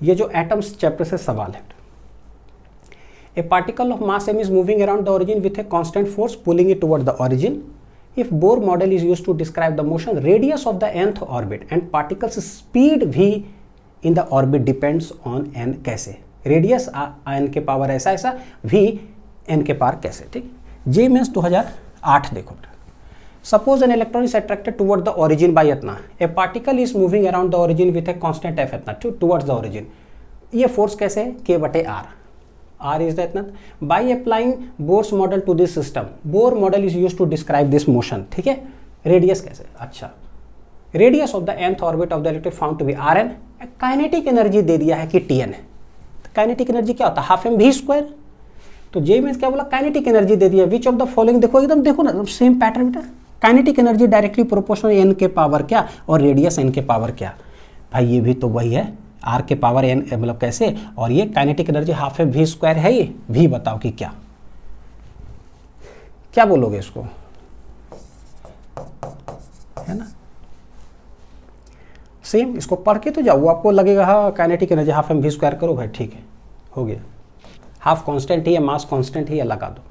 ये जो एटम्स चैप्टर से सवाल है, a particle of mass m is moving around the origin with a constant force pulling it toward the origin. If Bohr model is used to describe the motion, radius of the nth orbit and particle's speed v in the orbit depends on n। कैसे? Radius n के power ऐसा ऐसा, v n के power कैसे, ठीक। JEE mains 2008 देखो, suppose an electron is attracted toward the origin by इतना, a particle is moving around the origin with a constant f इतना towards the origin। ये फोर्स कैसे है? k बटे r, r is the इतना। by applying Bohr's model to this system, Bohr model is used to describe this motion, ठीक है। Radius कैसे? अच्छा, radius of the nth orbit of the electron found to be rn। Kinetic energy दे दिया है कि tn है। Kinetic energy क्या होता है? Half mv²। तो जेईई में क्या बोला? काइनेटिक एनर्जी दे दिया। विच ऑफ द फॉलोइंग, देखो एकदम देखो ना, सेम पैटर्न बेटा। Kinetic energy directly proportional n के पावर क्या और रेडियस एन के पावर क्या। भाई ये भी तो वही है, आर के पावर एन, मतलब कैसे, और ये काइनेटिक एनर्जी हाफ mv² है। ये भी बताओ कि क्या, क्या बोलोगे इसको, है ना। सेम इसको पढ़ के तो जाओ, आपको लगेगा हाँ काइनेटिक एनर्जी हाफ mv² करो भाई, ठीक है, हो गया। हाफ कांस्टेंट ही है, मास कांस्टेंट ही है, लगा दो।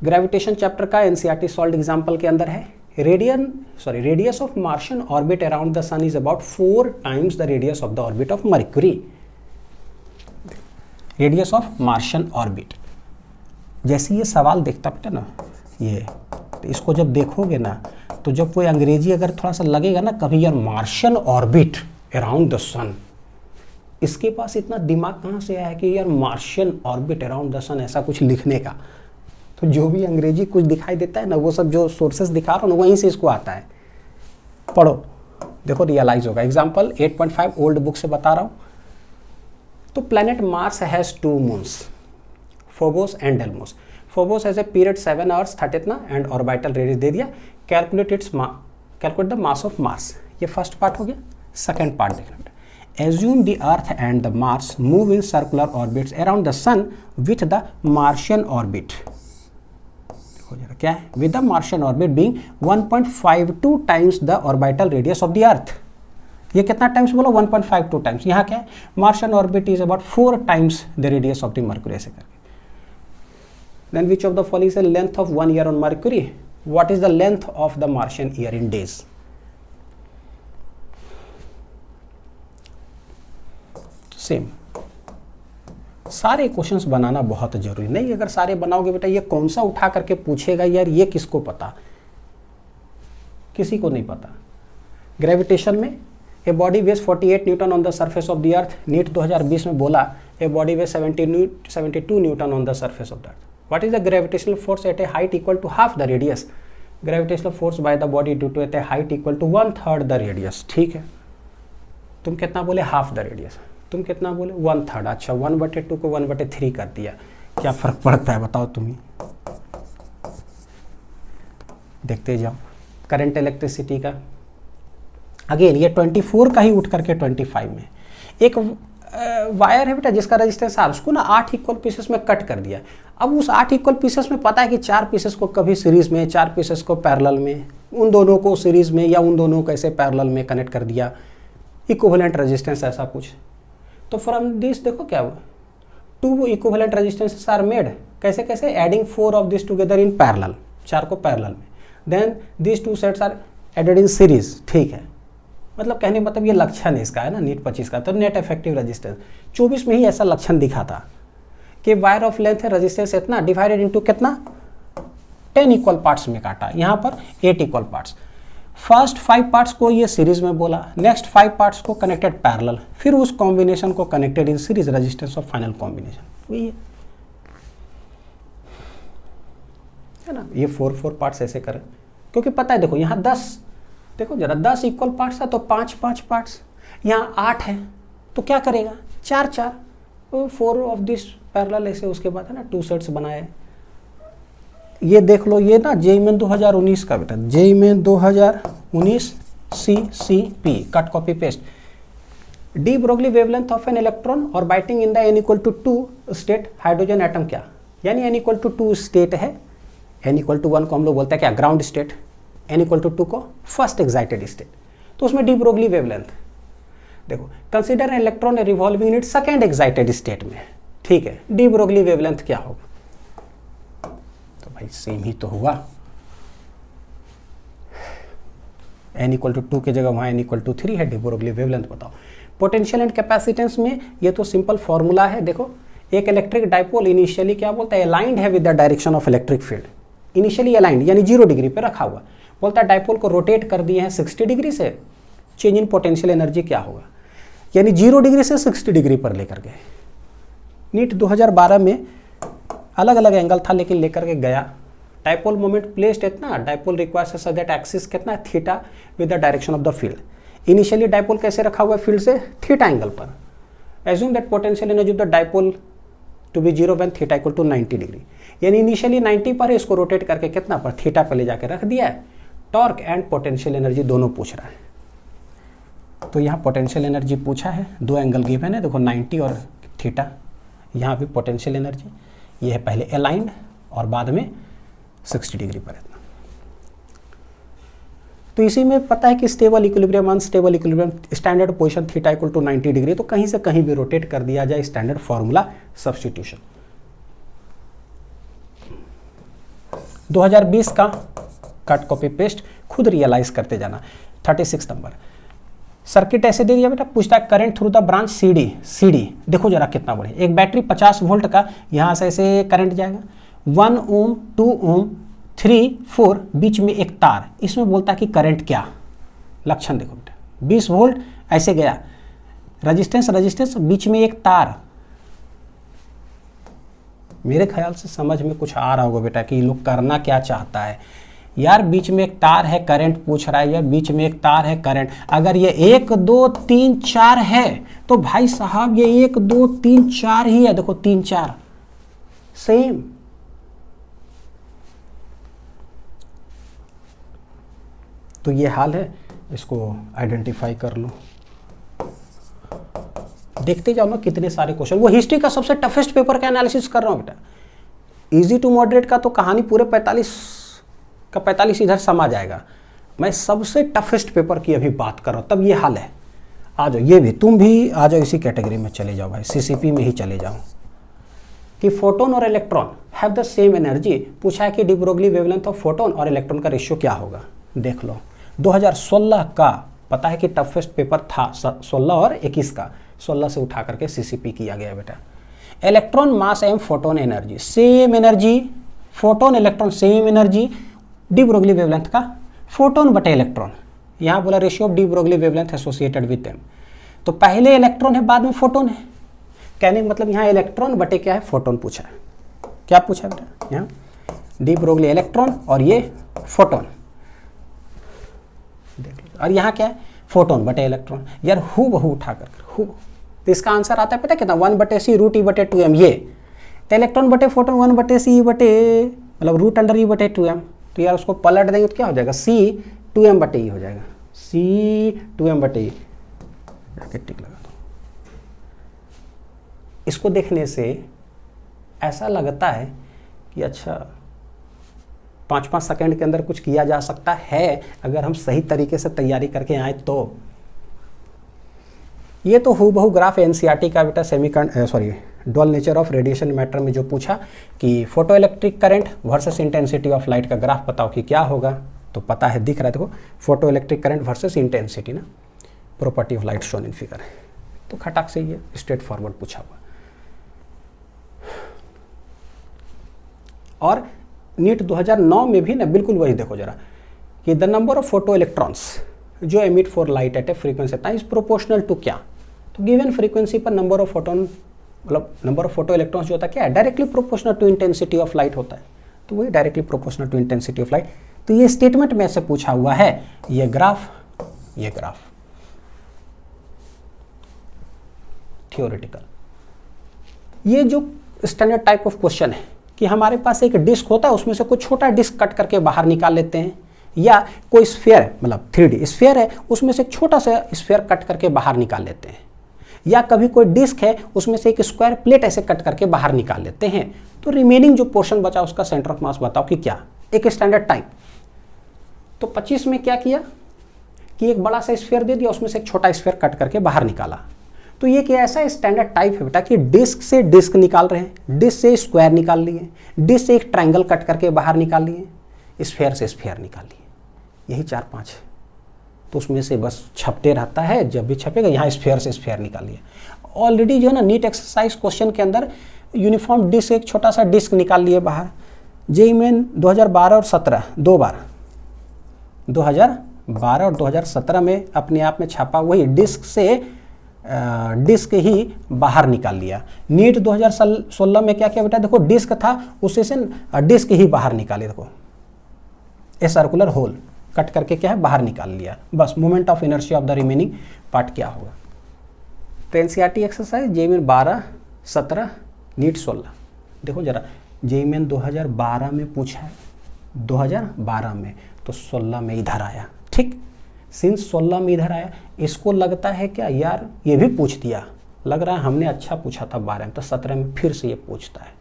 ग्रेविटेशन चैप्टर का एनसीईआरटी सॉल्व एग्जांपल के अंदर है, radius of Martian orbit around the sun is about 4 times the radius of the orbit of Mercury. Radius of Martian orbit, जैसे ये सवाल देखता बेटा ना, ये तो इसको जब देखोगे ना, तो जब कोई अंग्रेजी अगर थोड़ा सा लगेगा ना कभी, यार मार्शियन ऑर्बिट अराउंड द सन, इसके पास इतना दिमाग कहाँ से आया कि यार मार्शियन ऑर्बिट अराउंड द सन ऐसा कुछ लिखने का। तो जो भी अंग्रेजी कुछ दिखाई देता है ना, वो सब जो सोर्सेस दिखा रहा हूँ वहीं से इसको आता है। पढ़ो, देखो रियलाइज होगा। एग्जाम्पल 8.5 ओल्ड बुक से बता रहा हूँ। तो planet Mars has 2 moons, Phobos and Deimos. Phobos has a period 7 hours 30 इतना एंड ऑर्बिटल रेडियस दे दिया। Calculate the mass of Mars, ये फर्स्ट पार्ट हो गया। सेकेंड पार्ट देखना, assume the earth and the Mars move in circular orbits around the sun with the Martian orbit। देखो जरा क्या है, with the Martian orbit being 1.52 times the orbital radius of the earth। ये कितना times बोलो? 1.52 times. यहाँ क्या है? Martian orbit is about 4 times the radius of the Mercury, ऐसे करके। Then which of the following is the length of 1 year on Mercury? What is the length of the Martian year in days? Same. सारे questions बनाना बहुत जरूरी नहीं, अगर सारे बनाओगे बेटा ये कौन सा उठा करके पूछेगा यार, ये किसको पता, किसी को नहीं पता। ग्रेविटेशन में a body weighs 48 newton on the surface of the earth. NEET 2020 में बोला a body weighs 72 newton on the surface of the earth. What is the gravitational force at a height equal to half the radius? Gravitational force by the body due to at a height equal to 1/3 the radius. ठीक है, तुम कितना बोले? Half the radius. तुम कितना बोले? 1/3। अच्छा, 1/2 को 1/3 कर दिया, क्या फर्क पड़ता है बताओ तुम ही। देखते जाओ। करंट इलेक्ट्रिसिटी का अगेन ये 24 का ही उठ करके 25 में एक वायर है बेटा जिसका रेजिस्टेंस R, उसको ना 8 इक्वल पीसेस में कट कर दिया। अब उस 8 इक्वल पीसेस में पता है कि 4 पीसेस को कभी सीरीज में, 4 पीसेस को पैरेलल में, उन दोनों को सीरीज में या उन दोनों को ऐसे पैरेलल में कनेक्ट कर दिया, इक्विवेलेंट रेजिस्टेंस ऐसा कुछ। तो फ्रॉम दिस देखो क्या हुआ, 2 इक्विवेलेंट रेजिस्टेंसेस आर मेड। कैसे कैसे? Adding 4 of this together in parallel, 4 को पैरेलल में, then this 2 sets are added in series. ठीक है, मतलब कहने का मतलब ये लक्षण इसका है ना नीट 25 का। तो नेट इफेक्टिव रेजिस्टेंस 24 में ही ऐसा लक्षण दिखा था कि वायर ऑफ लेंथ है, रेजिस्टेंस इतना डिवाइडेड इनटू कितना, 10 इक्वल पार्ट्स में काटा, यहाँ पर 8 इक्वल पार्ट्स। फर्स्ट 5 पार्ट्स को ये सीरीज में बोला, नेक्स्ट 5 पार्ट्स को कनेक्टेड पैरेलल, फिर उस कॉम्बिनेशन को connected in series resistance of final combination. वही है ना, ये 4 पार्ट्स ऐसे करें क्योंकि पता है देखो यहाँ 10, देखो जरा 10 इक्वल पार्ट्स है तो 5 पार्ट्स, यहाँ 8 है तो क्या करेगा 4 तो 4 ऑफ दिस पैरेलल ऐसे, उसके बाद है ना 2 सेट्स बनाए। ये देख लो, ये ना जेईई मेन 2019 का बेटा, JEE main 2019 CCP cut copy paste. De Broglie wavelength of an electron orbiting in the n equal to 2 state hydrogen atom क्या, यानी n इक्वल टू 2 स्टेट है, n इक्वल टू 1 को हम लोग बोलते हैं क्या, ground state, n equal to 2 को फर्स्ट एक्साइटेड स्टेट। तो उसमें डी ब्रोगली वेवलेंथ देखो, consider electron revolving in it second excited state में। ठीक है, डी ब्रोगली वेवलेंथ क्या होगा, तो भाई सेम ही तो हुआ, n इक्वल टू 2 की जगह वहाँ n इक्वल टू 3 है, डी ब्रोगली वेवलेंथ बताओ। पोटेंशियल एंड कैपेसिटेंस में ये तो सिंपल फॉर्मूला है। देखो एक इलेक्ट्रिक डाइपोल इनिशियली क्या बोलता है, अलाइंड है with the direction of electric field, initially aligned यानी 0 डिग्री पे रखा हुआ, बोलता है डाइपोल को रोटेट कर दिए हैं 60 डिग्री से, चेंज इन पोटेंशियल एनर्जी क्या होगा, यानी 0 डिग्री से 60 डिग्री पर लेकर गए। नीट 2012 में अलग अलग एंगल था लेकिन लेकर के गया। डाइपोल मोमेंट प्लेस्ड इतना, dipole requires such that axis कितना, theta with the direction of the field. Initially dipole कैसे रखा हुआ है, फील्ड से थीटा एंगल पर। Assume that potential energy of the dipole to be 0 when theta equal to 90 degree, यानी initially 90 पर है, इसको रोटेट करके कितना पर, थीटा पर ले जाकर रख दिया है। टॉर्क एंड पोटेंशियल एनर्जी दोनों पूछ रहा है, तो यहाँ पोटेंशियल एनर्जी पूछा है, 2 एंगल गिवन है देखो 90 और थीटा। यहाँ भी पोटेंशियल एनर्जी ये है पहले अलाइंड और बाद में 60 डिग्री पर इतना। तो इसी में पता है कि stable equilibrium, unstable equilibrium, standard position theta equal to 90 degree, तो कहीं से कहीं भी रोटेट कर दिया जाए, स्टैंडर्ड फॉर्मूला सब्स्टिट्यूशन। 2020 का कट कॉपी पेस्ट खुद रियलाइज करते जाना। 36 नंबर सर्किट ऐसे दे दिया बेटा, पूछता है current through the branch CD देखो जरा कितना बड़े, एक बैटरी 50 वोल्ट का, यहाँ से ऐसे करंट जाएगा 1 ओम 2 ओम 3 4, बीच में एक तार, इसमें बोलता है कि करंट क्या, लक्षण देखो बेटा 20 वोल्ट ऐसे गया, रजिस्टेंस बीच में एक तार। मेरे ख्याल से समझ में कुछ आ रहा होगा बेटा कि ये लोग करना क्या चाहता है। यार बीच में एक तार है, करंट पूछ रहा है, यार बीच में एक तार है, करंट, अगर ये 1 2 3 4 है तो भाई साहब ये 1 2 3 4 ही है, देखो 3 4 सेम। तो ये हाल है, इसको आइडेंटिफाई कर लो। देखते जाओ ना कितने सारे क्वेश्चन, वो हिस्ट्री का सबसे टफेस्ट पेपर का एनालिसिस कर रहा हूं बेटा। इजी टू मॉडरेट का तो कहानी पूरे 45 इधर समा जाएगा, मैं सबसे टफेस्ट पेपर की अभी बात कर रहा हूं, तब ये हाल है। आ जाओ, ये भी तुम भी आ जाओ, इसी कैटेगरी में चले जाओ भाई, CCP में ही चले जाओ। कि फोटोन और electron have the same energy, पूछा है कि D Broglie wavelength of photon और इलेक्ट्रॉन का रेशियो क्या होगा। देख लो 2016 का पता है कि टफेस्ट पेपर था, 16 और 21 का, 16 से उठा करके CCP किया गया बेटा। इलेक्ट्रॉन मास एवं photon energy same energy, photon electron same energy, D Broglie wavelength का फोटोन बटे इलेक्ट्रॉन, यहाँ बोला ratio of D Broglie wavelength associated with them, तो पहले इलेक्ट्रॉन है बाद में फोटोन है, कहने का मतलब यहाँ इलेक्ट्रॉन बटे क्या है, फोटोन पूछा है। क्या पूछा है बेटा, यहाँ डी ब्रोगली इलेक्ट्रॉन और ये फोटोन, देख लो, और यहाँ क्या है फोटोन बटे इलेक्ट्रॉन, यार हु बहु उठा कर हु, तो इसका आंसर आता है पता कितना, 1/c रूट E बटे 2m, ये तो इलेक्ट्रॉन बटे फोटोन 1/c बटे मतलब रूट अंडर E बटे 2m, तो यार उसको पलट देंगे तो क्या हो जाएगा, C 2m बटे E हो जाएगा, C 2m बटे E, जाके टिक लगा दो। इसको देखने से ऐसा लगता है कि अच्छा 5-5 सेकंड के अंदर कुछ किया जा सकता है अगर हम सही तरीके से तैयारी करके आए तो। ये तो हूबहू ग्राफ एनसीईआरटी का बेटा dual nature of radiation matter में जो पूछा कि photo electric current versus intensity of light का ग्राफ बताओ कि क्या होगा, तो पता है, दिख रहा है देखो, photo electric current versus intensity ना, property of light shown in figure, तो खटाक से ये स्ट्रेट फॉरवर्ड पूछा हुआ। और नीट 2009 में भी ना बिल्कुल वही देखो जरा कि the number of photo electrons जो emit for light at a frequency is proportional to क्या, तो गिवन फ्रीक्वेंसी पर नंबर ऑफ फोटोन मतलब नंबर ऑफ फोटो इलेक्ट्रॉन्स जो होता है क्या है, directly proportional to intensity of light होता है, तो वही directly proportional to intensity of light. तो ये स्टेटमेंट में से पूछा हुआ है, ये ग्राफ थियोरेटिकल। ये जो स्टैंडर्ड टाइप ऑफ क्वेश्चन है कि हमारे पास एक डिस्क होता है, उसमें से कोई छोटा डिस्क कट करके बाहर निकाल लेते हैं, या कोई स्फीयर मतलब 3D स्फीयर है, उसमें से एक छोटा सा स्फीयर कट करके बाहर निकाल लेते हैं, या कभी कोई डिस्क है उसमें से एक स्क्वायर प्लेट ऐसे कट करके बाहर निकाल लेते हैं, तो रिमेनिंग जो पोर्शन बचा उसका सेंटर ऑफ मास बताओ कि क्या, एक स्टैंडर्ड टाइप। तो 25 में क्या किया कि एक बड़ा सा स्फीयर दे दिया, उसमें से एक छोटा स्फीयर कट करके बाहर निकाला। तो ये क्या ऐसा स्टैंडर्ड टाइप है बेटा कि डिस्क से डिस्क निकाल रहे हैं, डिस्क से स्क्वायर निकाल लिए, डिस्क से एक ट्रायंगल कट करके बाहर निकाल लिए, स्फीयर से स्फीयर निकाल लिए, यही 4-5 है। तो उसमें से बस छपते रहता है, जब भी छपेगा यहाँ स्फीयर से स्फीयर निकालिए। ऑलरेडी जो है ना नीट एक्सरसाइज क्वेश्चन के अंदर यूनिफॉर्म डिस्क, एक छोटा सा डिस्क निकाल लिए बाहर। जेईई मेन 2012 और 17 दो बार, 2012 और 2017 में अपने आप में छापा, वही डिस्क से डिस्क ही बाहर निकाल लिया। नीट 2016 में क्या किया बेटा, देखो डिस्क था उससे से डिस्क ही बाहर निकाले, देखो ए सर्कुलर होल कट करके क्या है बाहर निकाल लिया, बस moment of inertia of the remaining part क्या होगा। तो NCERT exercise JEE Main 12, 17, NEET 16, देखो जरा जेईई मेन 2012 में पूछा है, 2012 में, तो 16 में इधर आया, ठीक, सिंस 16 में इधर आया, इसको लगता है क्या यार ये भी पूछ दिया, लग रहा है हमने अच्छा पूछा था 12 में, तो 17 में फिर से ये पूछता है।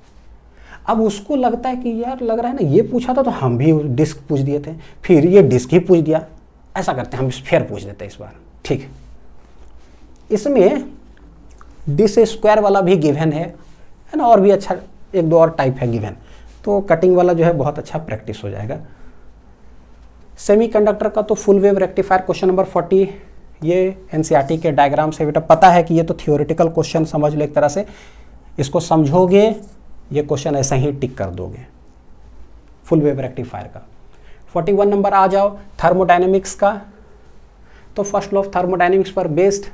अब उसको लगता है कि यार लग रहा है ना ये पूछा था तो हम भी डिस्क पूछ दिए थे, फिर ये डिस्क ही पूछ दिया, ऐसा करते हैं हम स्फीयर पूछ देते हैं इस बार, ठीक। इसमें डिस्क स्क्वायर वाला भी गिवन है ना, और भी अच्छा 1-2 और टाइप है गिवन, तो कटिंग वाला जो है बहुत अच्छा प्रैक्टिस हो जाएगा। सेमीकंडक्टर का तो full wave rectifier question number 40, ये एनसीईआरटी के डायग्राम से बेटा पता है कि ये तो थियोरेटिकल क्वेश्चन समझ लो एक तरह से, इसको समझोगे ये क्वेश्चन ऐसा ही टिक कर दोगे, फुल वेव रेक्टिफायर का। 41 नंबर आ जाओ थर्मोडायनेमिक्स का, तो फर्स्ट लॉ ऑफ थर्मोडायनेमिक्स पर based,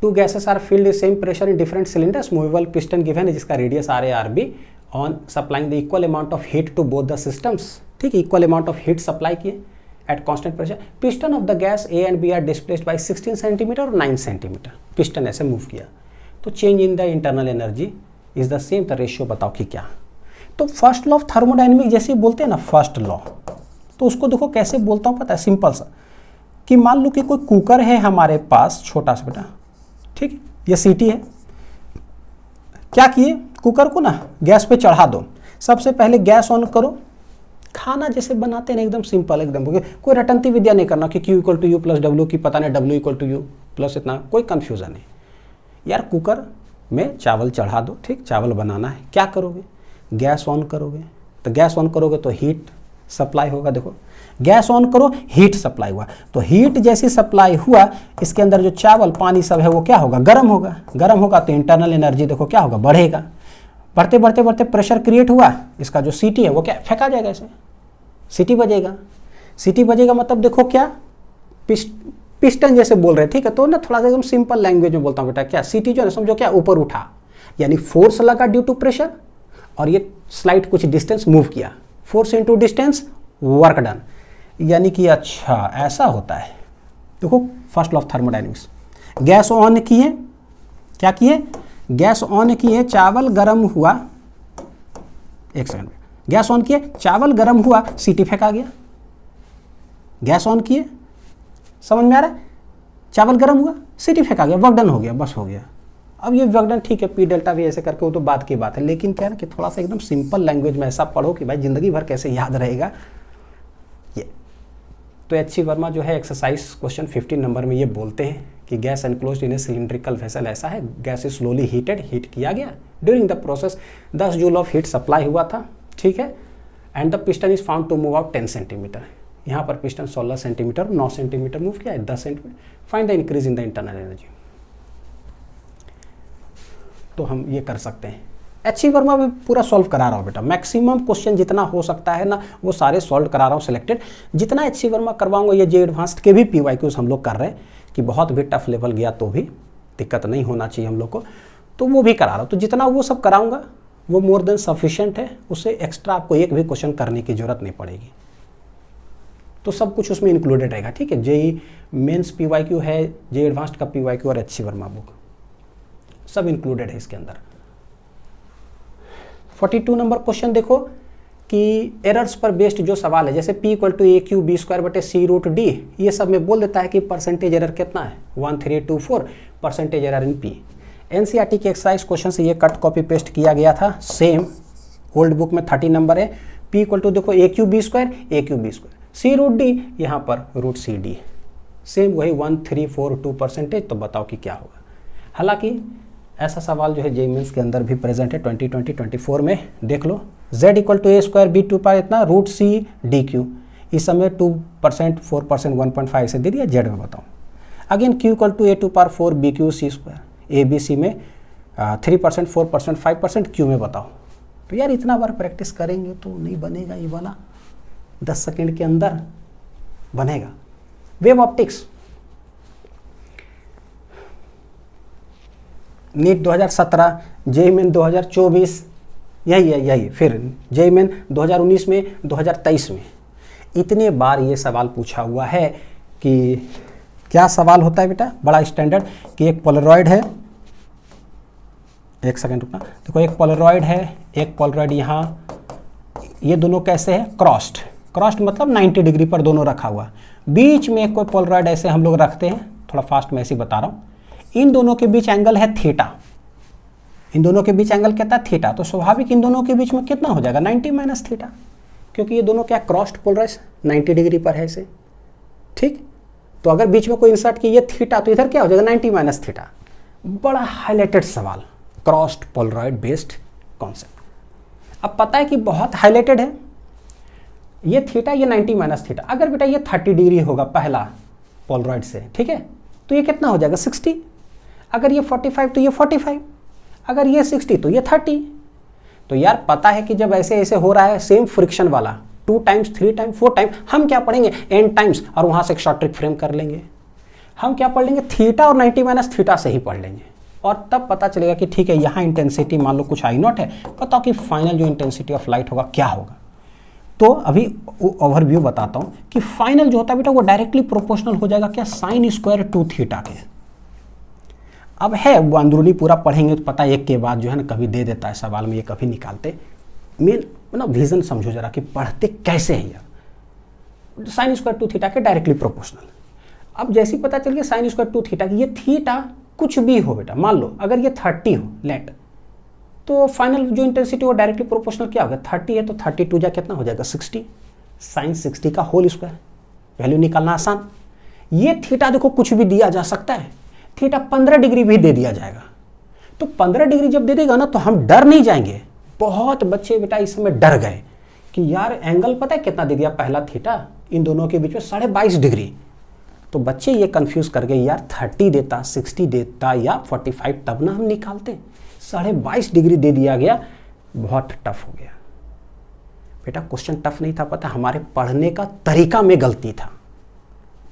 two gases are filled same pressure in different cylinders, movable piston given है जिसका radius R A R B, on supplying the equal amount of heat to both the systems, ठीक, equal amount of heat supply किए at constant pressure, piston of the gas A and B are displaced by 16 centimetre और 9 centimetre, piston ऐसे move किया, तो change in the internal energy is the same, the ratio बताओ कि क्या। तो first law of thermodynamics जैसे बोलते हैं ना फर्स्ट लॉ, तो उसको देखो कैसे बोलता हूँ पता है, सिंपल सा, कि मान लो कि कोई कुकर है हमारे पास छोटा सा बेटा, ठीक, ये सीटी है, क्या किए कुकर को ना गैस पे चढ़ा दो, सबसे पहले गैस ऑन करो, खाना जैसे बनाते हैं एकदम सिंपल, एकदम कोई रटंती विद्या नहीं करना कि Q = U + W की पता नहीं W = U प्लस इतना, कोई कंफ्यूजन नहीं यार, कुकर में चावल चढ़ा दो, ठीक, चावल बनाना है, क्या करोगे गैस ऑन करोगे, तो गैस ऑन करोगे तो हीट सप्लाई होगा, देखो गैस ऑन करो हीट सप्लाई हुआ, तो हीट जैसी सप्लाई हुआ इसके अंदर जो चावल पानी सब है वो क्या होगा गर्म होगा, गर्म होगा तो इंटरनल एनर्जी देखो क्या होगा बढ़ेगा, बढ़ते बढ़ते बढ़ते प्रेशर क्रिएट हुआ, इसका जो सीटी है वो क्या फेंका जाएगा, ऐसे सीटी बजेगा, सीटी बजेगा मतलब देखो क्या पिस्टन जैसे बोल रहे हैं, ठीक है, तो ना थोड़ा सा एकदम सिंपल लैंग्वेज में बोलता हूँ बेटा, क्या सीटी जो है ना समझो क्या ऊपर उठा, यानी फोर्स लगा ड्यू टू प्रेशर, और ये स्लाइड कुछ डिस्टेंस मूव किया, force into distance work done, यानी कि अच्छा ऐसा होता है। देखो first law of thermodynamics, gas on किए, क्या किए गैस ऑन किए, चावल गर्म हुआ, एक सेकंड, गैस ऑन किए चावल गर्म हुआ, सीटी फेंका गया, गैस ऑन किए, समझ में आ रहा है, चावल गर्म हुआ सीटी फेंका गया, वर्क डन हो गया, बस हो गया, अब ये विकर्ण ठीक है, पी डेल्टा भी ऐसे करके, वो तो बात की बात है, लेकिन क्या है ना कि थोड़ा सा एकदम सिंपल लैंग्वेज में ऐसा पढ़ो कि भाई जिंदगी भर कैसे याद रहेगा ये। तो एच.सी. वर्मा जो है एक्सरसाइज क्वेश्चन 15 नंबर में ये बोलते हैं कि gas enclosed in a cylindrical vessel ऐसा है, gas is slowly heated, heat किया गया, during the process 10 joule of heat supply हुआ था, ठीक है, and the piston is found to move out 10 centimetre. यहाँ पर पिस्टन 16 सेंटीमीटर 9 सेंटीमीटर मूव किया है, 10 centimetre, find the increase in the internal energy. तो हम ये कर सकते हैं। एच.सी. वर्मा भी पूरा सॉल्व करा रहा हूँ बेटा, मैक्सिमम क्वेश्चन जितना हो सकता है ना वो सारे सॉल्व करा रहा हूँ सिलेक्टेड। जितना एच.सी. वर्मा करवाऊंगा, ये जे एडवांस्ड के भी PYQs हम लोग कर रहे हैं कि बहुत भी टफ लेवल गया तो भी दिक्कत नहीं होना चाहिए हम लोग को, तो वो भी करा रहा हूँ। तो जितना वो सब कराऊंगा वो मोर देन सफिशिएंट है, उससे एक्स्ट्रा आपको एक भी क्वेश्चन करने की जरूरत नहीं पड़ेगी। तो सब कुछ उसमें इंक्लूडेड रहेगा, ठीक है। जेई मेंस PYQ है, जे एडवांस्ड का PYQ और एच.सी. वर्मा बुक सब इंक्लूडेड है इसके अंदर। 42 नंबर क्वेश्चन देखो कि एरर्स पर बेस्ड जो सवाल है, जैसे P = AQ B² / C√D, ये सब में बोल देता है कि परसेंटेज एरर कितना है 1324 percentage error in P। NCERT के एक्सरसाइज क्वेश्चन से ये कट कॉपी पेस्ट किया गया था, सेम ओल्ड बुक में 30 नंबर है। P = देखो AQ B², C√D यहाँ पर √CD, सेम वही 1342 परसेंटेज। तो बताओ कि क्या होगा। हालांकि ऐसा सवाल जो है जेईई मेंस के अंदर भी प्रेजेंट है 2020-24 में, देख लो। Z = A² B² इतना √C/DQ, इस समय 2%, 4%, 1.5 से दे दिया। जेड में बताओ। Again Q = A2/4 BQ C², ABC में 3%, 4%, 5%, Q में बताओ। तो यार इतना बार प्रैक्टिस करेंगे तो नहीं बनेगा ये वाला, 10 सेकेंड के अंदर बनेगा। Wave optics NEET 2017, JEE main 2024, यही फिर जेईई मेन 2019 में, 2023 में इतने बार ये सवाल पूछा हुआ है कि क्या सवाल होता है बेटा, बड़ा स्टैंडर्ड, कि एक पोलरॉइड है, एक सेकंड रुकना, देखो एक पोलरॉइड है, एक पोलरॉइड यहाँ, ये दोनों कैसे है, क्रॉस्ड मतलब 90 डिग्री पर दोनों रखा हुआ, बीच में कोई पोलरॉइड ऐसे हम लोग रखते हैं, थोड़ा फास्ट में ऐसे बता रहा हूँ, इन दोनों के बीच एंगल है थीटा, इन दोनों के बीच एंगल कितना है थीटा, तो स्वाभाविक इन दोनों के बीच में कितना हो जाएगा 90 - थीटा, क्योंकि ये दोनों क्या क्रॉस्ड पोलराइज 90 डिग्री पर है इसे, ठीक। तो अगर बीच में कोई इंसर्ट की ये थीटा, तो इधर क्या हो जाएगा 90 - थीटा। बड़ा हाईलाइटेड सवाल, क्रॉस्ड पोलरॉइड बेस्ड कॉन्सेप्ट। अब पता है कि बहुत हाईलाइटेड है, ये थीटा, ये 90 - थीटा। अगर बेटा ये 30 डिग्री होगा पहला पोलरॉइड से, ठीक है, तो ये कितना हो जाएगा 60, अगर ये 45 तो ये 45, अगर ये 60 तो ये 30। तो यार पता है कि जब ऐसे ऐसे हो रहा है सेम फ्रिक्शन वाला 2 टाइम्स 3 टाइम्स 4 टाइम, हम क्या पढ़ेंगे n टाइम्स, और वहां से एक शॉर्ट ट्रिक फ्रेम कर लेंगे। हम क्या पढ़ लेंगे, थीटा और 90 - थीटा से ही पढ़ लेंगे, और तब पता चलेगा कि ठीक है यहाँ इंटेंसिटी मान लो कुछ I0 है, बताओ कि फाइनल जो इंटेंसिटी ऑफ लाइट होगा क्या होगा। तो अभी ओवरव्यू बताता हूँ कि फाइनल जो होता है बेटा वो डायरेक्टली प्रोपोर्शनल हो जाएगा क्या, sin² थीटा के। अब है वो अंदरूनी पूरा पढ़ेंगे तो पता एक के बाद जो है ना कभी दे देता है सवाल में, ये कभी निकालते। मेन मतलब विजन समझो जरा कि पढ़ते कैसे है यार। sin² थीटा के डायरेक्टली प्रोपोर्शनल। अब जैसे ही पता चल गया sin² थीटा की, ये थीटा कुछ भी हो बेटा, मान लो अगर ये 30 हो लेट, तो फाइनल जो इंटेंसिटी वो डायरेक्टली प्रोपोर्शनल क्या होगा, 30 है तो 32 जा कितना हो जाएगा 60, sin 60 का होल स्क्वायर, वैल्यू निकालना आसान। ये थीटा देखो कुछ भी दिया जा सकता है, थीटा 15 डिग्री भी दे दिया जाएगा, तो 15 डिग्री जब दे देगा ना तो हम डर नहीं जाएंगे। बहुत बच्चे बेटा इस समय डर गए कि यार एंगल पता है कितना दे दिया पहला थीटा, इन दोनों के बीच में 22.5 डिग्री। तो बच्चे ये कंफ्यूज कर गए यार 30 देता 60 देता या 45, तब ना हम निकालते, 22.5 डिग्री दे दिया गया, बहुत टफ हो गया बेटा। क्वेश्चन टफ नहीं था, पता हमारे पढ़ने का तरीका में गलती था।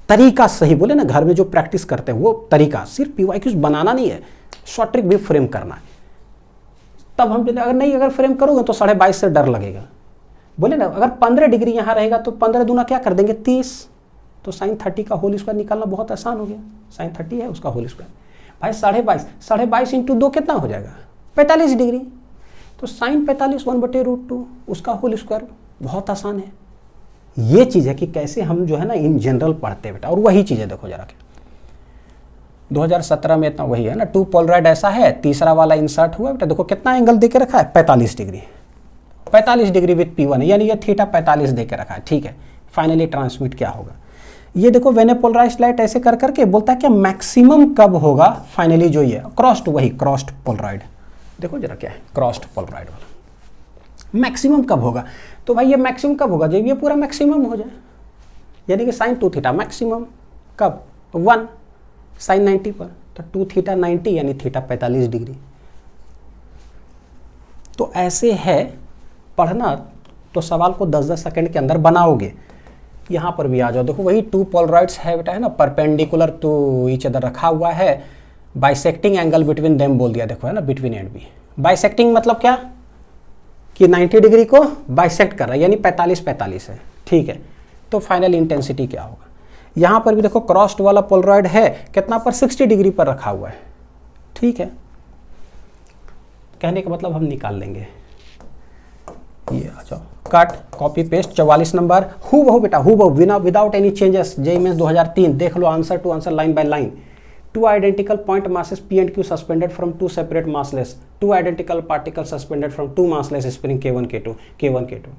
तरीका सही बोले ना, घर में जो प्रैक्टिस करते हैं वो तरीका, सिर्फ PYQs बनाना नहीं है, शॉर्ट ट्रिक भी फ्रेम करना है। तब हम अगर फ्रेम करोगे तो 22.5 से डर लगेगा। बोले ना अगर 15 डिग्री यहाँ रहेगा तो 15 दूना क्या कर देंगे 30, तो sin 30 का होल स्क्वायर निकालना बहुत आसान हो गया। sin 30 है उसका होल स्क्वायर, भाई 22.5 इंटू 2 कितना हो जाएगा 45 डिग्री, तो sin 45 1/√2 उसका होल स्क्वायर, बहुत आसान है। ये चीज़ है कि कैसे हम जो है ना इन जनरल पढ़ते हैं बेटा, और वही चीज़ है देखो जरा के 2017 में इतना वही है ना, 2 पोलराइड ऐसा है, तीसरा वाला इंसर्ट हुआ बेटा, देखो कितना एंगल दे के रखा है, 45 डिग्री, 45 डिग्री विथ P1, यानी ये थीटा 45 दे के रखा है, ठीक है। फाइनली ट्रांसमिट क्या होगा, ये देखो वेन ए पोलराइज्ड लाइट ऐसे कर करके बोलता है क्या मैक्सिमम कब होगा, फाइनली जो ये क्रॉस्ड, वही क्रॉस्ड पोलराइड, देखो जरा क्या है क्रॉस्ड पोलराइड वाला, मैक्सिमम कब होगा। तो भाई ये मैक्सिमम कब होगा, जब ये पूरा मैक्सिमम हो जाए, यानी कि साइन 2 थीटा मैक्सिमम कब, 1 साइन 90 पर, तो 2 थीटा 90 यानी थीटा 45 डिग्री। तो ऐसे है पढ़ना, तो सवाल को 10-10 सेकंड के अंदर बनाओगे। यहाँ पर भी आ जाओ, देखो वही 2 पोलराइड्स है बेटा, है ना, परपेंडिकुलर टू ईच अदर रखा हुआ है, बाइसेक्टिंग एंगल बिटवीन देम बोल दिया, देखो है ना, बिटवीन एंड बी। बाइसेक्टिंग मतलब क्या कि 90 डिग्री को बाइसेक्ट कर रहा है, यानी 45-45 है, ठीक है। तो फाइनल इंटेंसिटी क्या होगा, यहाँ पर भी देखो क्रॉस्ड वाला पोलराइड है, कितना पर, 60 डिग्री पर रखा हुआ है, ठीक है। कहने का मतलब हम निकाल लेंगे, ये आ जाओ, कट कॉपी पेस्ट 44 नंबर, हु बहु बेटा, हु बहु, without any changes, JEE mains 2003, देख लो answer to answer line by line. 2 identical point masses P and Q suspended from 2 separate massless, 2 identical particles suspended from 2 massless spring K1 K2 K1 K2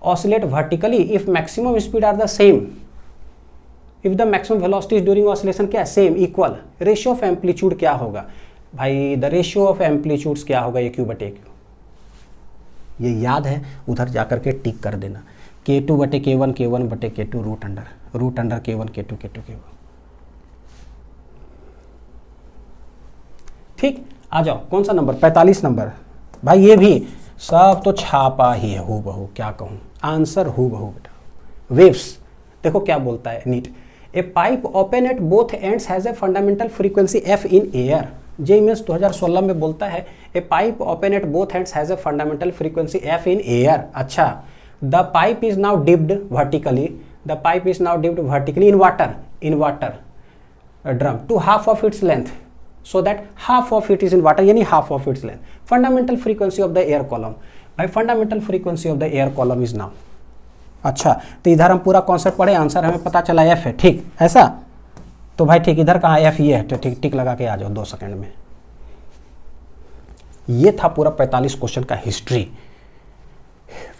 oscillate vertically if maximum speed are the same, if the maximum velocity during oscillation क्या है, same, equal. Ratio of amplitude क्या होगा भाई, the ratio of amplitudes क्या होगा, AQ/AQ, ये याद है, उधर जाकर के टिक कर देना, K2/K1 K1/K2 root under K1 K2 K2 K1, ठीक। आ जाओ, कौन सा नंबर, 45 नंबर, भाई ये भी सब तो छापा ही है हु बहू, क्या कहूँ, आंसर हु बहू बेटा। वेव्स देखो क्या बोलता है NEET, a pipe open at both ends has a fundamental frequency f in air. JEE mains 2016 में बोलता है a pipe open at both ends has a fundamental frequency f in air. अच्छा, the pipe is now dipped vertically, the pipe is now dipped vertically in water drum to half of its length, so that half of it is in water, यानी half of its length. Fundamental frequency of the air column, भाई fundamental frequency of the air column is now। अच्छा, तो इधर हम पूरा concept पढ़े, answer हमें पता चला एफ है, ठीक ऐसा। तो भाई ठीक, इधर कहाँ एफ, ये है, तो ठीक टिक लगा के आ जाओ 2 सेकंड में। ये था पूरा 45 क्वेश्चन का हिस्ट्री।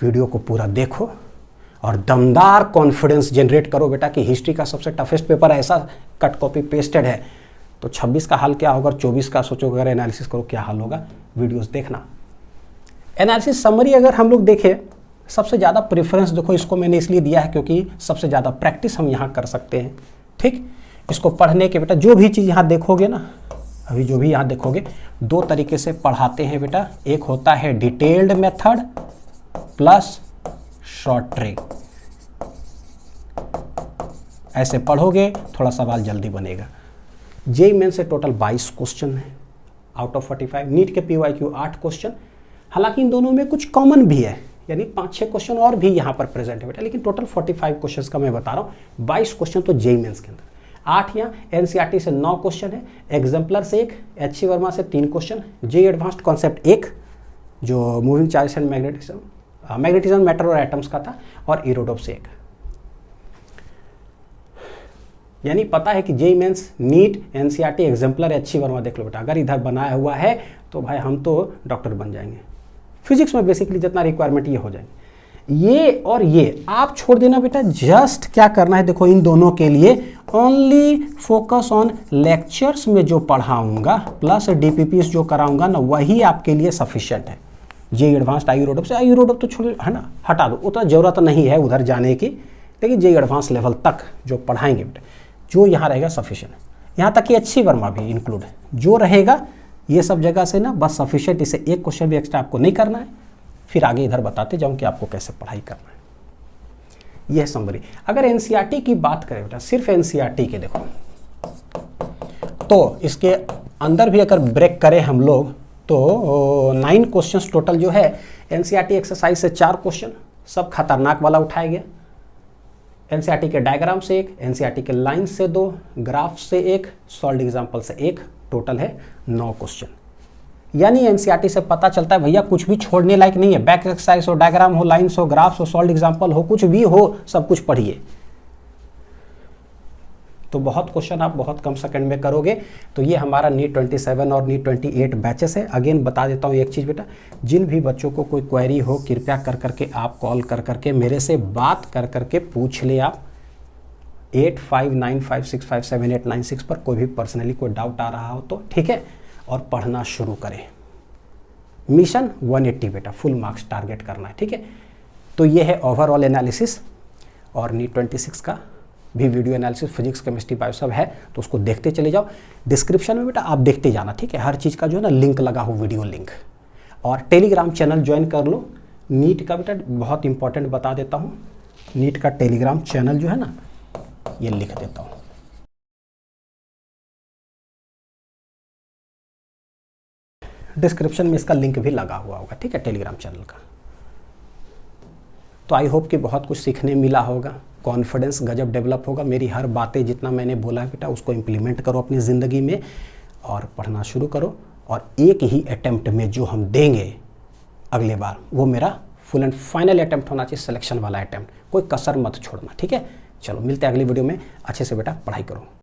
वीडियो को पूरा देखो और दमदार कॉन्फिडेंस जनरेट करो बेटा कि हिस्ट्री का सबसे टफेस्ट पेपर ऐसा कट कॉपी पेस्टेड है, तो 26 का हल क्या होगा, 24 का सोचो, अगर एनालिसिस करो क्या हल होगा, वीडियोस देखना। एनालिसिस समरी अगर हम लोग देखें, सबसे ज़्यादा प्रेफरेंस देखो इसको मैंने इसलिए दिया है क्योंकि सबसे ज़्यादा प्रैक्टिस हम यहाँ कर सकते हैं, ठीक। इसको पढ़ने के बेटा जो भी चीज़ यहाँ देखोगे ना, अभी जो भी यहाँ देखोगे, 2 तरीके से पढ़ाते हैं बेटा। एक होता है detailed method plus short trick, ऐसे पढ़ोगे थोड़ा सवाल जल्दी बनेगा। जेईई मेंस से टोटल 22 क्वेश्चन है आउट ऑफ 45, नीट के PYQ 8 क्वेश्चन, हालांकि इन दोनों में कुछ कॉमन भी है, यानी 5-6 क्वेश्चन और भी यहाँ पर प्रेजेंट है बेटा, लेकिन टोटल 45 क्वेश्चन का मैं बता रहा हूँ। 22 क्वेश्चन तो जेईई मेंस के अंदर, 8 यहाँ NCERT से 9 क्वेश्चन है, एग्जाम्पलर से 1, HC वर्मा से 3 क्वेश्चन, जेईई एडवांस्ड कॉन्सेप्ट 1 जो moving charge and magnetism matter और एटम्स का था, और इरोडोप से 1। यानी पता है कि JEE Mains, NEET, NCERT, exemplar, HC Verma देख लो बेटा, अगर इधर बनाया हुआ है तो भाई हम तो डॉक्टर बन जाएंगे। फिजिक्स में बेसिकली जितना रिक्वायरमेंट ये हो जाएंगे, ये और ये आप छोड़ देना बेटा। जस्ट क्या करना है देखो, इन दोनों के लिए ओनली फोकस ऑन लेक्चर्स में जो पढ़ाऊंगा प्लस DPPs जो कराऊंगा ना, वही आपके लिए सफिशिएंट है। जेईई एडवांस्ड आईयूरोडोप से, आईयूरोडोप तो छोड़, है ना, हटा दो, उतना जरूरत नहीं है उधर जाने की, लेकिन जेईई एडवांस लेवल तक जो पढ़ाएंगे बेटा, जो यहाँ रहेगा सफिशिएंट है। यहाँ तक कि HC वर्मा भी इंक्लूड है, जो रहेगा ये सब जगह से ना बस सफिशिएंट। इसे एक क्वेश्चन भी एक्स्ट्रा आपको नहीं करना है, फिर आगे इधर बताते जाऊँ कि आपको कैसे पढ़ाई करना है। यह समरी। अगर NCERT की बात करें बेटा, सिर्फ NCERT के देखो, तो इसके अंदर भी अगर ब्रेक करें हम लोग तो 9 क्वेश्चन टोटल जो है। NCERT एक्सरसाइज से 4 क्वेश्चन, सब खतरनाक वाला उठाया गया। NCERT के डायग्राम से 1, NCERT के लाइन से 2, ग्राफ से 1, सॉल्व एग्जाम्पल से 1, टोटल है 9 क्वेश्चन। यानी NCERT से पता चलता है भैया कुछ भी छोड़ने लायक नहीं है। बैक एक्सरसाइज हो, डायग्राम हो, लाइन्स हो, ग्राफ्स हो, सॉल्व एग्जाम्पल हो, कुछ भी हो, सब कुछ पढ़िए, तो बहुत क्वेश्चन आप बहुत कम सेकंड में करोगे। तो ये हमारा नीट 27 और नीट 28 बैचेस है। अगेन बता देता हूँ एक चीज़ बेटा, जिन भी बच्चों को कोई क्वेरी हो कृपया कर करके आप कॉल कर करके मेरे से बात कर करके पूछ ले आप 8595657896 पर। कोई भी पर्सनली कोई डाउट आ रहा हो तो ठीक है, और पढ़ना शुरू करें। मिशन 180 बेटा, फुल मार्क्स टारगेट करना है, ठीक है। तो ये है ओवरऑल एनालिसिस, और नीट 26 का भी video analysis, physics chemistry bio सब है, तो उसको देखते चले जाओ। डिस्क्रिप्शन में बेटा आप देखते जाना, ठीक है, हर चीज़ का जो है ना लिंक लगा हो, वीडियो लिंक। और टेलीग्राम चैनल ज्वाइन कर लो। नीट का बेटा बहुत इंपॉर्टेंट बता देता हूँ, नीट का टेलीग्राम चैनल जो है ना, ये लिख देता हूँ, डिस्क्रिप्शन में इसका लिंक भी लगा हुआ होगा, ठीक है, टेलीग्राम चैनल का। तो आई होप कि बहुत कुछ सीखने मिला होगा, कॉन्फिडेंस गजब डेवलप होगा। मेरी हर बातें जितना मैंने बोला है बेटा उसको इम्प्लीमेंट करो अपनी ज़िंदगी में और पढ़ना शुरू करो। और एक ही अटैम्प्ट में जो हम देंगे अगले बार, वो मेरा फुल एंड फाइनल अटैम्प्ट होना चाहिए, सिलेक्शन वाला अटैम्प्ट, कोई कसर मत छोड़ना, ठीक है। चलो मिलते हैं अगली वीडियो में, अच्छे से बेटा पढ़ाई करो।